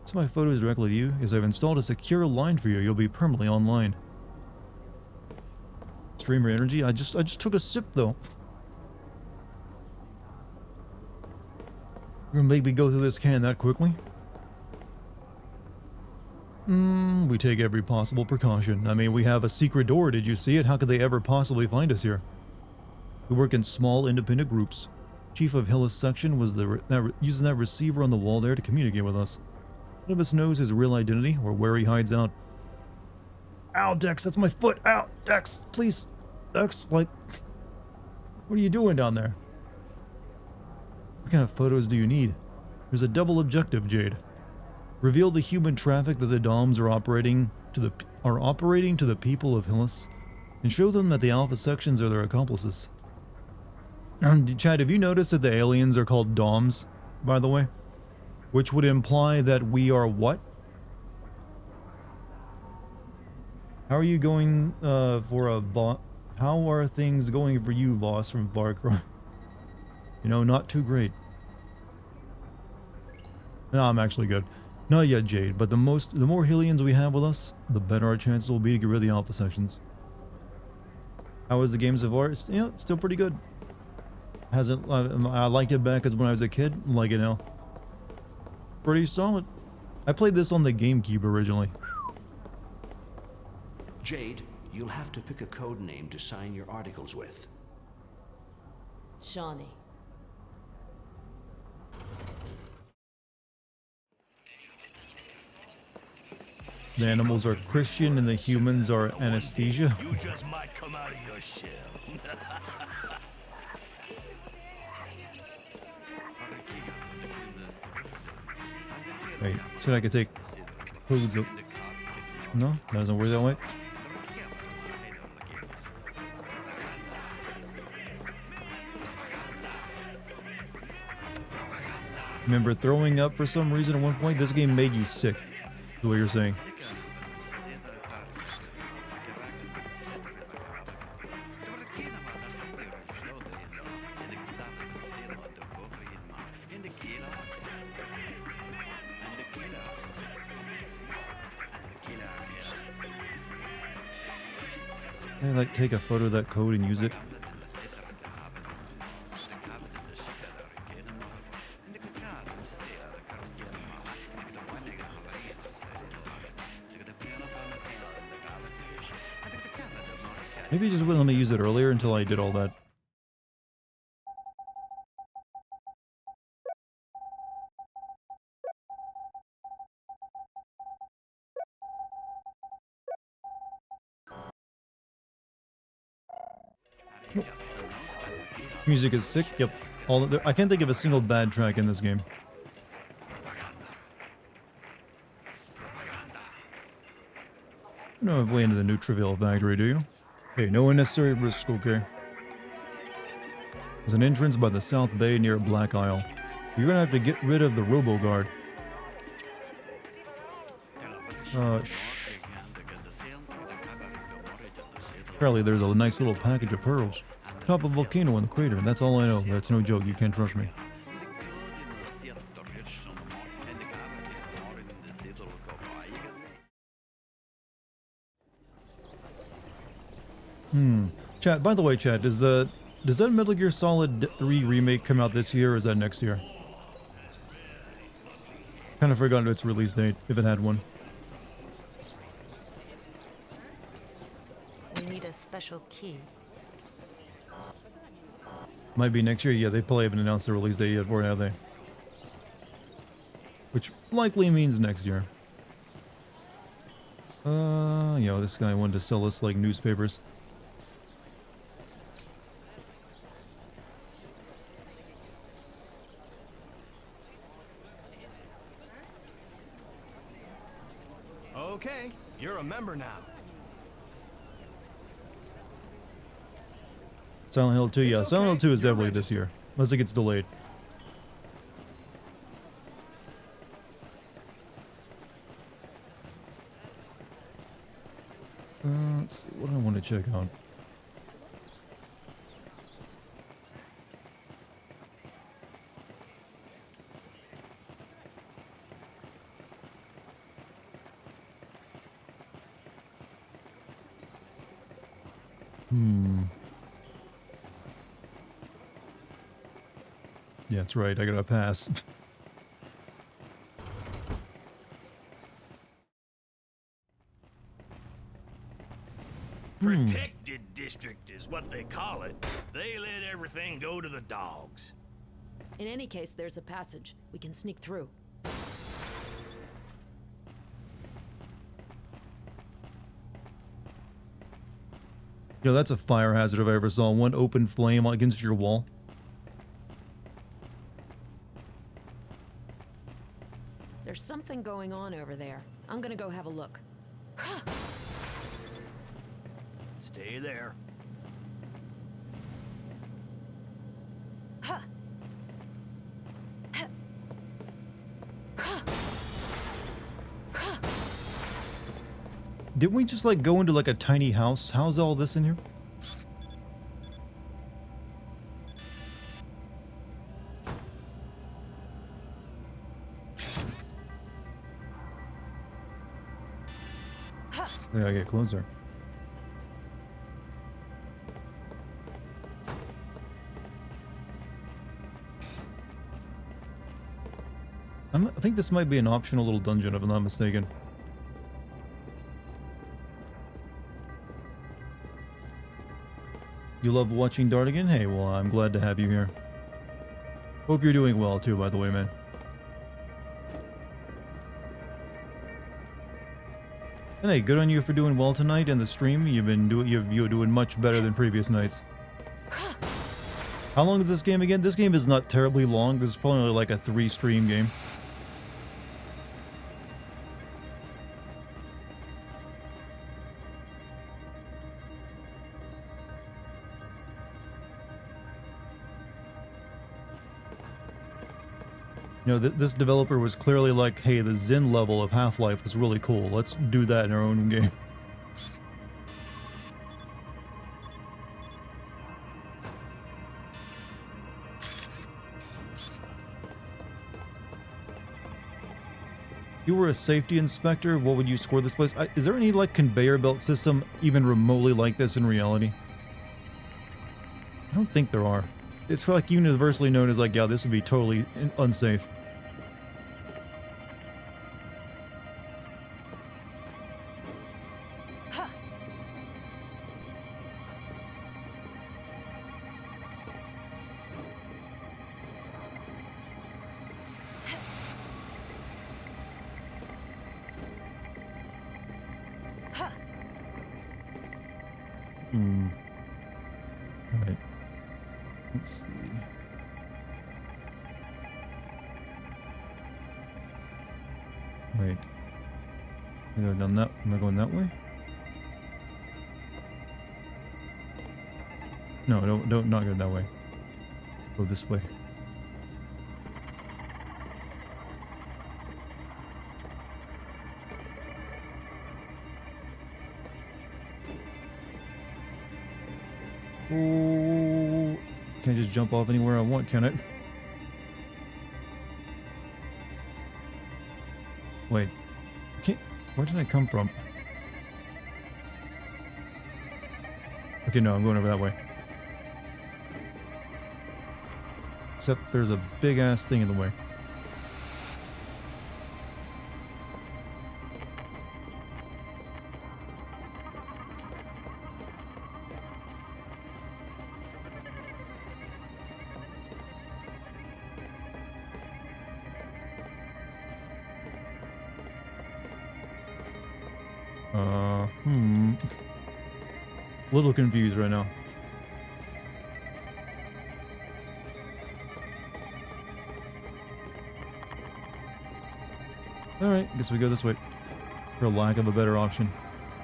So my photos directly to you, as I've installed a secure line for you. You'll be permanently online. Streamer energy? I just took a sip, though. You're gonna make me go through this can that quickly? We take every possible precaution. I mean, we have a secret door. Did you see it? How could they ever possibly find us here? We work in small, independent groups. Chief of Hillis section was using that receiver on the wall there to communicate with us. None of us knows his real identity or where he hides out. Ow, Dex, that's my foot. Ow, Dex, please. Dex, like, what are you doing down there? What kind of photos do you need? There's a double objective, Jade. Reveal the human traffic that the DOMs are operating to the people of Hillis, and show them that the Alpha sections are their accomplices. Chad, have you noticed that the aliens are called DOMs, by the way? Which would imply that we are what? How are you going for a boss? How are things going for you, boss, from Far Cry? You know, not too great. No, I'm actually good. Not yet, Jade, but the more Hillians we have with us, the better our chances will be to get rid of the Alpha sections. How was the game so far? It's still pretty good. Hasn't I liked it back as when I was a kid, like it now. Pretty solid. I played this on the GameCube originally. Jade, you'll have to pick a code name to sign your articles with. Shawnee. The animals are Christian and the humans are anesthesia. You just might come out of your shell. Wait, so I could take codes of... No? That doesn't work that way? Remember throwing up for some reason at one point? This game made you sick. The way you're saying. Can I like take a photo of that code and use it? Maybe it just wouldn't let me use it earlier until I did all that. Music is sick. Yep. I can't think of a single bad track in this game. No way into the new Trivial Factory, do you? Hey, no unnecessary risk, okay? There's an entrance by the South Bay near Black Isle. You're gonna have to get rid of the Robo-Guard. Shh. Apparently there's a nice little package of pearls. Top of a volcano in the crater. That's all I know. That's no joke. You can't trust me. Chat, by the way, chat, does that Metal Gear Solid 3 remake come out this year or is that next year? Kind of forgot its release date, if it had one. We need a special key. Might be next year. Yeah, they probably haven't announced the release date yet for it, have they? Which likely means next year. This guy wanted to sell us, like, newspapers. Okay, you're a member now. Silent Hill 2, yeah. Silent Hill 2 is definitely this year. Unless it gets delayed. Let's see, what do I want to check out? Yeah, that's right. I gotta pass. Protected district is what they call it. They let everything go to the dogs. In any case, there's a passage. We can sneak through. Yo, that's a fire hazard if I ever saw one. Open flame against your wall. There's something going on over there. I'm gonna go have a look. Stay there. Didn't we just, like, go into, like, a tiny house? How's all this in here? I gotta get closer. I think this might be an optional little dungeon if I'm not mistaken. You love watching Dartigan? Hey, well, I'm glad to have you here. Hope you're doing well too, by the way, man. And hey, good on you for doing well tonight in the stream. You're doing much better than previous nights. How long is this game again? This game is not terribly long. This is probably like a 3-stream game. You know, this developer was clearly like, hey, the Zen level of Half-Life was really cool. Let's do that in our own game. If you were a safety inspector, what would you score this place? Is there any, like, conveyor belt system even remotely like this in reality? I don't think there are. It's like universally known as like, yeah, this would be totally unsafe. Let's see. Wait. I go down that. Am I going that way? No, don't not go that way. Go this way. Oh, can't just jump off anywhere I want, can I? Wait, can't. Where did I come from? Okay, no, I'm going over that way. Except there's a big ass thing in the way. A little confused right now. Alright, guess we go this way. For lack of a better option.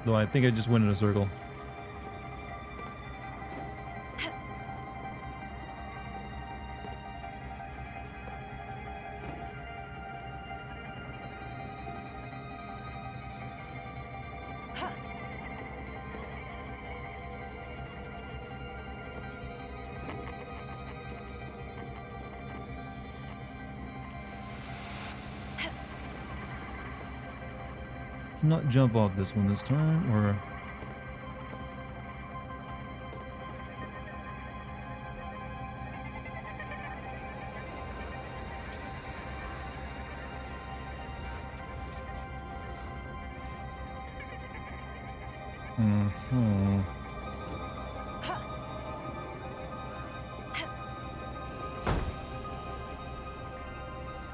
Though I think I just went in a circle. Let's not jump off this one this time, or...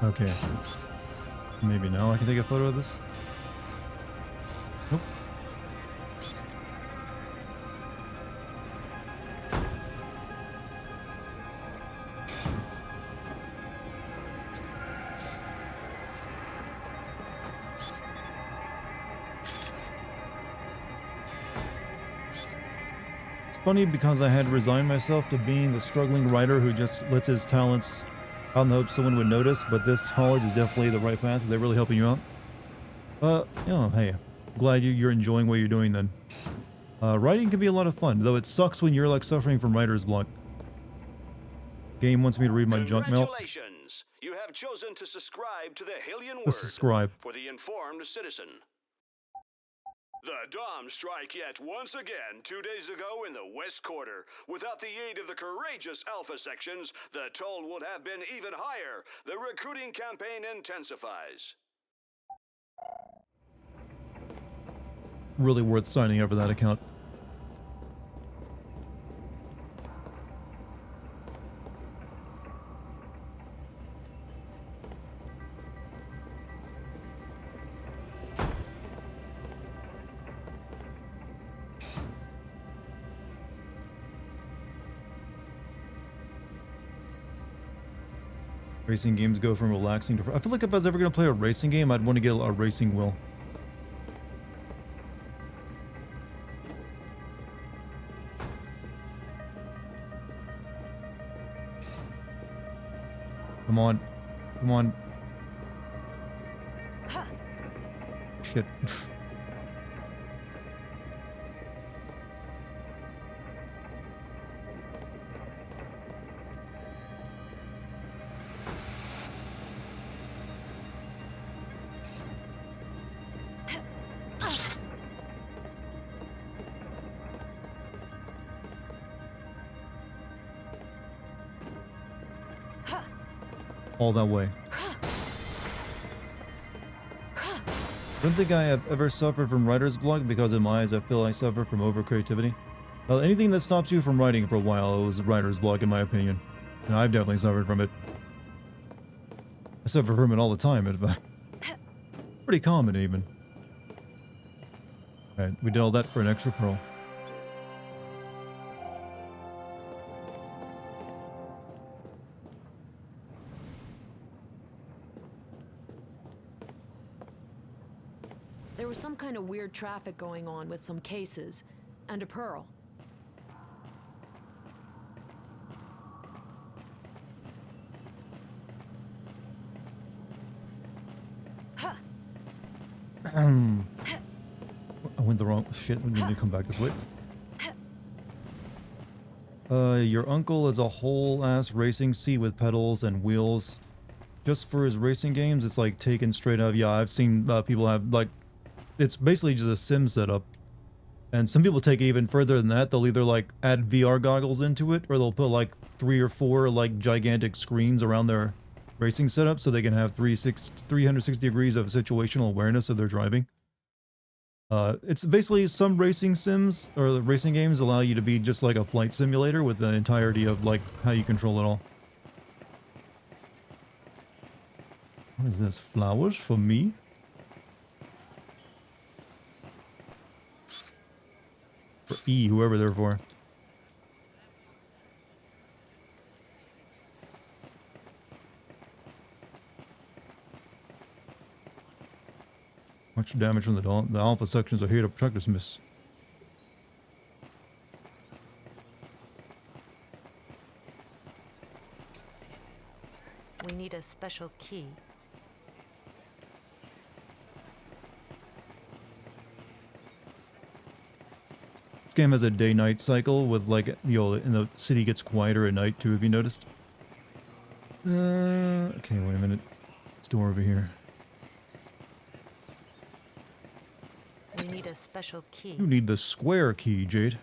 Okay. Maybe now I can take a photo of this? Nope. It's funny because I had to resign myself to being the struggling writer who just lets his talents out in the hope someone would notice, but this college is definitely the right path. They're really helping you out. Oh, hey. Glad you're enjoying what you're doing then. Writing can be a lot of fun, though it sucks when you're like suffering from writer's block. Game wants me to read my junk mail. Congratulations! You have chosen to subscribe to the Hylian Let's subscribe. for the informed citizen. The Dom strike yet once again 2 days ago in the West Quarter. Without the aid of the courageous Alpha sections, the toll would have been even higher. The recruiting campaign intensifies. Really worth signing up for that account. Racing games go from relaxing to... I feel like if I was ever going to play a racing game, I'd want to get a racing wheel. Come on. Come on. Shit. All that way. I don't think I have ever suffered from writer's block because in my eyes I feel I suffer from over creativity. Well, anything that stops you from writing for a while is writer's block in my opinion. And I've definitely suffered from it. I suffer from it all the time. It's pretty common even. Alright, we did all that for an extra pearl. There was some kind of weird traffic going on with some cases. And a pearl. I went the wrong... Shit, we need to come back this way. Your uncle is a whole-ass racing seat with pedals and wheels. Just for his racing games, it's like taken straight out. Yeah, I've seen people have, like... It's basically just a sim setup. And some people take it even further than that. They'll either, like, add VR goggles into it, or they'll put, like, 3 or 4, like, gigantic screens around their racing setup so they can have 360 degrees of situational awareness of their driving. It's basically some racing sims, or the racing games allow you to be just like a flight simulator with the entirety of, like, how you control it all. What is this? Flowers for me? For E, whoever they're for. Much damage from the alpha sections are here to protect us, miss. We need a special key. This game has a day-night cycle with, like, you know, and the city gets quieter at night too, have you noticed? Okay, wait a minute. This door over here. We need a special key. You need the square key, Jade.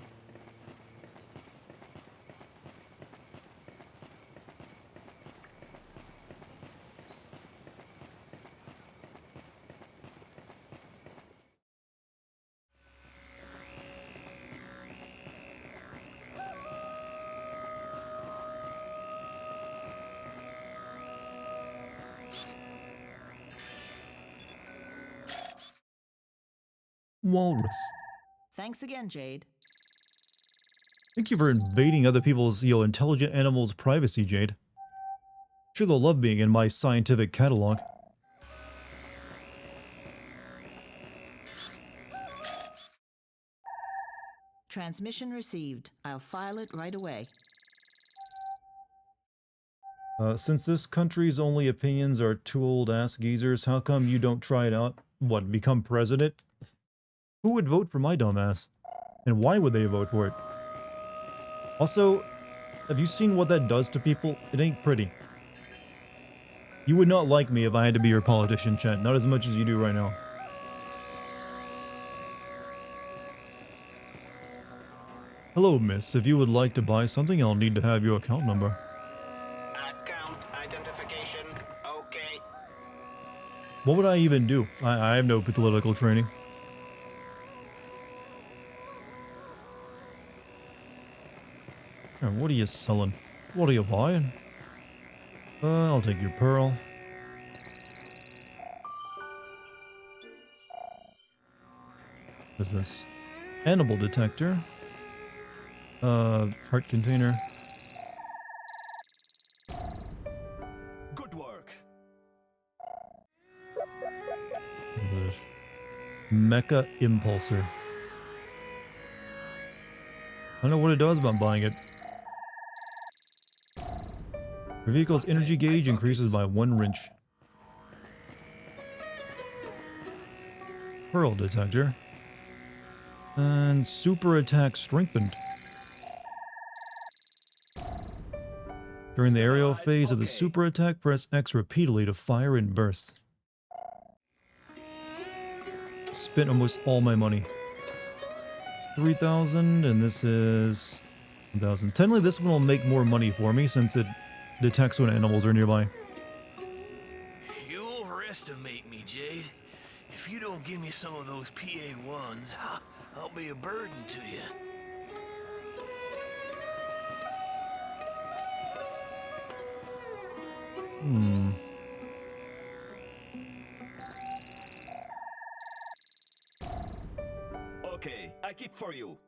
Walrus. Thanks again, Jade. Thank you for invading other people's, you know, intelligent animals' privacy, Jade. Sure they'll love being in my scientific catalog. Transmission received. I'll file it right away. Since this country's only opinions are two old-ass geezers, how come you don't try it out? What, become president? Who would vote for my dumbass? And why would they vote for it? Also, have you seen what that does to people? It ain't pretty. You would not like me if I had to be your politician, Chet. Not as much as you do right now. Hello, miss. If you would like to buy something, I'll need to have your account number. Account identification. Okay. What would I even do? I have no political training. What are you selling? What are you buying? I'll take your pearl. What is this? Animal detector. Heart container. Good work. English. Mecha impulsor. I don't know what it does, but I'm buying it. Your vehicle's energy gauge increases by 1 wrench. Pearl detector. And super attack strengthened. During the aerial phase of the super attack, press X repeatedly to fire in bursts. Spent almost all my money. It's 3,000 and this is 1,000. Technically this one will make more money for me since it detects when animals are nearby. You overestimate me, Jade. If you don't give me some of those PA-1s, I'll be a burden to you. Okay, I keep for you.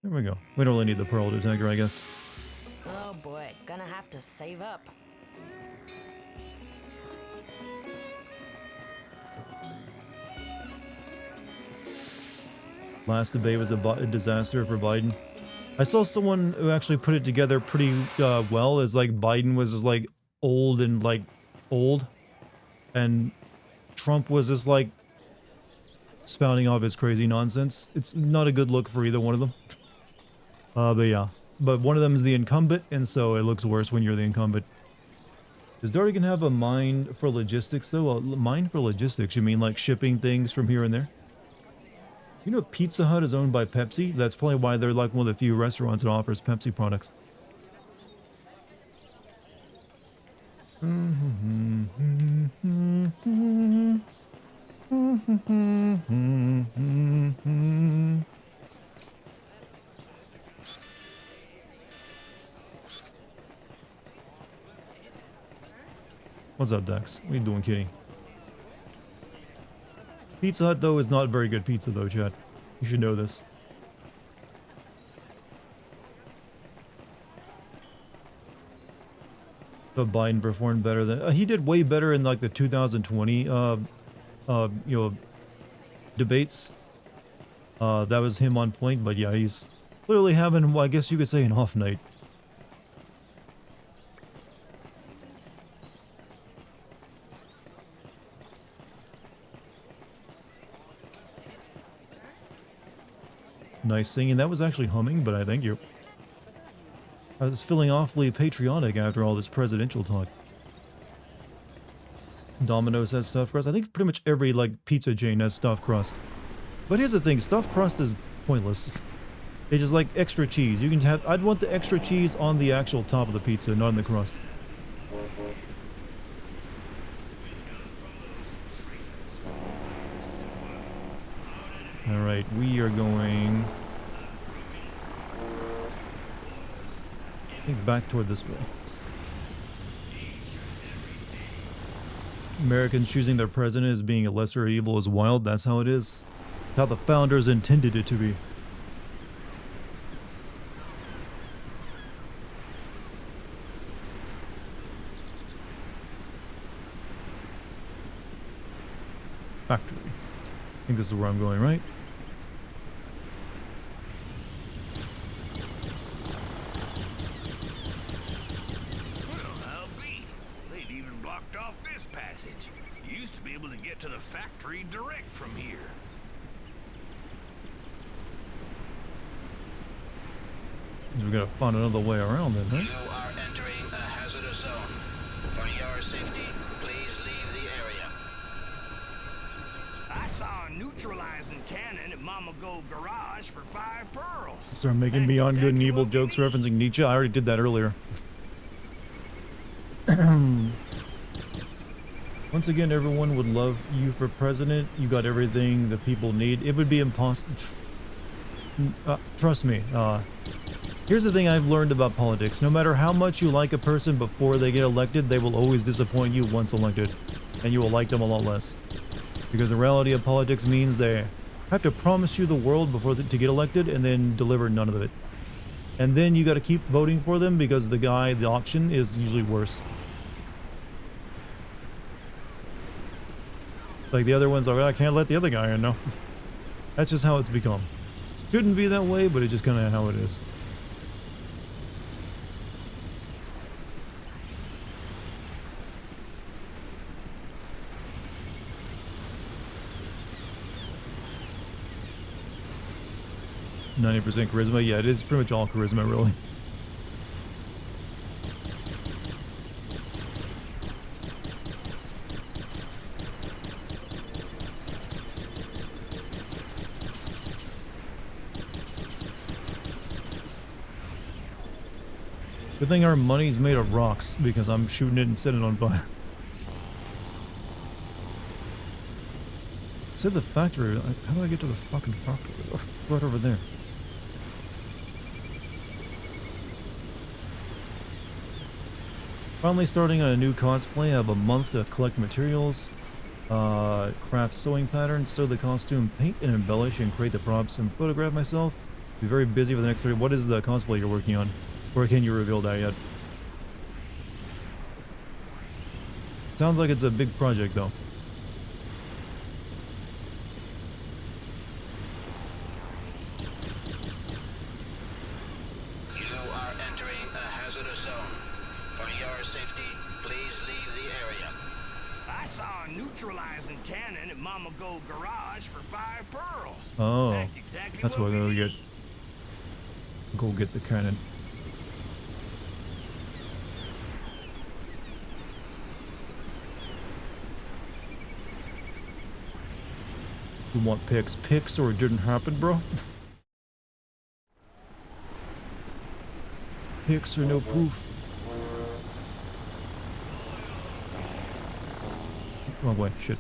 There we go. We don't really need the pearl detector, I guess. Oh boy, gonna have to save up. Last debate was a disaster for Biden. I saw someone who actually put it together pretty well, as like Biden was just like old and like old, and Trump was just like spouting off his crazy nonsense. It's not a good look for either one of them. But yeah. But one of them is the incumbent, and so it looks worse when you're the incumbent. Does Dartigan have a mind for logistics, though? A mind for logistics? You mean like shipping things from here and there? You know Pizza Hut is owned by Pepsi? That's probably why they're like one of the few restaurants that offers Pepsi products. What's up, Dex? What are you doing, kitty? Pizza Hut, though, is not very good pizza, though, Chad. You should know this. But Biden performed better than... he did way better in, like, the 2020, you know, debates. That was him on point, but yeah, he's clearly having, well, I guess you could say, an off night. Nice singing. That was actually humming, but I thank you. I was feeling awfully patriotic after all this presidential talk. Domino's has stuffed crust. I think pretty much every, like, pizza chain has stuffed crust. But here's the thing, stuffed crust is pointless. It's just like extra cheese. You can have... I'd want the extra cheese on the actual top of the pizza, not in the crust. Alright, we are going... I think back toward this way. Americans choosing their president as being a lesser evil is wild. That's how it is. How the founders intended it to be. Factory. I think this is where I'm going, right? To the factory direct from here. We're gonna find another way around then, huh? You are entering a hazardous zone. For your safety, please leave the area. I saw a neutralizing cannon at Mama Gold Garage for 5 pearls. Start making Beyond Good and Evil jokes referencing Nietzsche. I already did that earlier. Once again, everyone would love you for president. You got everything the people need. It would be impossible. Trust me. Here's the thing I've learned about politics. No matter how much you like a person before they get elected, they will always disappoint you once elected. And you will like them a lot less. Because the reality of politics means they have to promise you the world before to get elected and then deliver none of it. And then you got to keep voting for them because the option is usually worse. Like the other ones are, I can't let the other guy in, no. That's just how it's become. Shouldn't be that way, but it's just kind of how it is. %90 charisma? Yeah, it is pretty much all charisma, really. Good thing our money's made of rocks, because I'm shooting it and setting it on fire. It said the factory. How do I get to the fucking factory? Oh, right over there. Finally starting on a new cosplay. I have a month to collect materials, craft sewing patterns, sew the costume, paint and embellish, and create the props and photograph myself. Be very busy for the next 30. What is the cosplay you're working on? Or can you reveal that yet? Sounds like it's a big project, though. hazardous zone. For your safety, please leave the area. I saw a neutralizing cannon at Mama Go Garage for 5 pearls. Oh, That's exactly that's what what I we gotta need. get. Go get the cannon. You want pics? Pics or it didn't happen, bro? Pics or no proof? Wrong way, shit.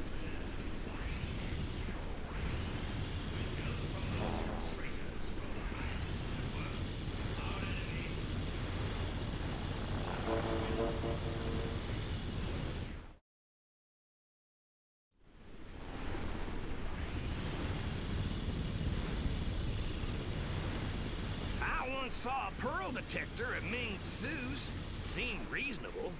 I once saw a pearl detector at Ming Tsu's. Seemed reasonable.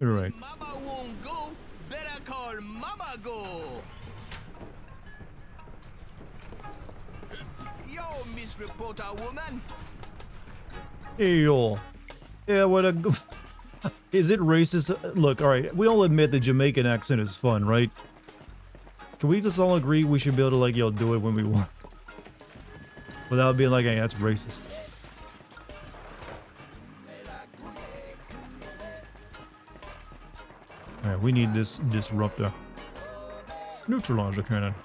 You're right. Mama won't go. Better call Mama Go. Yo, Miss Reporter Woman. Hey, y'all. Yeah, what a... Is it racist? Look, alright, we all admit the Jamaican accent is fun, right? Can we just all agree we should be able to, like, yo, do it when we want? Without being like, hey, that's racist. Alright, we need this disruptor. Neutralizer cannon.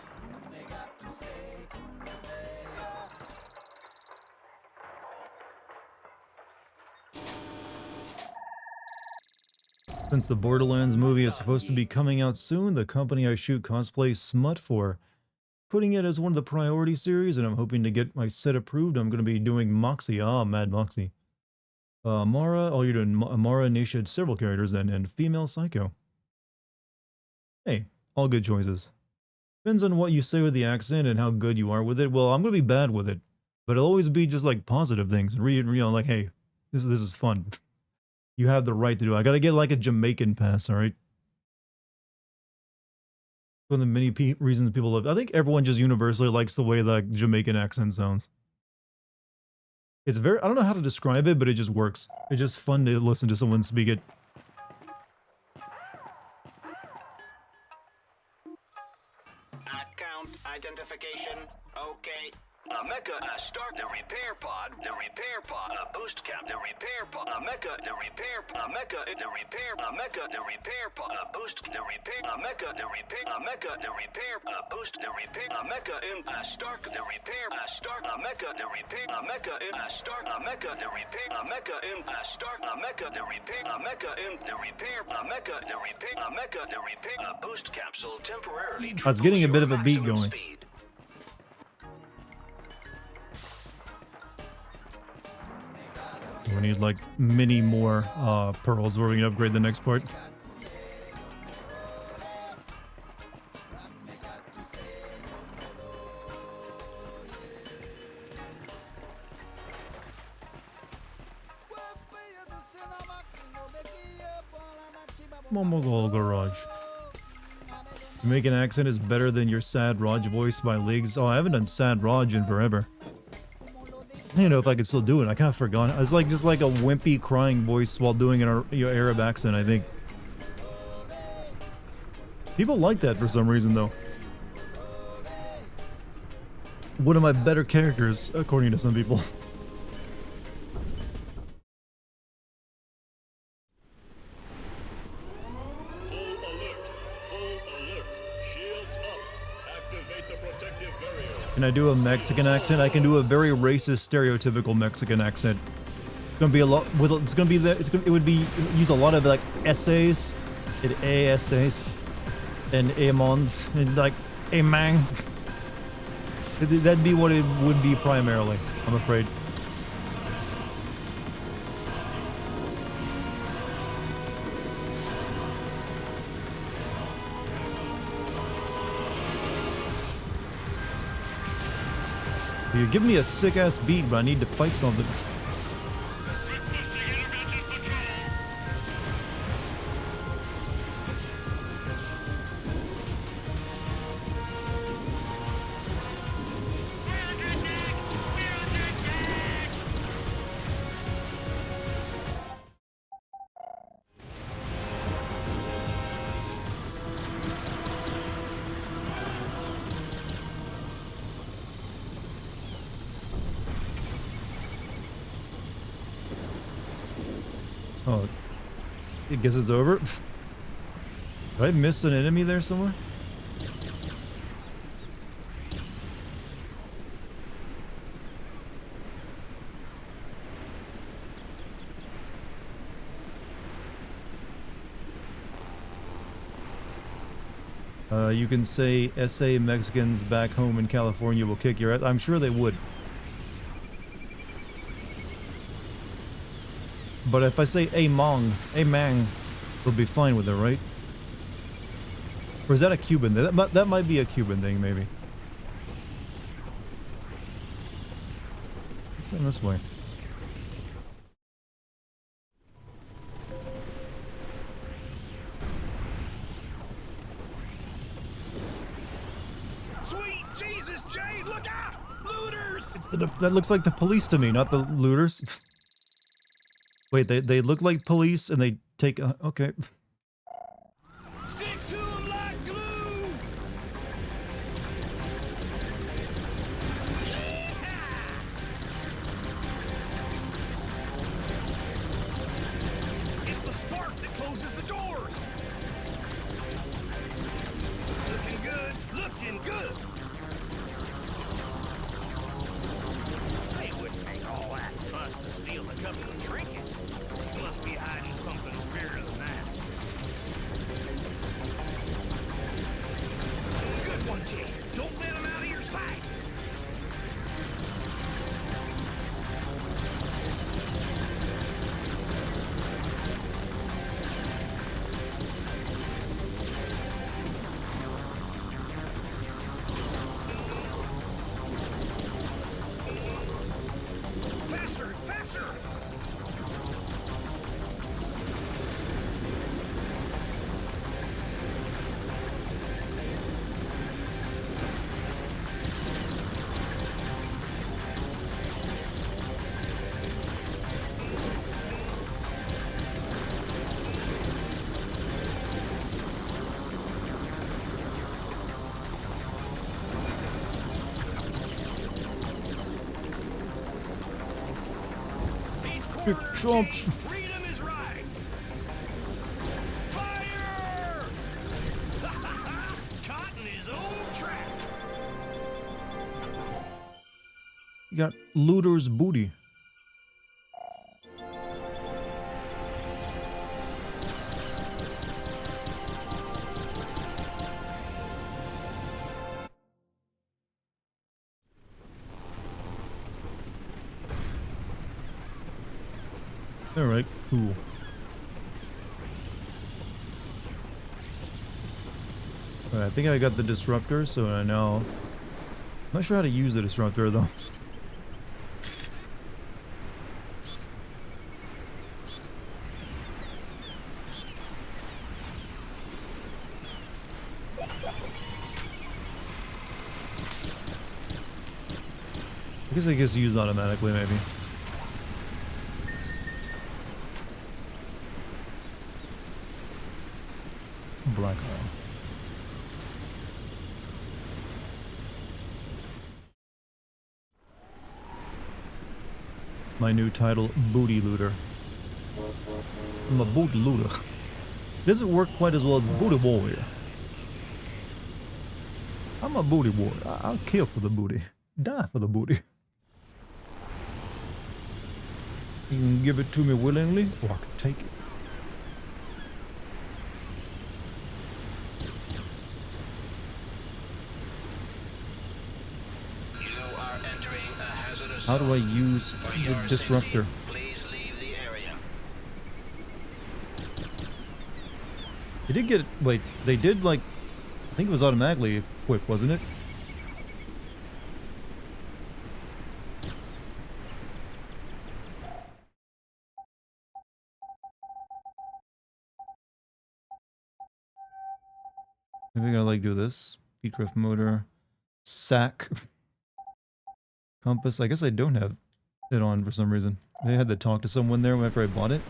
Since the Borderlands movie is supposed to be coming out soon, the company I shoot cosplay smut for, putting it as one of the priority series, and I'm hoping to get my set approved. I'm going to be doing Moxie. Ah, Mad Moxie. Mara, oh, you're doing Mara, Nisha, several characters, and Female Psycho. Hey, all good choices. Depends on what you say with the accent and how good you are with it. Well, I'm going to be bad with it, but it'll always be just like positive things. Like, hey, this is fun. You have the right to do it. I gotta get like a Jamaican pass, alright? One of the many reasons people love. I think everyone just universally likes the way the Jamaican accent sounds. It's very, I don't know how to describe it, but it just works. It's just fun to listen to someone speak it. Account identification. Okay. Mecca, start the repair pod, boost cap, the repair pod, Mecca, the repair pod, Mecca, the repair, Mecca, the repair pod, boost, the repair, Mecca, the repair, Mecca, the repair, boost, the repair, Mecca, in, start the repair, start, Mecca, the repair, Mecca, in, start, Mecca, the repair, Mecca, in, start, Mecca, the repair, Mecca, in, the repair, Mecca, the repair, Mecca, the repair, boost capsule temporarily. I was getting a bit of a beat going. Speed. We need like many more pearls where we can upgrade the next part. Momo Garage. Jamaican accent is better than your Sad Raj voice by leagues. Oh, I haven't done Sad Raj in forever. I don't know if I could still do it. I kind of forgot. It's like just like a wimpy crying voice while doing an Arab accent, I think. People like that for some reason, though. One of my better characters, according to some people. Can I do a Mexican accent? I can do a very racist, stereotypical Mexican accent. It's gonna be a lot. It's gonna be the. It would be use a lot of like essays, essays, and amons, and like a man. That'd be what it would be primarily, I'm afraid. You give me a sick-ass beat, but I need to fight something. Oh, I guess it's over. Did I miss an enemy there somewhere? You can say SA Mexicans back home in California will kick your ass. I'm sure they would. But if I say a mang, they'll be fine with it, right? Or is that a Cuban thing? That might be a Cuban thing, maybe. Let's go this way. Sweet Jesus, Jade, look out! Looters! That looks like the police to me, not the looters. Wait, they look like police and they take... okay. Stick to them like glue! It's the spark that closes the doors! Looking good, looking good! They wouldn't make all that fuss to steal a couple of trinkets. Must be hiding something bigger than that. Good one, Jade. Don't let him out of your sight. Faster, faster! Big chunks. Freedom is rights. Fire! Caught in his own trap. You got looter's booty. Alright, cool. Alright, I think I got the disruptor, so I know. I'm not sure how to use the disruptor though. I guess use automatically maybe. Black oil. My new title, Booty Looter. I'm a booty looter. It doesn't work quite as well as Booty Warrior. I'm a booty warrior. I'll kill for the booty. Die for the booty. You can give it to me willingly, or I can take it. How do I use the disruptor? Please leave the area. They did get... wait, they did like... I think it was automatically equipped, wasn't it? Maybe I gotta like do this. Heatcraft motor. Sack. Compass. I guess I don't have it on for some reason. I had to talk to someone there after I bought it.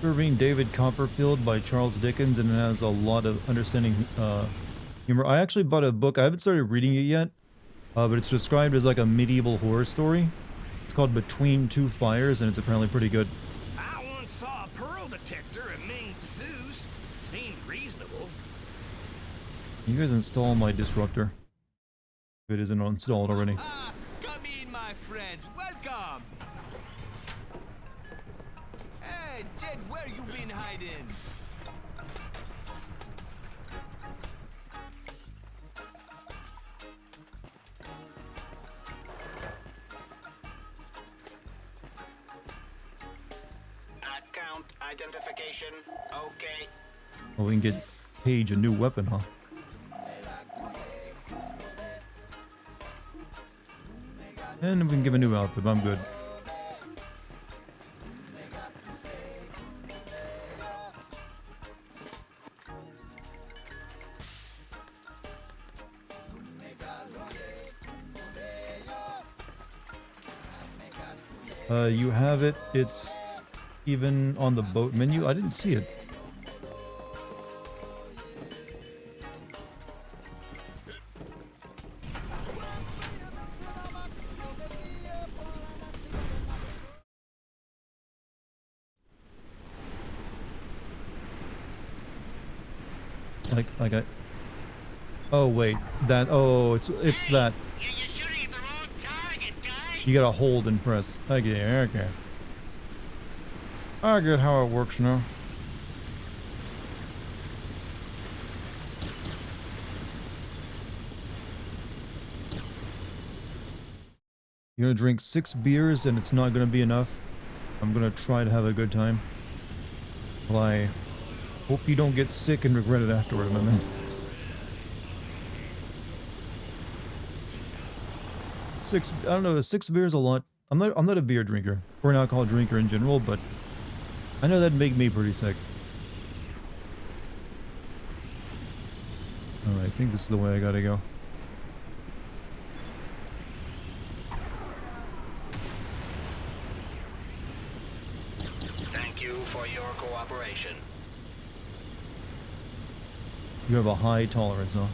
for reading David Copperfield by Charles Dickens, and it has a lot of understanding humor. I actually bought a book. I haven't started reading it yet, but it's described as like a medieval horror story. It's called Between Two Fires, and it's apparently pretty good. I once saw a pearl detector at Ming Tsu's. Seemed reasonable. You guys install my disruptor. If it isn't installed already. Come in, my friends. Welcome. Hey, Jed, where you been hiding? Account identification. Okay. Oh, we can get Paige a new weapon, huh? And we can give a new outfit. I'm good. You have it. It's even on the boat menu. I didn't see it. Like I. Oh wait, that. Oh, it's that. You gotta hold and press. Okay, okay. I get how it works now. You're gonna drink 6 beers and it's not gonna be enough. I'm gonna try to have a good time. Well, I hope you don't get sick and regret it afterward, my man. 6, I don't know, 6 beers a lot. I'm not a beer drinker or an alcohol drinker in general, but I know that'd make me pretty sick. Alright, I think this is the way I gotta go. Thank you for your cooperation. You have a high tolerance, huh?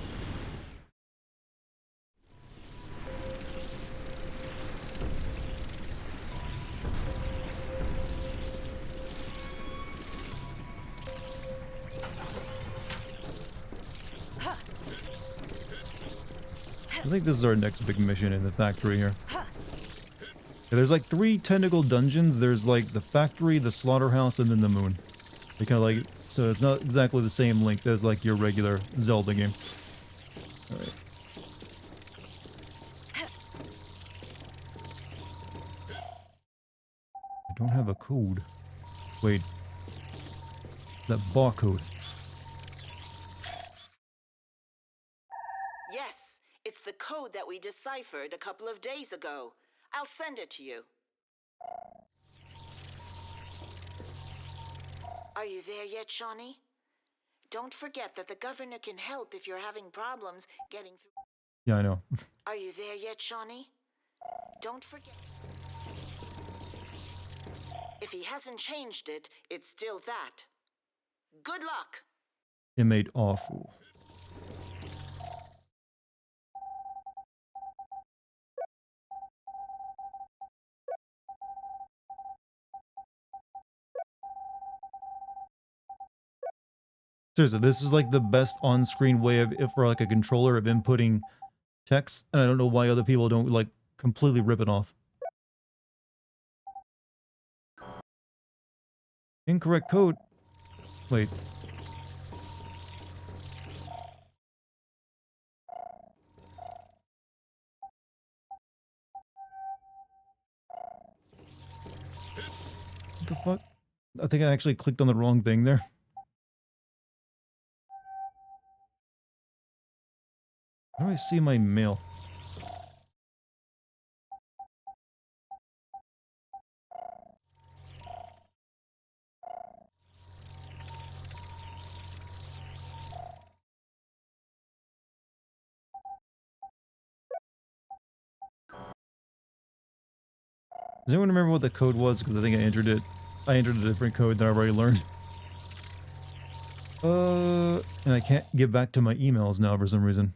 I think this is our next big mission in the factory here. Yeah, there's like 3 tentacle dungeons. There's like the factory, the slaughterhouse, and then the moon. They kind of like, so it's not exactly the same length as like your regular Zelda game. Alright. I don't have a code. Wait. That barcode. Yes, it's the code that we deciphered a couple of days ago. I'll send it to you. Are you there yet, Shawnee? Don't forget that the governor can help if you're having problems getting through. Yeah, I know. Are you there yet, Shawnee? Don't forget. If he hasn't changed it, it's still that. Good luck! Inmate awful. Seriously, this is like the best on-screen way of, if for like a controller, of inputting text, and I don't know why other people don't like completely rip it off. Incorrect code. Wait. What the fuck? I think I actually clicked on the wrong thing there. How do I see my mail? Does anyone remember what the code was? Because I think I entered it I entered a different code that I already learned. And I can't get back to my emails now for some reason.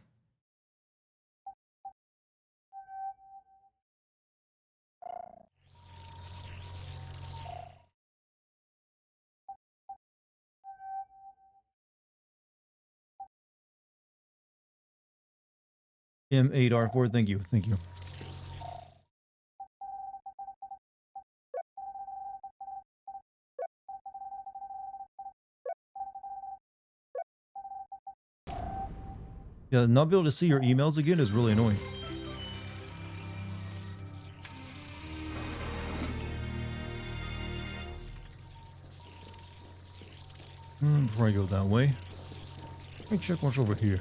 M8R4, thank you, thank you. Yeah, not be able to see your emails again is really annoying. Before I go that way, let me check what's over here.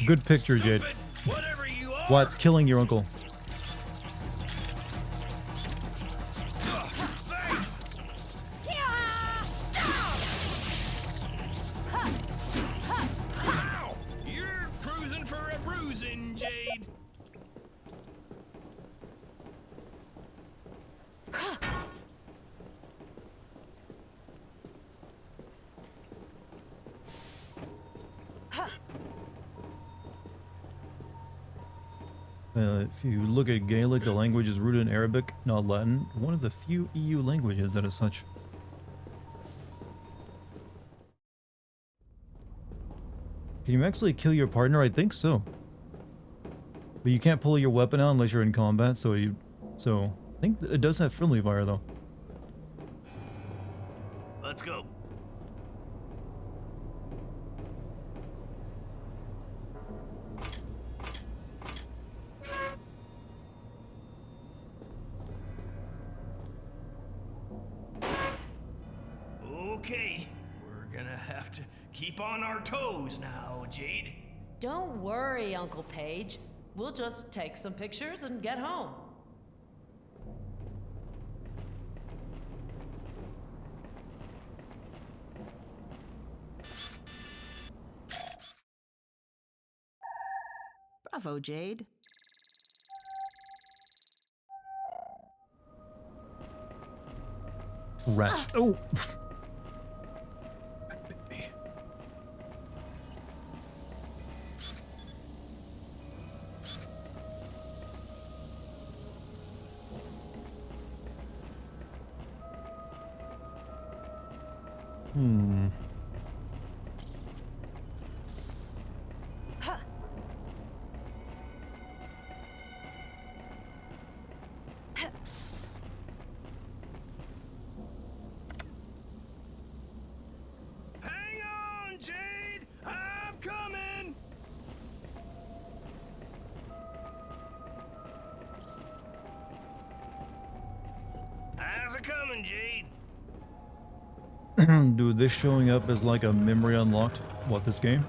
Good picture, Jade. What's killing your uncle? You're cruising for a bruising, Jade. If you look at Gaelic, the language is rooted in Arabic, not Latin. One of the few EU languages that is such. Can you actually kill your partner? I think so. But you can't pull your weapon out unless you're in combat, so I think that it does have friendly fire though. Let's go. Okay, we're gonna have to keep on our toes now, Jade. Don't worry, Uncle Page. We'll just take some pictures and get home. Bravo, Jade. Rat. Oh! Hang on, Jade! I'm coming! How's it coming, Jade? Dude, this showing up as like a memory unlocked. What, this game?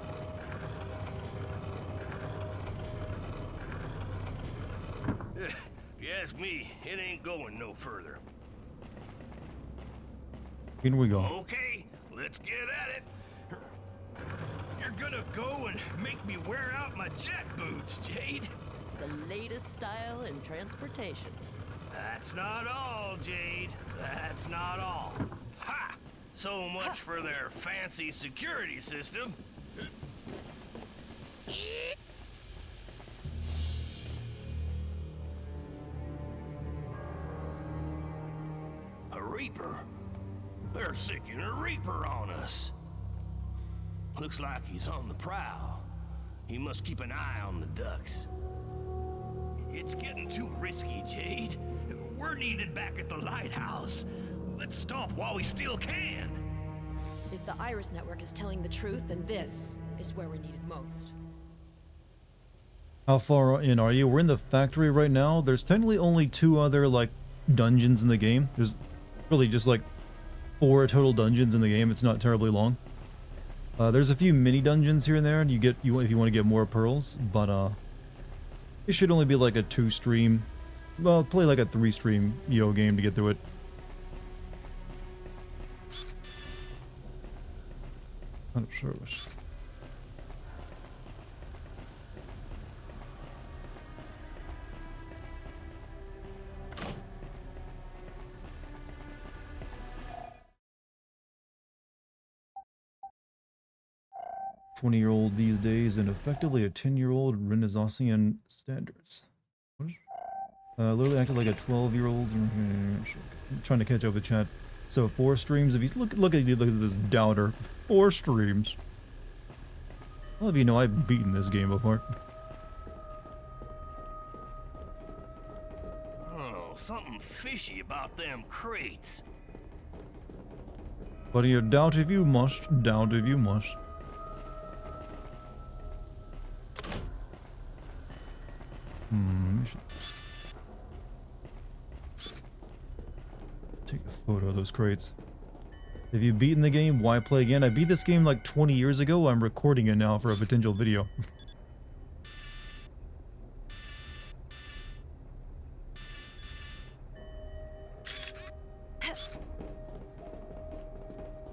If you ask me, it ain't going no further. Here we go. Okay, let's get at it. You're gonna go and make me wear out my jet boots, Jade. The latest style in transportation. That's not all, Jade. That's not all. Ha! So much for their fancy security system. A Reaper? They're sicking a Reaper on us. Looks like he's on the prowl. He must keep an eye on the ducks. It's getting too risky, Jade. We're needed back at the lighthouse. Let's stop while we still can. If the Iris Network is telling the truth, then this is where we're needed most. How far in are you? We're in the factory right now. There's technically only 2 other, like, dungeons in the game. There's really just, like, 4 total dungeons in the game. It's not terribly long. There's a few mini dungeons here and there, and if you want to get more pearls, but, it should only be like a 2-stream well, play like a 3-stream EO game to get through it. Out of service. "20-year-old these days and effectively a 10-year-old Renaissanceian standards." What is, literally acted like a 12-year-old. Trying to catch up with chat. So 4 streams. If you look at this doubter, 4 streams. All of you know I've beaten this game before. Oh, something fishy about them crates. But you doubt if you must, doubt if you must. Take a photo of those crates. Have you beaten the game? Why play again? I beat this game like 20 years ago. I'm recording it now for a potential video.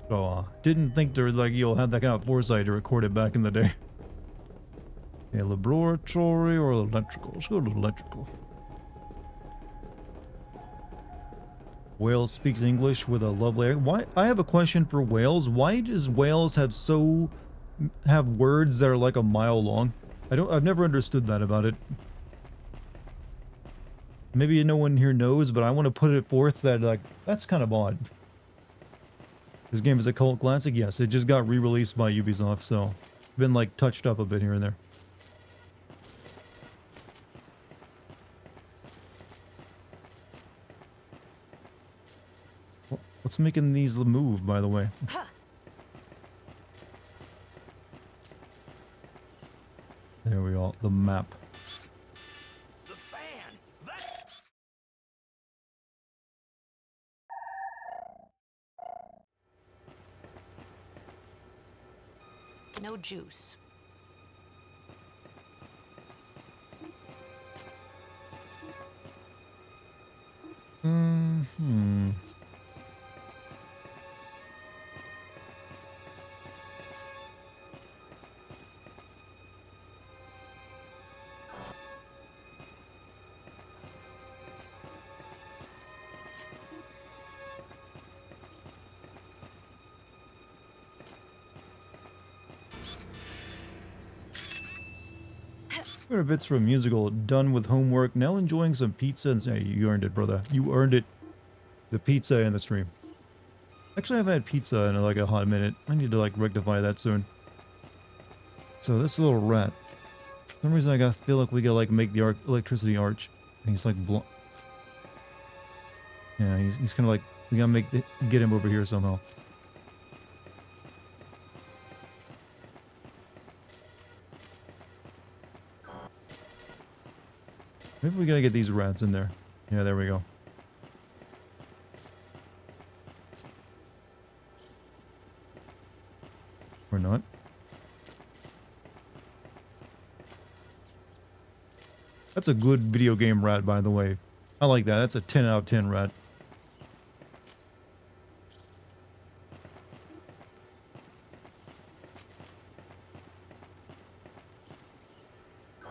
So, didn't think there like you'll have that kind of foresight to record it back in the day. Okay, laboratory or electrical? Let's go to electrical. Wales speaks English with a lovely... Why? I have a question for Wales. Why does Wales have words that are like a mile long? I've never understood that about it. Maybe no one here knows, but I want to put it forth that like that's kind of odd. This game is a cult classic. Yes, it just got re-released by Ubisoft, so been like touched up a bit here and there. What's making these move, by the way? There we go, the map. The fan. That. No juice. Favorite bits from a musical. Done with homework. Now enjoying some pizza. And hey, you earned it, brother. You earned it. The pizza and the stream. Actually, I haven't had pizza in like a hot minute. I need to like rectify that soon. So this little rat. For some reason, I feel like we gotta like make the electricity arch. And he's like yeah, he's kind of like we gotta get him over here somehow. Maybe we gotta get these rats in there. Yeah, there we go. Or not. That's a good video game rat, by the way. I like that. That's a 10 out of 10 rat.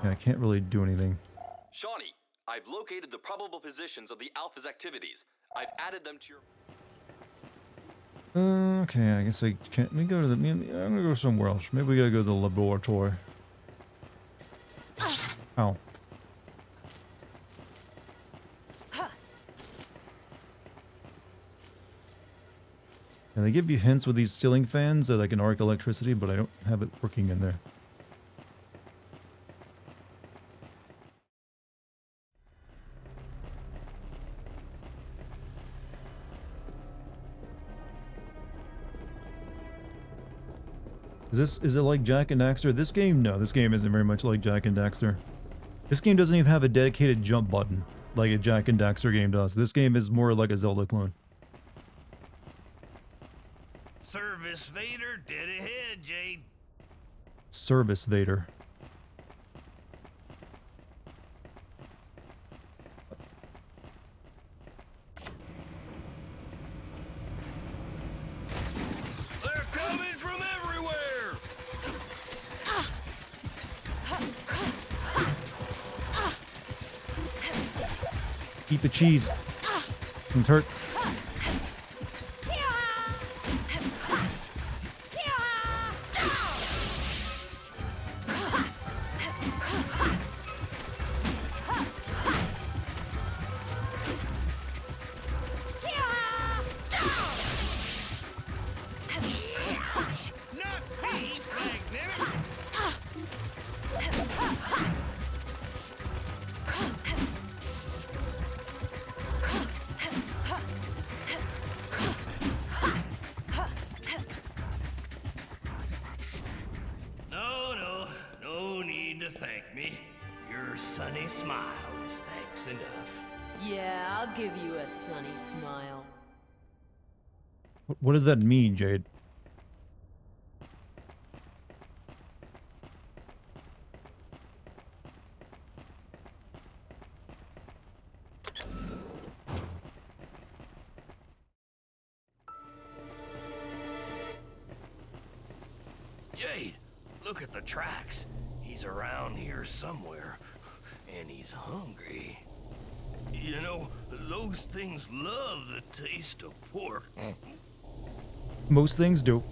Yeah, I can't really do anything. Shawnee, I've located the probable positions of the Alpha's activities. I've added them to your... Okay, I guess I can't. Let me go to the... I'm gonna go somewhere else. Maybe we gotta go to the laboratory. Ow. And they give you hints with these ceiling fans that I can arc electricity, but I don't have it working in there. Is it like Jak and Daxter? This game, no, this game isn't very much like Jak and Daxter. This game doesn't even have a dedicated jump button like a Jak and Daxter game does. This game is more like a Zelda clone. Service Vader, dead ahead, Jade. Service Vader. Eat the cheese. Things hurt. No need to thank me. Your sunny smile is thanks enough. Yeah, I'll give you a sunny smile. What does that mean, Jade? Jade, look at the tracks. He's around here somewhere, and he's hungry. You know, those things love the taste of pork. Most things do.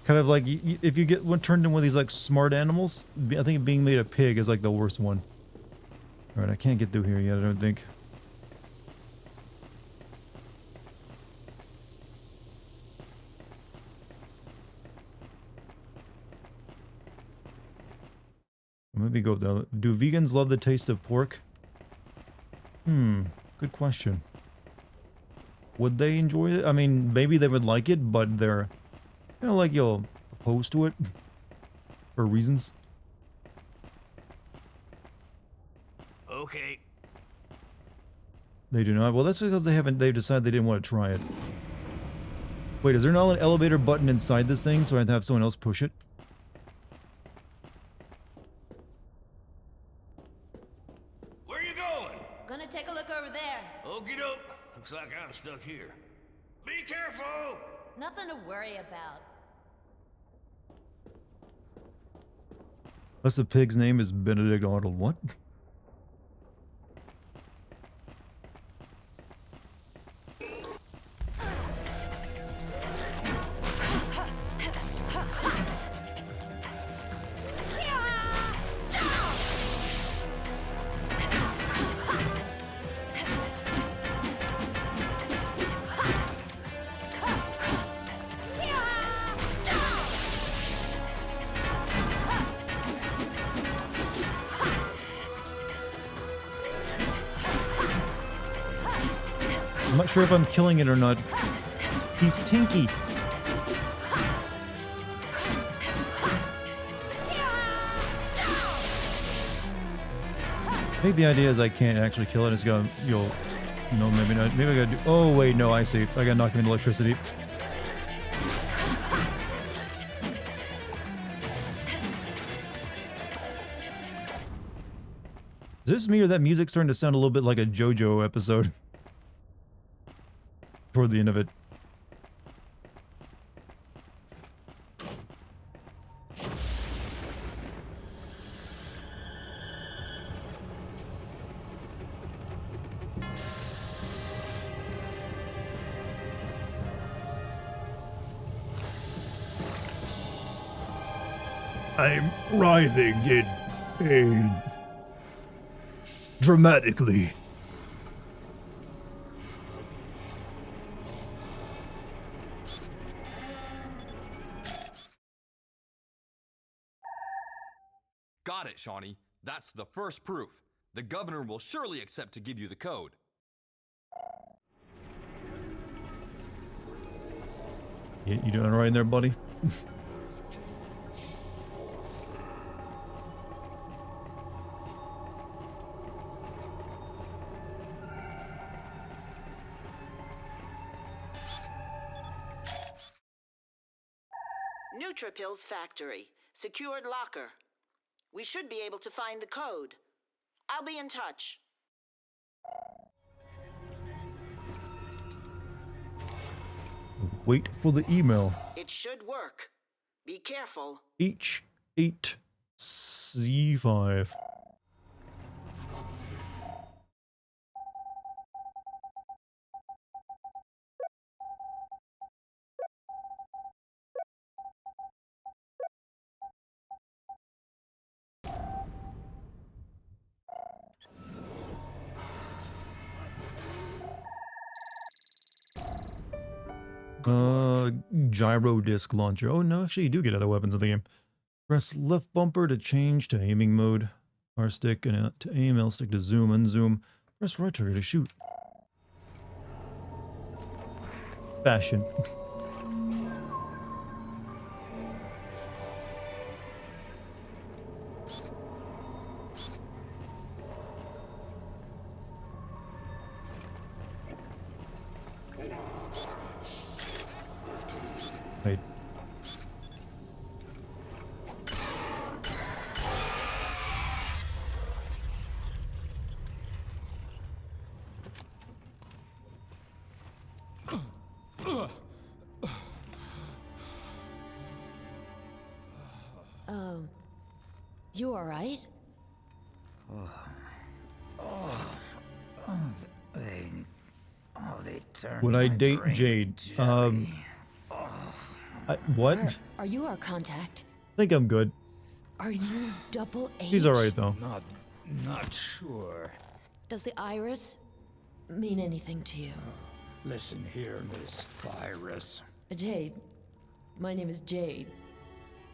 Kind of like if you get one turned in one of these like smart animals, I think being made a pig is like the worst one. All right, I can't get through here yet. I don't think. Maybe go down. Do vegans love the taste of pork? Good question. Would they enjoy it? I mean, maybe they would like it, but they're kind of like, opposed to it for reasons. Okay. They do not. Well, that's because they've decided they didn't want to try it. Wait, is there not an elevator button inside this thing so I have to have someone else push it? Where you going? Gonna take a look over there. Okie doke. Looks like I'm stuck here. Be careful! Nothing to worry about. Unless the pig's name is Benedict Arnold. What? I'm not sure if I'm killing it or not. He's tinky. I think the idea is I can't actually kill it. It's gonna, no, maybe not. Maybe I gotta do. Oh wait, no, I see. I gotta knock him into electricity. Is this me or that music starting to sound a little bit like a JoJo episode? Toward the end of it. I'm writhing in pain. Dramatically. Got it, Shawnee. That's the first proof. The governor will surely accept to give you the code. You doing all right in there, buddy? Nutripill's factory. Secured locker. We should be able to find the code. I'll be in touch. Wait for the email. It should work. Be careful. H8C5. Gyro disc launcher. Oh no, actually you do get other weapons in the game. Press left bumper to change to aiming mode. R stick and to aim, L stick to zoom, unzoom. Press right trigger to shoot. Fashion. Right. You alright? They turn Would I my date brain Jade? to jelly. What? Are you our contact? I think I'm good. Are you double H? He's alright though. Not sure. Does the iris mean anything to you? Listen here, Miss Thyrus. Jade. My name is Jade.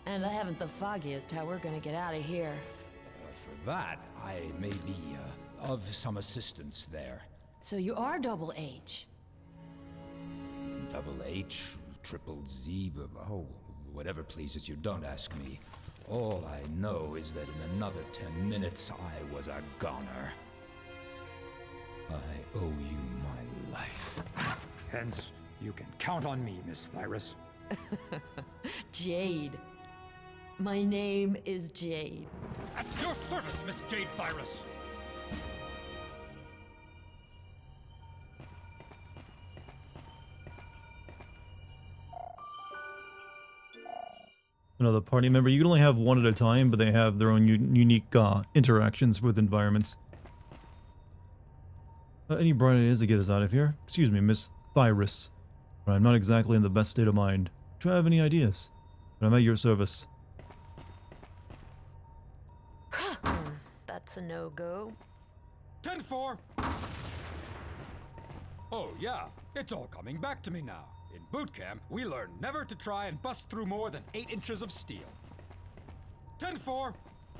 And I haven't the foggiest how we're gonna get out of here. For that, I may be of some assistance there. So you are double H. Double H, triple Z, oh, whatever pleases you, don't ask me. All I know is that in another 10 minutes, I was a goner. I owe you my life. Hence, you can count on me, Miss Thyrus. Jade. My name is Jade. At your service, Miss Jade Thyrus. Another party member. You can only have one at a time, but they have their own unique interactions with environments. Any bright ideas to get us out of here? Excuse me, Miss Thyrus. But I'm not exactly in the best state of mind. Do I have any ideas? But I'm at your service. That's a no-go. 10-4! Oh, yeah. It's all coming back to me now. In boot camp, we learned never to try and bust through more than 8 inches of steel. 10-4!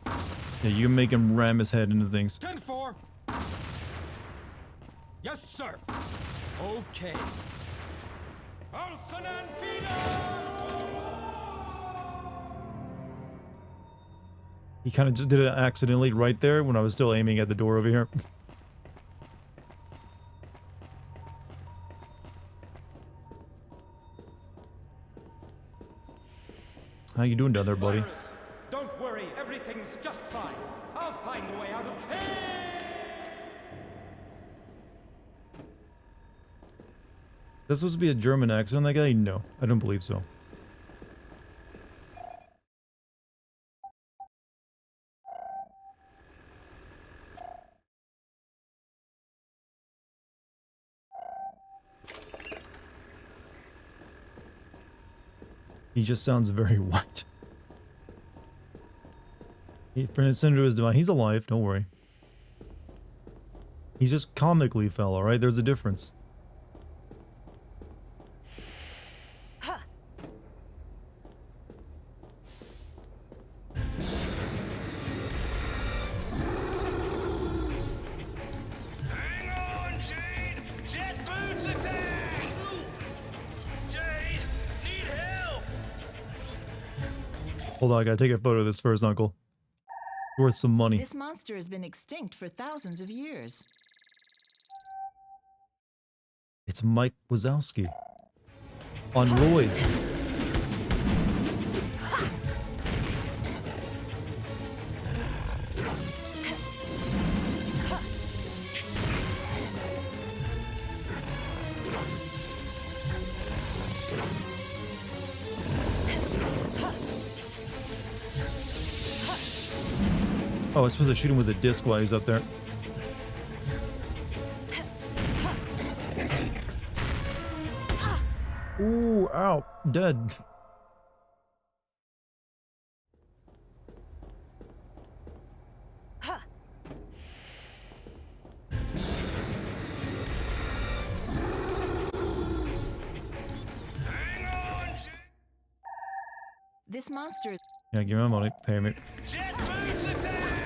Yeah, you can make him ram his head into things. 10-4! Yes, sir! Okay. Olsen and He kind of just did it accidentally right there when I was still aiming at the door over here. How you doing down there, buddy? Don't worry, everything's just fine. I'll find a way out of here. That's supposed to be a German accent on that guy? No, I don't believe so. He just sounds very white. He sent to his divine. He's alive, don't worry. He's just comically fell, alright? There's a difference. Hang on, Jade! Jet boots attack! Jade, need help! Hold on, I gotta take a photo of this first, Uncle. Worth some money. This monster has been extinct for thousands of years. It's Mike Wazowski. On roids. Oh, I was supposed to shoot him with a disc while he's up there. Ooh, ow, dead. This monster. Yeah, give me my money. Pay me. Jet boots attack!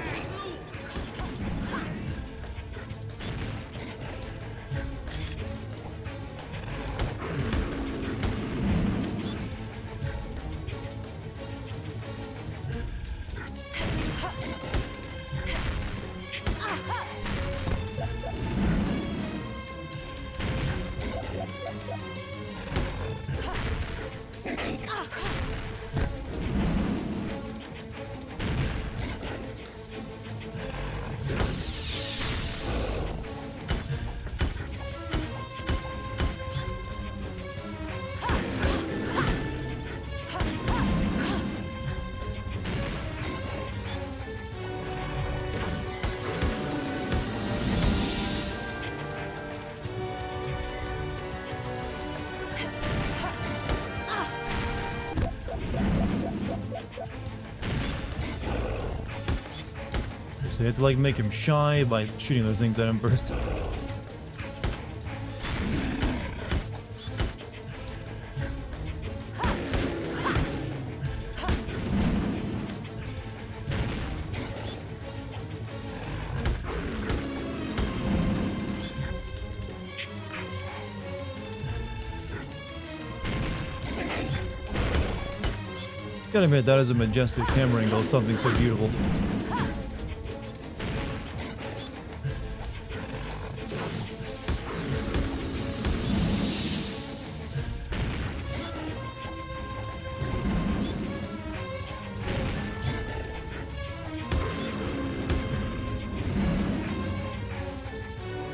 So you have to like make him shy by shooting those things at him first. Gotta admit, that is a majestic camera angle, something so beautiful.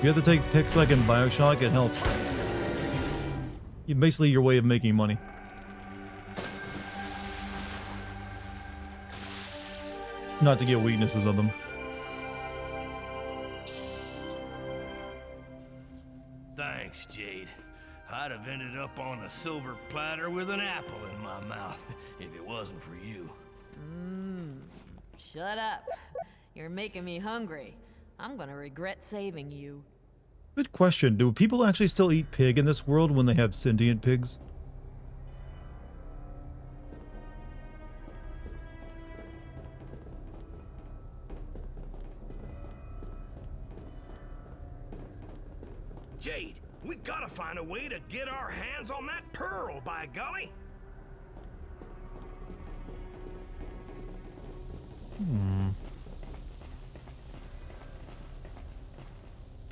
You have to take picks like in Bioshock, it helps. Basically your way of making money. Not to get weaknesses of them. Thanks, Jade. I'd have ended up on a silver platter with an apple in my mouth if it wasn't for you. Shut up. You're making me hungry. I'm gonna regret saving you. Good question. Do people actually still eat pig in this world when they have sentient pigs? Jade, we gotta find a way to get our hands on that pearl, by golly!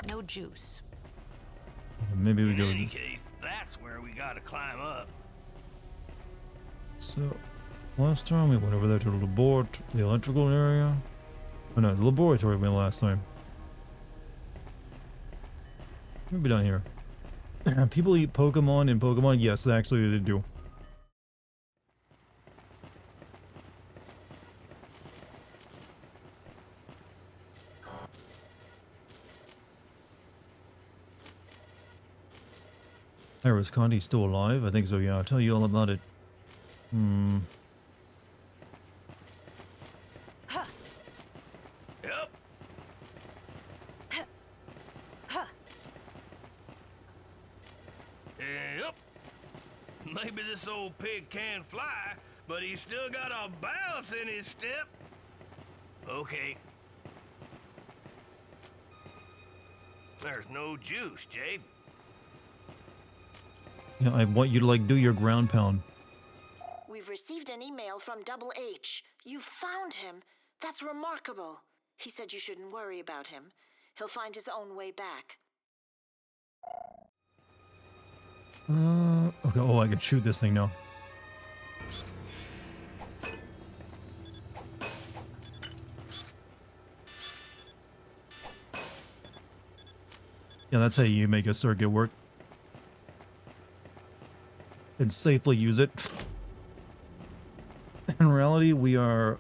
No juice. Maybe we go. In any case, that's where we gotta climb up. So, last time we went over there to the electrical area. Oh no, the laboratory we went last time. Maybe down here. People eat Pokemon in Pokemon? Yes, actually they do. Iris Conti's still alive? I think so, yeah. I'll tell you all about it. Yep. Yep. Maybe this old pig can fly, but he's still got a balance in his step. Okay. There's no juice, Jade. Yeah, I want you to like do your ground pound. We've received an email from Double H. You found him. That's remarkable. He said you shouldn't worry about him. He'll find his own way back. Okay, oh, I can shoot this thing now. Yeah, that's how you make a circuit work. And safely use it. In reality, we are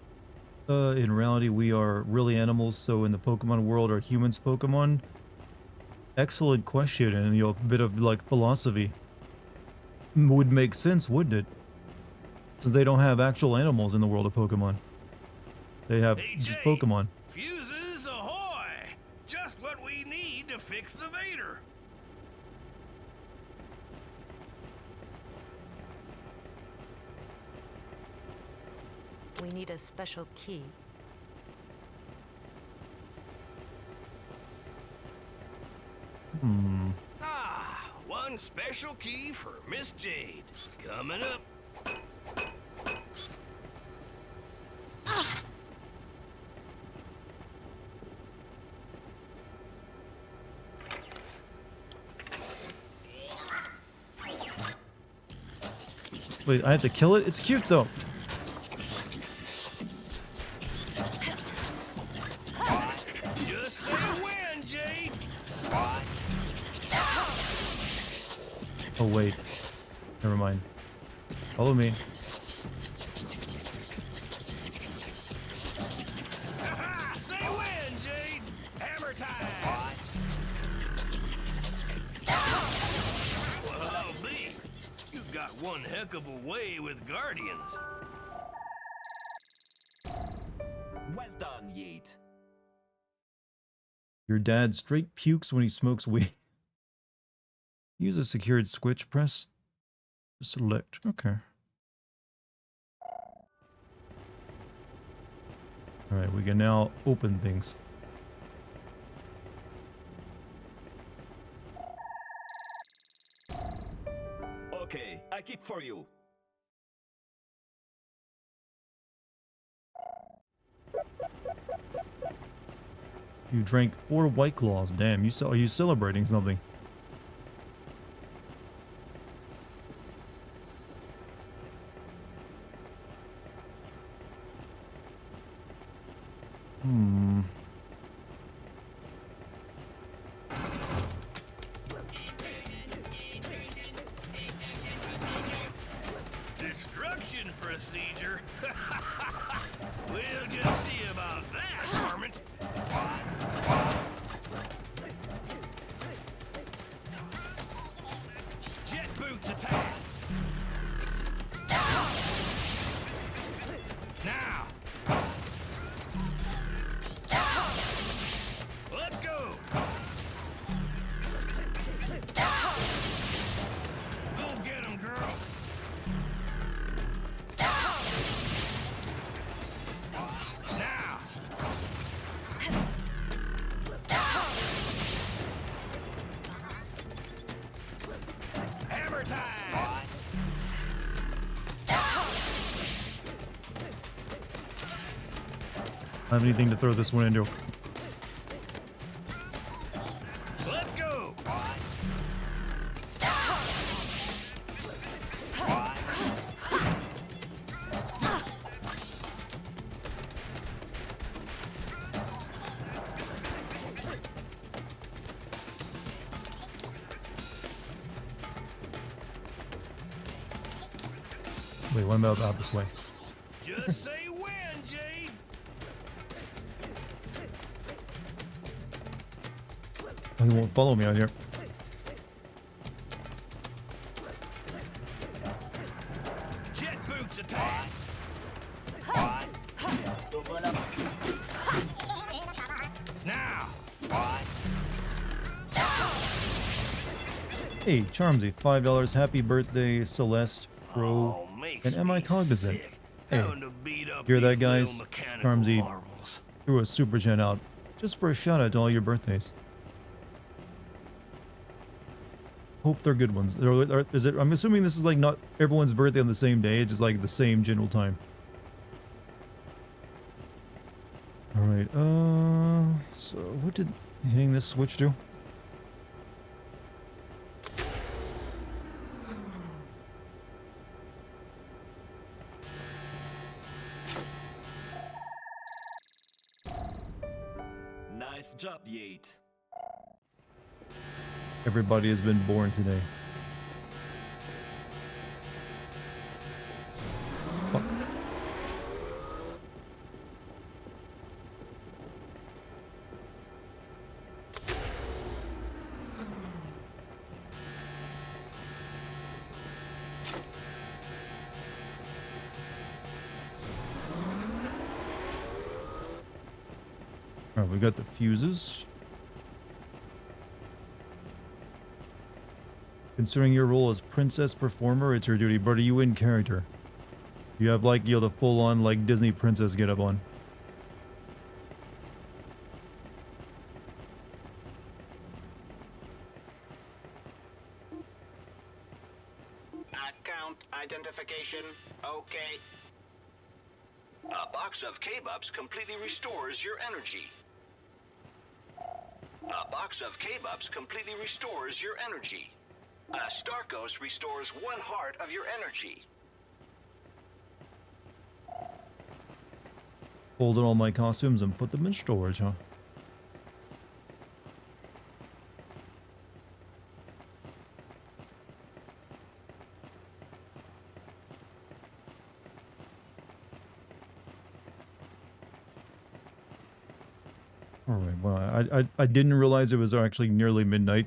really animals, so in the Pokemon world, are humans Pokemon? Excellent question, and a bit of like philosophy. Would make sense, wouldn't it? Since they don't have actual animals in the world of Pokemon. They have just Pokemon. Fuses ahoy! Just what we need to fix the Vader. We need a special key. Ah, one special key for Miss Jade. Coming up. Wait, I have to kill it? It's cute though. Just say when, Jade. Oh wait. Never mind. Follow me. Say when, Jade. Hammer time. Well, I'll be. You've got one heck of a way with Guardians. Well done, Yeet. Your dad straight pukes when he smokes weed. Use a secured switch. Press select. Okay. Alright, we can now open things. Okay, I keep for you. You drank 4 White Claws. Damn, are you celebrating something? Destruction procedure? We'll just see about that, varmint. Jet boots attack! Now! Let's go! Go get him, girl! Now! Hammer time! I have anything to throw this one into. Let's go! Wait, what about out this way? Just say when, Jade! Oh, he won't follow me out here. Jet boots attack! Now! Hey, Charmsy, $5. Happy birthday, Celeste, Pro, and am I cognizant? Hey, hear that, guys? Charmsy threw a super chat out just for a shout out to all your birthdays. Hope they're good ones. Is it? I'm assuming this is like not everyone's birthday on the same day. It's just like the same general time. All right. So what did hitting this switch do? Nice job, Yeet. Everybody has been born today. Fuck. Alright, we got the fuses. Considering your role as princess performer, it's your duty, but are you in character? You have like, you know, the full-on like Disney princess get up on. Account identification. Okay. A box of K-Bups completely restores your energy. A box of K-Bups completely restores your energy. A Starkos restores 1 heart of your energy. Folded all my costumes and put them in storage, huh? Alright, well, I didn't realize it was actually nearly midnight.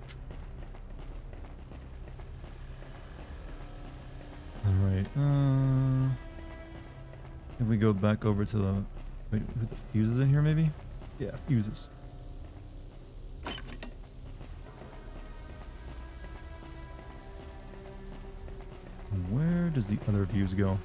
Alright, if we go back over to the... Wait, who the fuses in here, maybe? Yeah, fuses. Where does the other fuse go?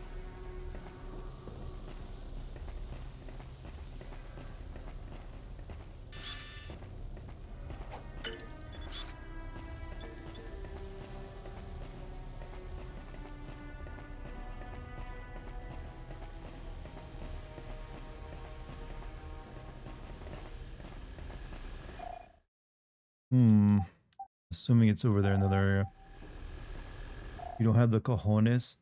Assuming it's over there in the other area. You don't have the cojones?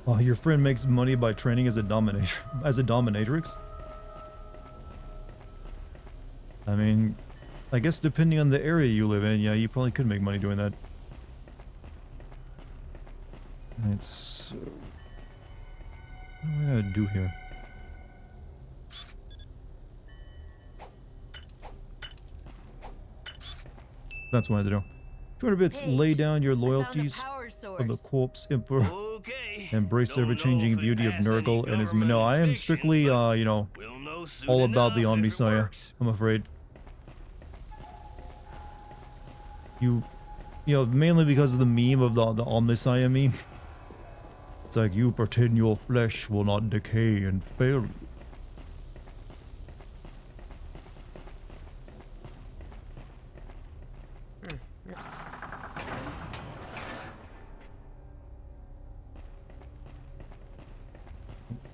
Oh, your friend makes money by training as a dominatrix? I mean, I guess depending on the area you live in, yeah, you probably could make money doing that. Alright, so... what am I gonna do here? That's what I had to do. 200 bits, lay down your loyalties of the corpse emperor. Embrace the ever-changing beauty of Nurgle and his... No, I am strictly, you know, all about the Omnisaya, I'm afraid. You know, mainly because of the meme of the Omnisaya meme. It's like, you pretend your flesh will not decay and fail you.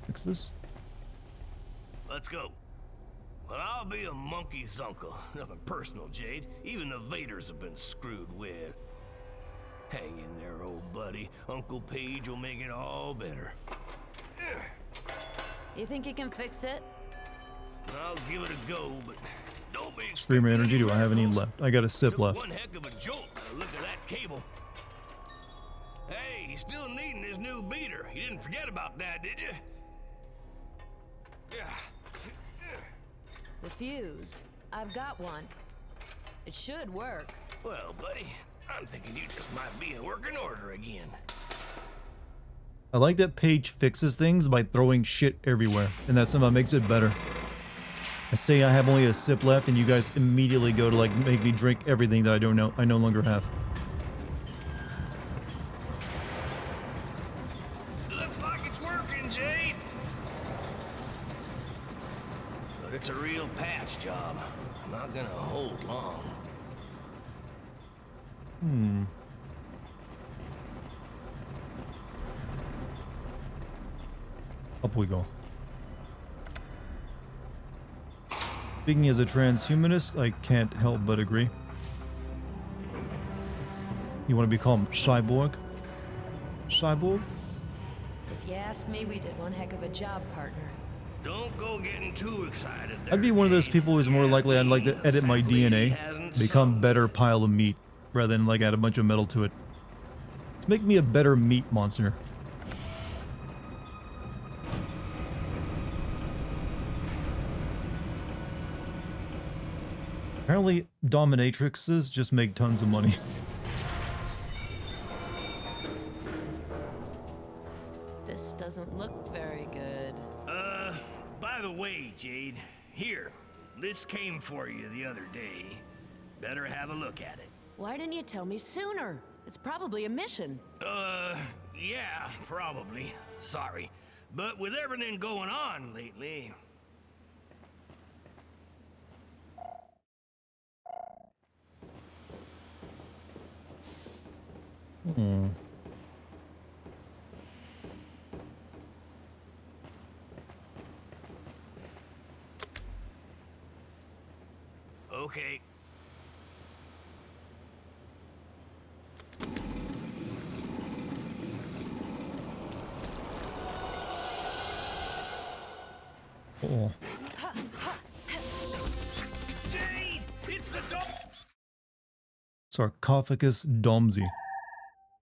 Fix this. Let's go. Well, I'll be a monkey's uncle. Nothing personal, Jade. Even the Vaders have been screwed with. Hang in there, old buddy. Uncle Page will make it all better. You think you can fix it? I'll give it a go, but don't be Streamer energy, do I have any left? I got a sip left. one heck of a jolt by the look of that cable. Hey, he's still needing his new beater. You didn't forget about that, did you? The fuse. I've got one. It should work. Well, buddy, I'm thinking you just might be in working order again. I like that Paige fixes things by throwing shit everywhere, and that somehow makes it better. I say I have only a sip left, and you guys immediately go to like make me drink everything that I no longer have. Looks like it's working, Jade. But it's a real patch job. Not gonna hold long. Up we go. Speaking as a transhumanist, I can't help but agree. You want to be called Cyborg? Cyborg? If you ask me, we did one heck of a job, partner. Don't go getting too excited there. I'd be one of those people who's more likely I'd like to edit my DNA, become better pile of meat, rather than like add a bunch of metal to it. Let's make me a better meat monster. Apparently, dominatrixes just make tons of money. This doesn't doesn't look very good. By the way, Jade, here, this came for you the other day. Better have a look at it. Why didn't you tell me sooner? It's probably a mission. Yeah, probably. Sorry. But with everything going on lately... Okay. Oh. Jade! It's the dog! Sarcophagus Domsey.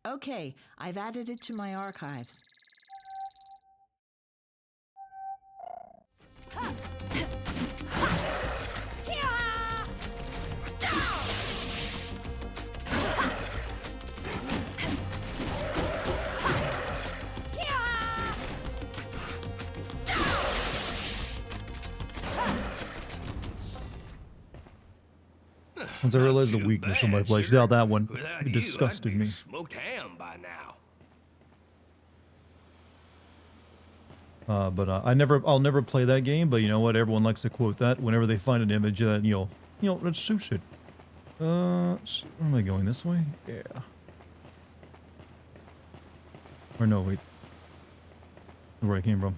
Okay, I've added it to my archives. Once I realized the weakness of my place, yeah, that one, Without it disgusted you, I'd be me. smoked ham by now. But I'll never play that game. But you know what? Everyone likes to quote that whenever they find an image that let's shoot it. Where am I going? This way? Yeah. Or no, wait. Where I came from.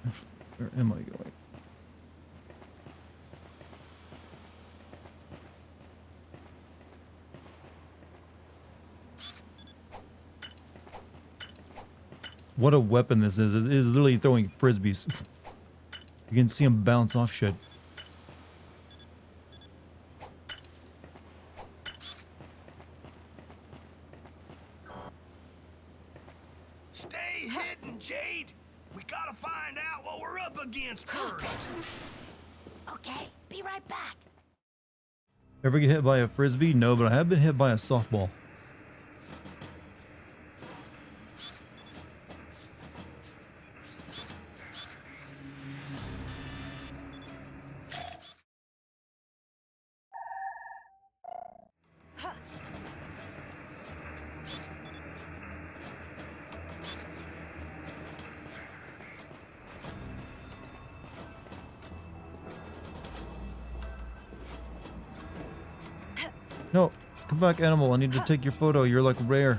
Actually, where am I going? What a weapon this is. It is literally throwing frisbees. You can see him bounce off shit. Stay hidden, Jade! We gotta find out what we're up against first! Okay, be right back. Ever get hit by a frisbee? No, but I have been hit by a softball. No, come back, animal. I need to take your photo. You're like rare.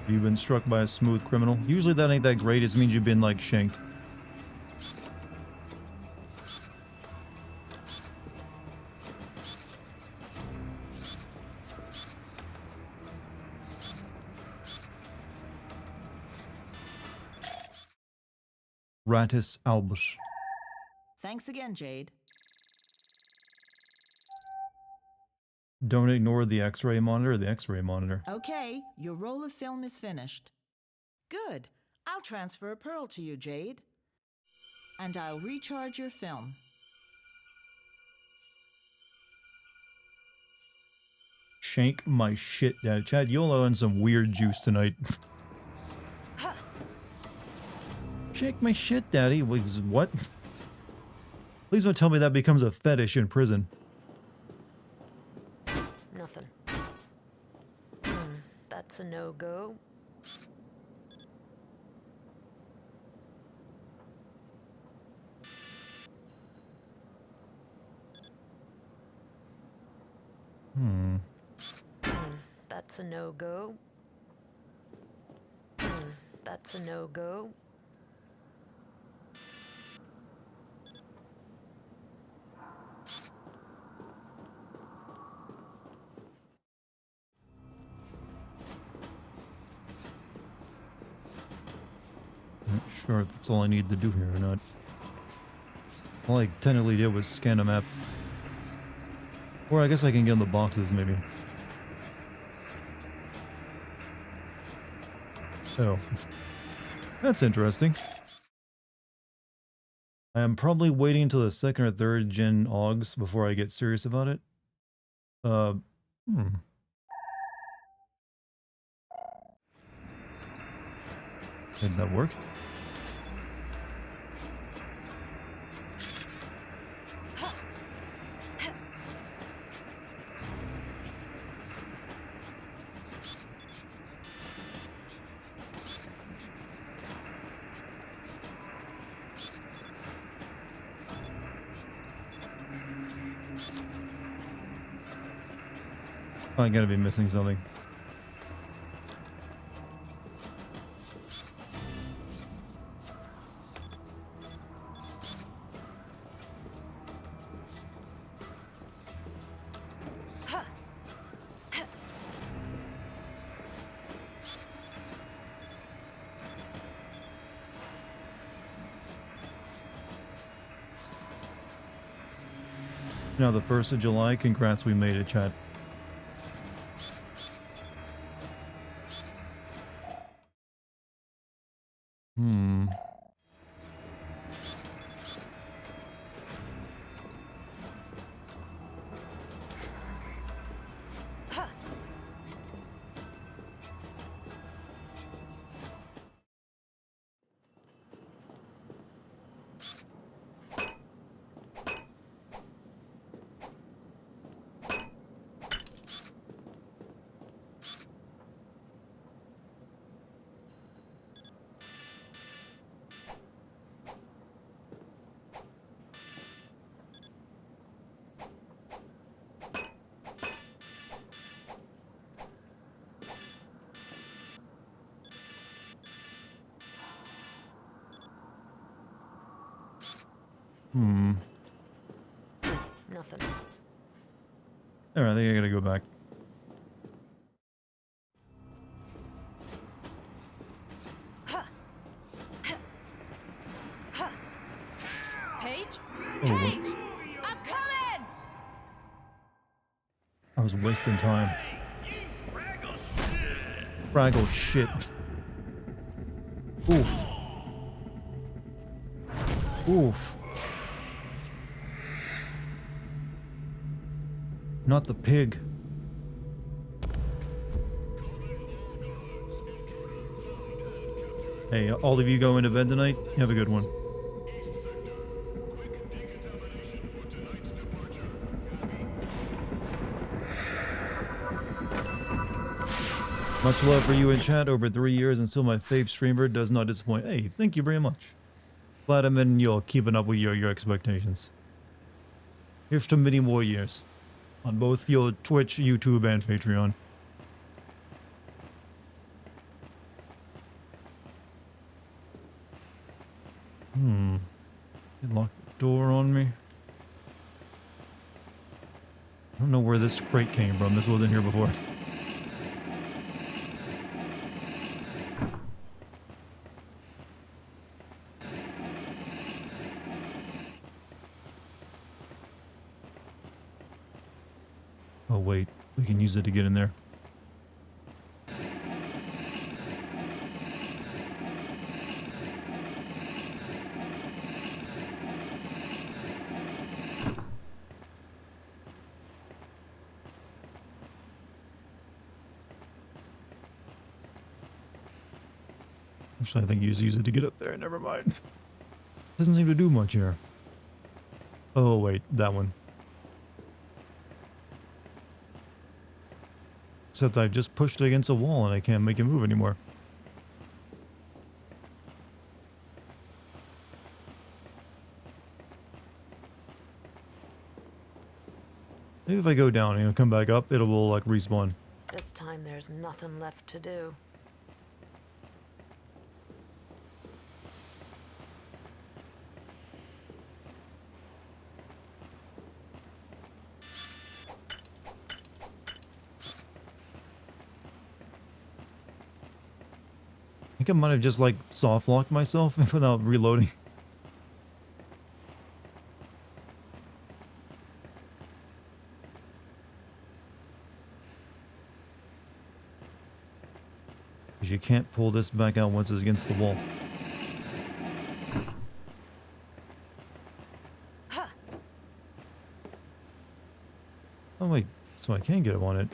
You've been struck by a smooth criminal. Usually that ain't that great. It means you've been like shanked. Ratus albus. Thanks again, Jade. Don't ignore the X-ray monitor. The X-ray monitor. Okay, your roll of film is finished. Good. I'll transfer a pearl to you, Jade. And I'll recharge your film. Shank my shit, Dad. Chad, you'll own some weird juice tonight. Shake my shit, Daddy. What? Please don't tell me that becomes a fetish in prison. Nothing. That's a no-go. That's a no-go. That's a no-go. Not sure if that's all I need to do here or not. All I technically did was scan a map. Or I guess I can get in the boxes, maybe. Oh. That's interesting. I am probably waiting until the 2nd or 3rd gen AUGs before I get serious about it. Hmm. Did that work? I gotta be missing something. Now the 1st of July, congrats, we made it, chat. Hmm. Hmm. Nothing. Alright, I think I gotta go back. Paige? Oh, Paige! I'm coming! I was wasting time. Fraggle shit. Oof. Oof. Not the pig. Hey, all of you go into bed tonight? Have a good one. Much love for you in chat over 3 years and still my fave streamer does not disappoint. Hey, thank you very much. Glad I'm in you're keeping up with your expectations. Here's to many more years. On both your Twitch, YouTube, and Patreon. Hmm. They locked the door on me. I don't know where this crate came from. This wasn't here before. Oh wait, we can use it to get in there. Actually, I think you just use it to get up there. Never mind. Doesn't seem to do much here. Oh wait, that one. Except I've just pushed it against a wall and I can't make it move anymore. Maybe if I go down and come back up, it will like respawn. This time there's nothing left to do. I think I might have just like soft locked myself without reloading. you can't pull this back out once it's against the wall. Oh wait, so I can get up on it.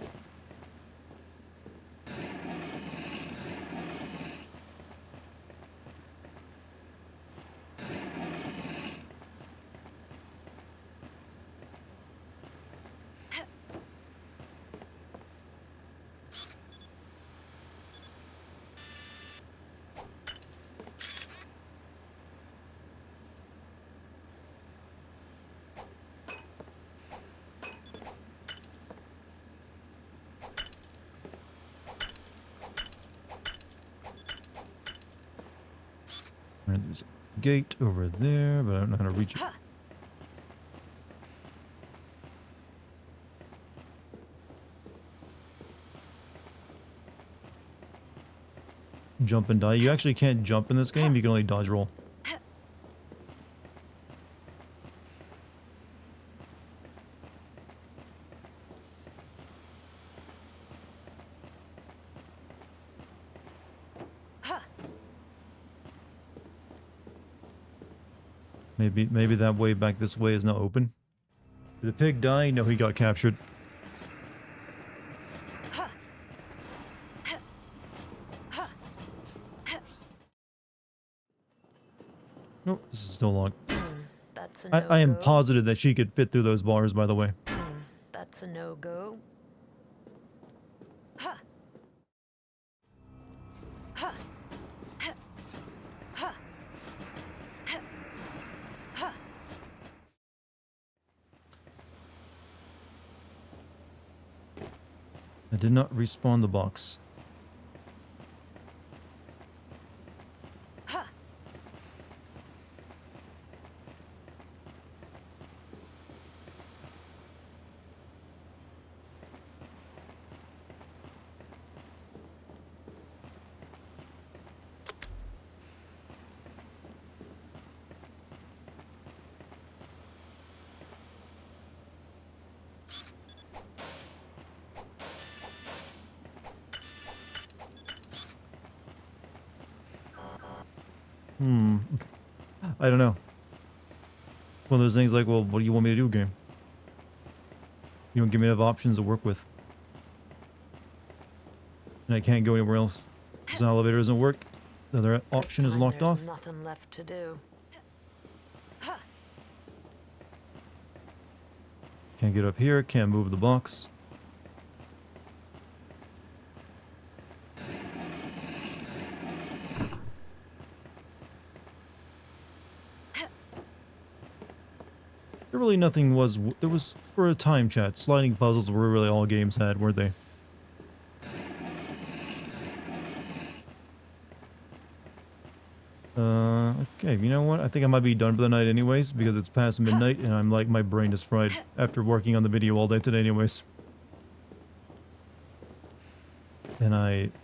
Alright, there's a gate over there, but I don't know how to reach it. Jump and die. You actually can't jump in this game, you can only dodge roll. Maybe that way back this way is now open. Did the pig die? No, he got captured. Nope, this is still locked. That's a I am no-go. positive that she could fit through those bars, by the way. That's a no-go. I did not respawn the box. I don't know. One of those things like, well, what do you want me to do, game? You don't give me enough options to work with. And I can't go anywhere else. This elevator doesn't work. The other option is locked off. There's nothing left to do. Can't get up here, can't move the box. There really nothing was, there was, for a time chat, sliding puzzles were really all games had, weren't they? Okay, you know what? I think I might be done for the night anyways, because it's past midnight and I'm like, my brain is fried after working on the video all day today anyways. And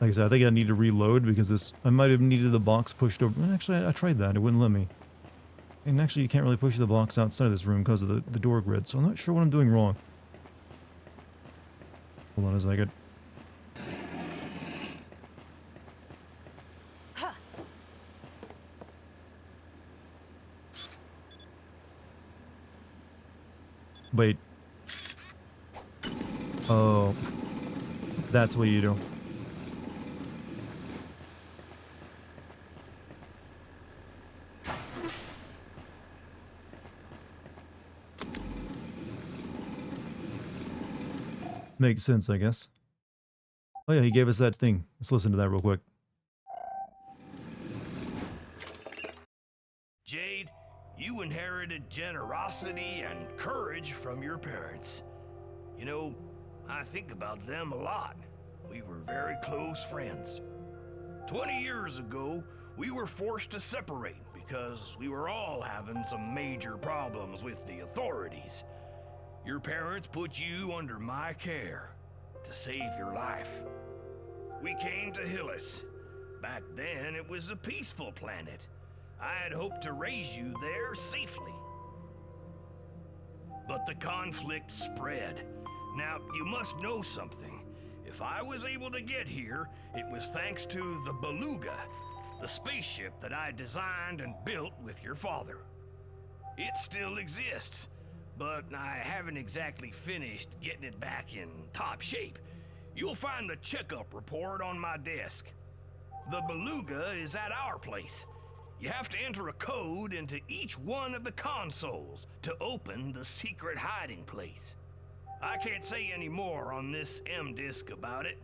like I said, I think I need to reload because this, I might have needed the box pushed over. Actually, I tried that, it wouldn't let me. And actually, you can't really push the box outside of this room because of the door grid, so I'm not sure what I'm doing wrong. Hold on a second. Wait. Oh. That's what you do. Makes sense, I guess. Oh yeah, he gave us that thing. Let's listen to that real quick. Jade, you inherited generosity and courage from your parents. You know, I think about them a lot. We were very close friends. 20 years ago, we were forced to separate because we were all having some major problems with the authorities. Your parents put you under my care to save your life. We came to Hillis. Back then, it was a peaceful planet. I had hoped to raise you there safely. But the conflict spread. Now, you must know something. If I was able to get here, it was thanks to the Beluga, the spaceship that I designed and built with your father. It still exists, but I haven't exactly finished getting it back in top shape. You'll find the checkup report on my desk. The Beluga is at our place. You have to enter a code into each one of the consoles to open the secret hiding place. I can't say any more on this M-Disc about it,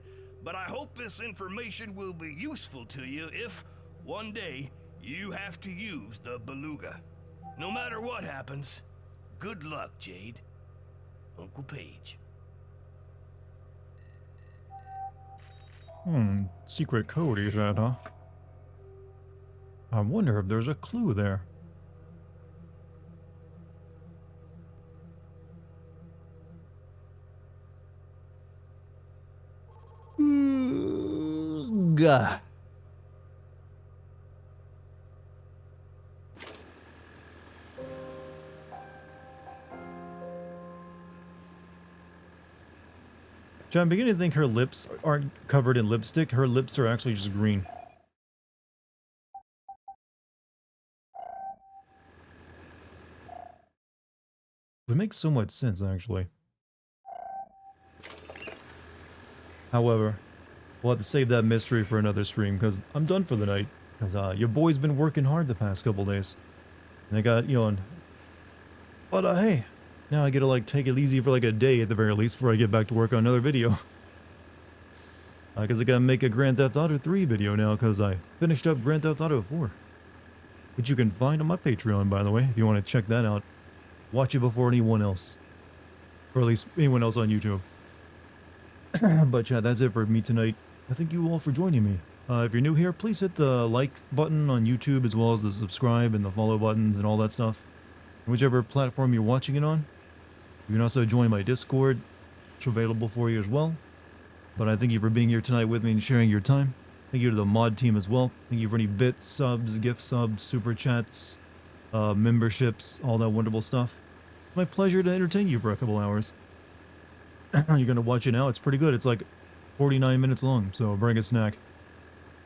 but I hope this information will be useful to you if, one day, you have to use the Beluga. No matter what happens, good luck, Jade. Uncle Page. Secret code, he said, huh? I wonder if there's a clue there. Gah. I'm beginning to think her lips aren't covered in lipstick. Her lips are actually just green. It makes so much sense, actually. However, we'll have to save that mystery for another stream, because I'm done for the night. Because your boy's been working hard the past couple days. And I got, but hey, now I get to, like, take it easy for, like, a day at the very least before I get back to work on another video. Because I gotta make a Grand Theft Auto 3 video now, because I finished up Grand Theft Auto 4. Which you can find on my Patreon, by the way, if you want to check that out. Watch it before anyone else. Or at least anyone else on YouTube. But yeah, that's it for me tonight. I thank you all for joining me. If you're new here, please hit the like button on YouTube as well as the subscribe and the follow buttons and all that stuff. Whichever platform you're watching it on. You can also join my Discord. It's available for you as well. But I thank you for being here tonight with me and sharing your time. Thank you to the mod team as well. Thank you for any bits, subs, gift subs, super chats, memberships, all that wonderful stuff. My pleasure to entertain you for a couple hours. You're gonna watch it now? It's pretty good. It's like 49 minutes long, so bring a snack.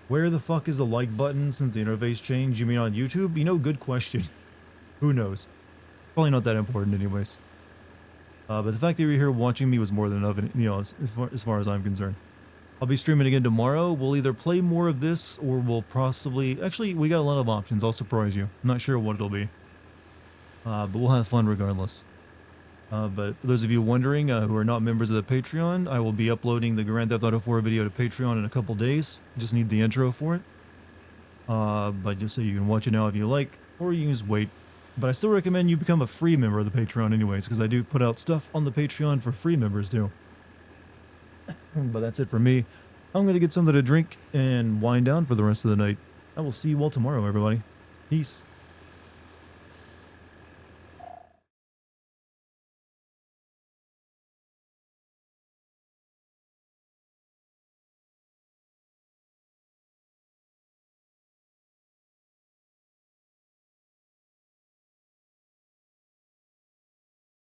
Where the fuck is the like button since the interface changed? You mean on YouTube? Good question. Who knows? Probably not that important anyways. But the fact that you're here watching me was more than enough, as far as I'm concerned. I'll be streaming again tomorrow. We'll either play more of this, or we'll possibly... Actually, we got a lot of options. I'll surprise you. I'm not sure what it'll be. But we'll have fun regardless. But for those of you wondering who are not members of the Patreon, I will be uploading the Grand Theft Auto 4 video to Patreon in a couple days. Just need the intro for it. But just so you can watch it now if you like, or you can just wait. But I still recommend you become a free member of the Patreon anyways, because I do put out stuff on the Patreon for free members too. But that's it for me. I'm going to get something to drink and wind down for the rest of the night. I will see you all tomorrow, everybody. Peace.